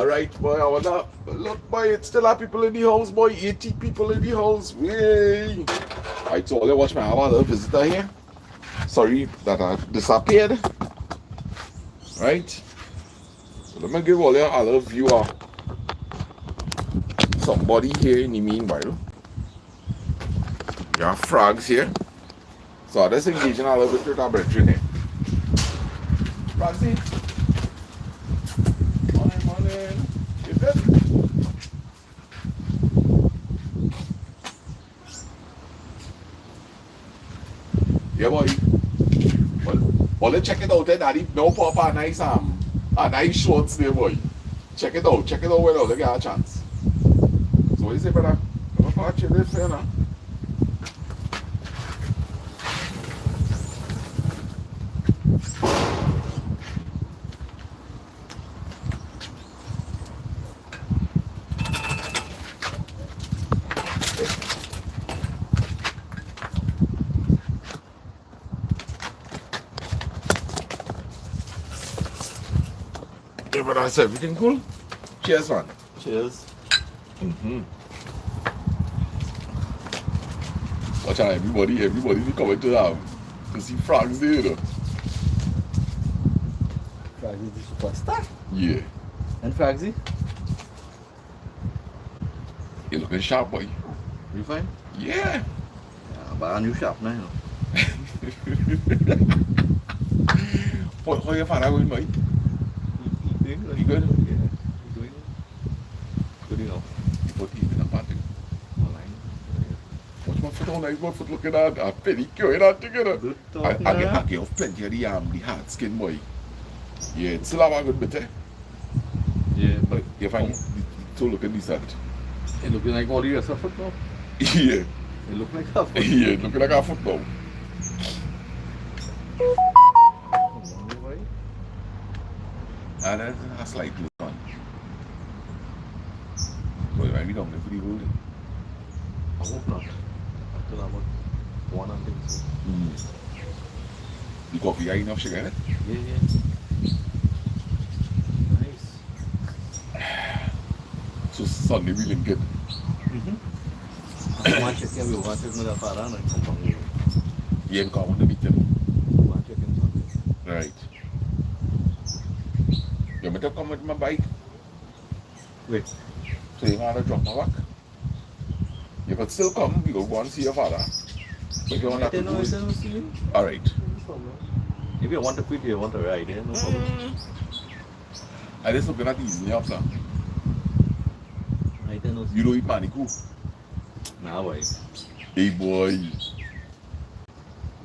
Alright, boy, I wanna look, boy, it's still have people in the house, boy. 80 people in the house. Way. Alright, so let's watch my other visitor here. Sorry that I disappeared. Right? So let me give all your other viewer somebody here in the meanwhile. You have frogs here. So let's engage in a little bit with our brethren here. Frogsy. Morning. You good? Yeah, boy. Well, let's check it out there, Daddy. No pop a nice shorts there, boy. Check it out when you get a chance. So what you say, brother? I'm gonna check this here now. Yeah, but that's everything cool. Cheers, man. Cheers. Watch out, everybody be coming to see frogs there, you know. Fragsy the superstar. Yeah. And Fragsy? You looking sharp, boy. You fine? Yeah. Yeah, but a new shop now, you know. How you find out with me? Doing good. You good? Yeah. You doing good, you know. You put in a party. Online. Watch my foot on, my foot looking at a pedicure and that together. Good I talk, give plenty of the hard skin, boy. Yeah, it's still have a good bit, eh? Yeah, But you find so looking decent. it looking like all the rest of football. Yeah. It look like a football. Yeah, looking like a football. And that's a slight look on. So you might be down there for the whole day. I hope not. After about one and things. The coffee got enough sugar in it? Yeah. Nice. So Sunday we link it. One chicken, we want chicken with a parana and come on. You ain't come on the meeting. One chicken Sunday. Right. You better come with my bike. Wait. So you want to drop my back? You could still come, you could go and see your father. But you want I to don't do it. see you. Alright. No problem. If you want to quit, you want to ride, no problem. I just looking at easing you up now. I don't know. You don't eat maniku. Nah, boy. Hey boy.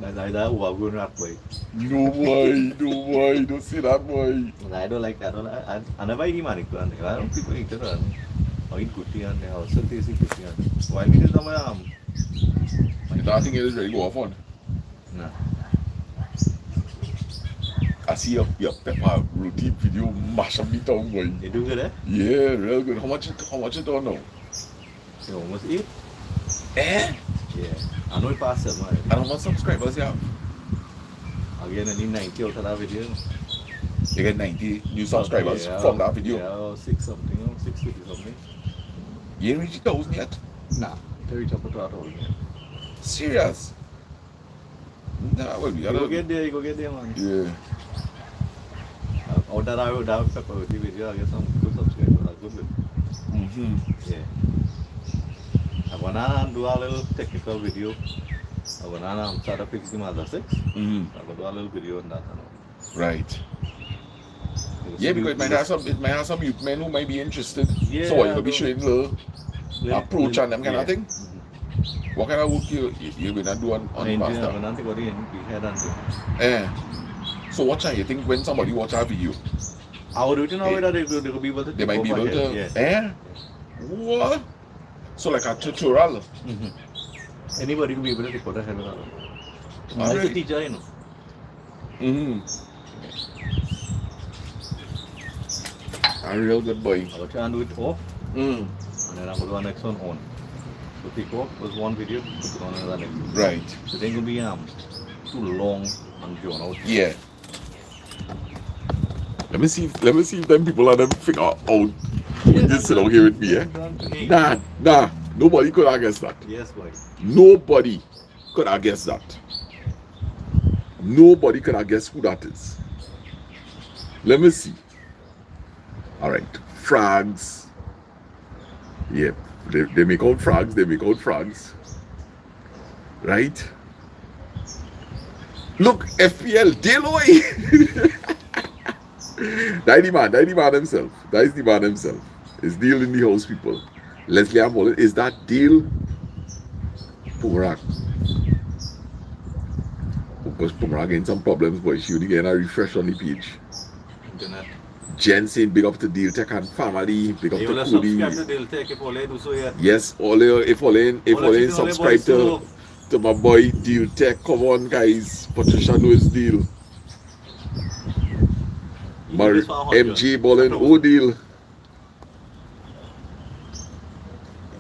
That's either who are going that way. No boy, don't say that boy. I don't like that. I never eat maniku. I don't people eat it. I eat kutti and they also taste kutti and why we just my arm? I think it is ready to go off on. Nah. I see your pepper roti video mash up the tongue, boy. You do good, eh? Yeah, real good. How much it don't know? You almost eat? Eh? Yeah. I know it passed it, man. And how much subscribers you have? Again, I need 90 out of that video. You get 90 new subscribers Yeah, from that video. Yeah, 6 something, 650 something. You ain't reached 1,000 yet? Nah. They reach up to that all. Serious? Nah, well, we You go get there, man. Yeah. Out that I would have pepper with the video, I get some good subscribers. That's good with. Mm-hmm. Yeah. I wanna do a little technical video. I wanna start up fix the Mazda 6. Mm-hmm. I will do a little video on that and all. Right. Yeah, because it might have some youth men who might be interested. Yeah, So what, you gonna be showing little approach and them kind of thing? Mm-hmm. What kind of work you gonna do on I Master? want to go in, we head and do. So what time you think when somebody watch our video, I would do it now that they could be able to they might be able to yeah. What? So like a tutorial. Mm-hmm. Anybody could be able to record a head of that. Alright. As a teacher, you know. A real good boy. I will try and do it off, and then I will do the next one on. So take off was one video, put it on another next one. Right. So then gonna be too long and drawn out. Yeah. Let me see if them people are them figure out did sit down here with me, eh? Nah. Nobody could have guessed that. Yes, boy. Nobody could have guessed that. Nobody could have guessed who that is. Let me see. All right, frags. Yeah, they make out frags. They make out frags. Right? Look, FPL, Deloy. That's the man himself. That is the man himself. It's Deal in the house, people. Leslie Amolin, is that Deal? Pumarak. Because Pumarak getting some problems, but she only getting a refresh on the page. Internet. Jen saying big up to Deal Tech and family, big up to Cody. Yes, if Ole subscribe to my boy Deal Tech. Come on, guys. Patricia knows Deal. MG Bolin, oh Deal.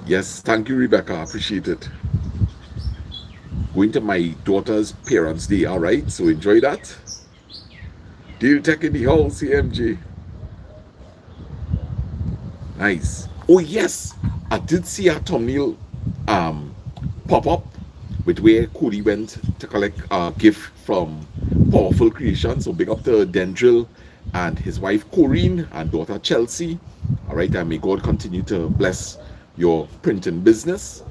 Yes, thank you, Rebecca. I appreciate it. Going to my daughter's parents' day, all right? So enjoy that. Deal Tech in the house, CMG. Nice. Oh yes, I did see a thumbnail pop up with where Cody went to collect a gift from Powerful Creation. So big up to Dendril and his wife Corinne and daughter Chelsea. All right, and may God continue to bless your printing business.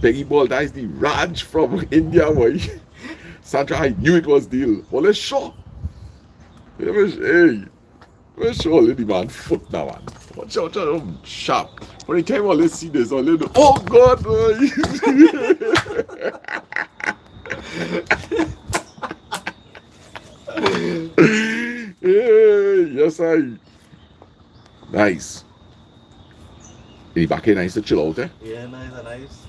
Peggy Ball, that is the Raj from India, boy. Sandra, I knew it was Deal. Well, let's show. Hey, let's show lady man foot now, man. Watch out, sharp. By the time all let's see this, all little. Oh God, boy. Hey, yes, nice. Any back here nice to chill out, eh? Yeah, nice.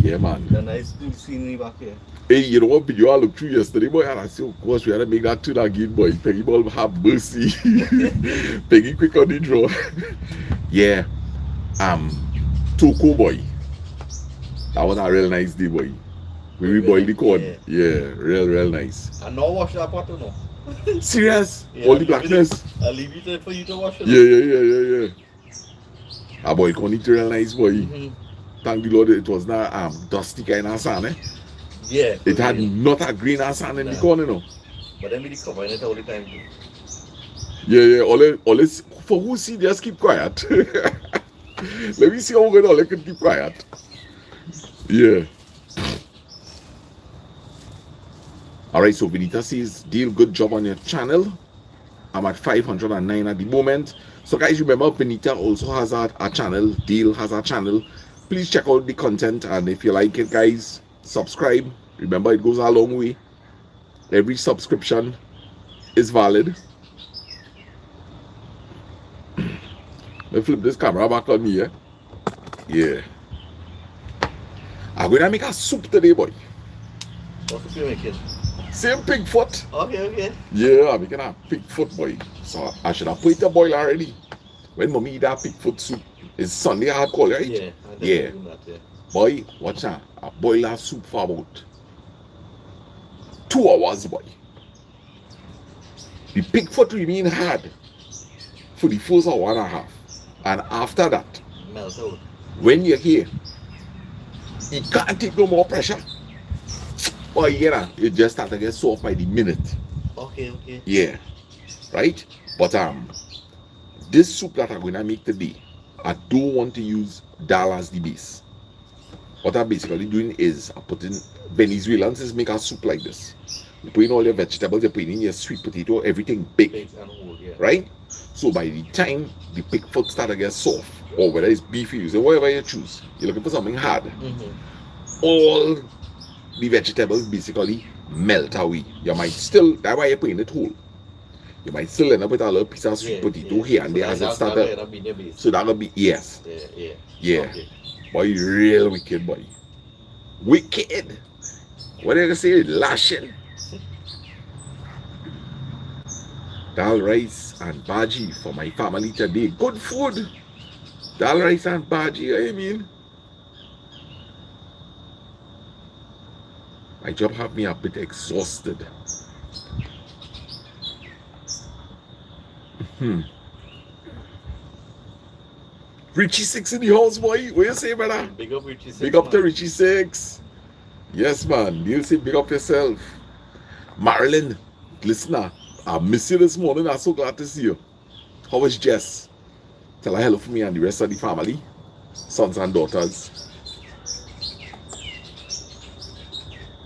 Yeah, man. The nice scenery back here. Hey, you know what video I looked through yesterday, boy? And I said, of course, we had to make that tune again, boy. Peggy Ball have mercy. Peggy quick on the draw. Yeah. Toko, boy. That was a real nice day, boy. We boiled the corn. Yeah, real nice. And now wash that pot or no? Serious? Yeah, All the blackness? I'll leave it there for you to wash it. Yeah. Ah, boy, corn it real nice, boy. Mm-hmm. Thank the Lord it was not dusty kind of sand, eh? Yeah. It had not a green sand in the corner, you know. But then we combine it all the time too. Yeah. All for who see, just keep quiet. Let me see how good all can keep quiet. Yeah. Alright, so Benita says, Deal, good job on your channel. I'm at 509 at the moment. So guys, remember Benita also has a channel. Deal has a channel. Please check out the content, and if you like it, guys, subscribe. Remember, it goes a long way. Every subscription is valid. Let me flip this camera back on me, yeah. I'm gonna make a soup today, boy. What soup you making? Same pig foot. Okay. Yeah, I'm making a pig foot, boy. So I should have put it to boil already. When mommy eat that pig foot soup, it's Sunday hardcore, right? Yeah. Boy, watch that. I boil that soup for about 2 hours, boy. The pig foot remain hard for the first hour and a half. And after that, melt out. When you're here, it can't take no more pressure. Boy, it just start to get soft by the minute. Okay. Yeah. Right? But this soup that I'm gonna make today, I don't want to use dal as the base. What I'm basically doing is I'm putting Venezuelans make a soup like this. You put in all your vegetables, you put in your sweet potato, everything big and whole, yeah. Right? So by the time the pig foot start to get soft, or whether it's beefy, you say whatever you choose, you're looking for something hard. All the vegetables basically melt away. You might still, that's why you're putting it whole. You might still end up with a little piece of sweet potato here and there as it started. So that'll be, yes. Yeah. Okay. Boy, real wicked, boy. Wicked. What are you gonna say? Lashing. Dal rice and bhaji for my family today. Good food. Dal rice and bhaji, I mean. My job have me a bit exhausted. Richie Six in the house, boy. What you say, brother? Big up Richie Six. Big up to man. Richie Six. Yes, man. Neil say big up yourself. Marilyn, listener, I miss you this morning. I'm so glad to see you. How is Jess? Tell her hello for me and the rest of the family, sons and daughters.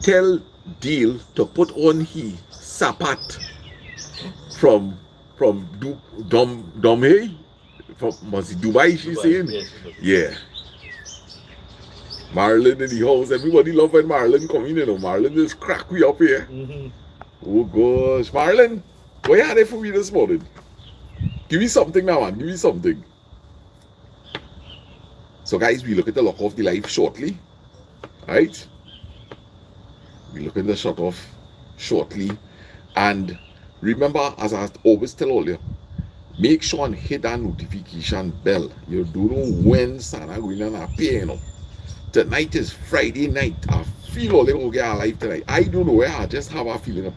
Tell Deal to put on he sapat from Domhe. From was it Dubai, she saying? Yes, Yeah. Marlon in the house. Everybody love when Marlon come in, you know. Marlon just crack me up here. Oh gosh. Marlon, what you had there for me this morning? Give me something now, man. Give me something. So guys, we look at the lock off the live shortly. Right? We look at the shut off shortly. And remember, as I always tell all you, make sure and hit that notification bell. You don't know when Santa going to appear, you know. Tonight is Friday night. I feel all they will get alive tonight. I don't know where. I just have a feeling.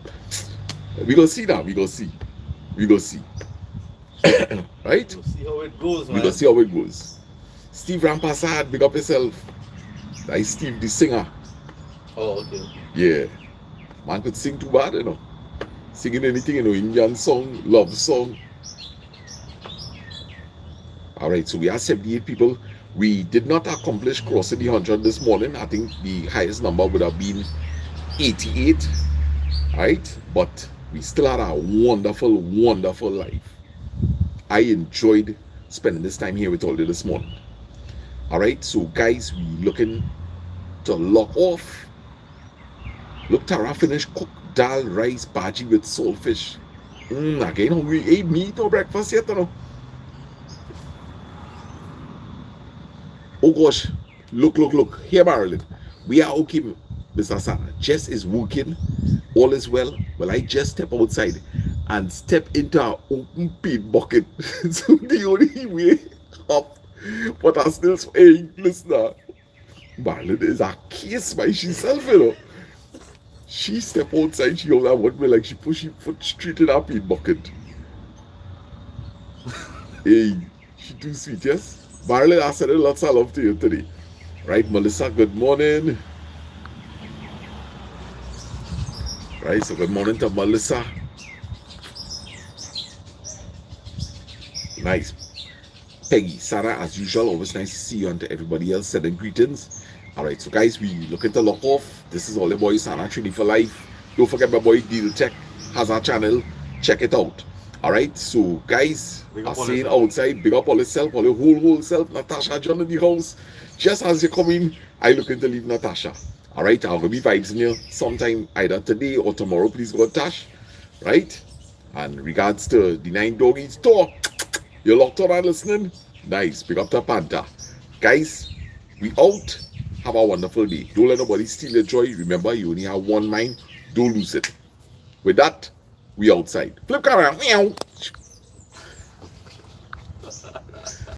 We gonna see now. We gonna see. We gonna see. Right? We'll see how it goes, We man. gonna see how it goes. Steve Rampasad, big up yourself. That's Steve the singer. Oh, okay. Yeah. Man could sing too bad, you know. Singing anything, you know, Indian song, love song. Alright, so we are 78 people. We did not accomplish crossing the 100 this morning. I think the highest number would have been 88. Right? But we still had a wonderful, wonderful life. I enjoyed spending this time here with all of you this morning. Alright, so guys, we looking to lock off. Look, Tara finished cook dal, rice, bhaji with saltfish. Again, hungry. Ate meat or breakfast yet, you know? Oh gosh, look. Here, Marilyn. We are okay, Mr. Sana. Jess is working. All is well. Well, I just step outside and step into our open paint bucket. So the only way up, but I still saying, listener, Marilyn is a case by herself, you know. She step outside, she hold that one way like she push her foot straight in our paint bucket. Hey, she too sweet, yes? Marilyn, I said lots of love to you today. Right, Melissa, good morning. Right, so good morning to Melissa. Nice. Peggy, Sarah, as usual, always nice to see you, and to everybody else, sending greetings. Alright, so guys, we look at the lock off. This is all the boys, Sana Trinity for life. Don't forget my boy Deal Tech has our channel. Check it out. Alright, so guys, Big I up on saying yourself. outside, big up all yourself, all your whole self. Natasha John in the house. Just as you come in, I looking to leave Natasha. Alright, I'll be vibes in here sometime either today or tomorrow. Please go Tash. Right? And regards to the 9 Doggies tour, you're locked on and listening. Nice, big up to Panther. Guys, we out. Have a wonderful day. Don't let nobody steal your joy. Remember, you only have one mind. Don't lose it. With that, we outside. Flip camera. Meow.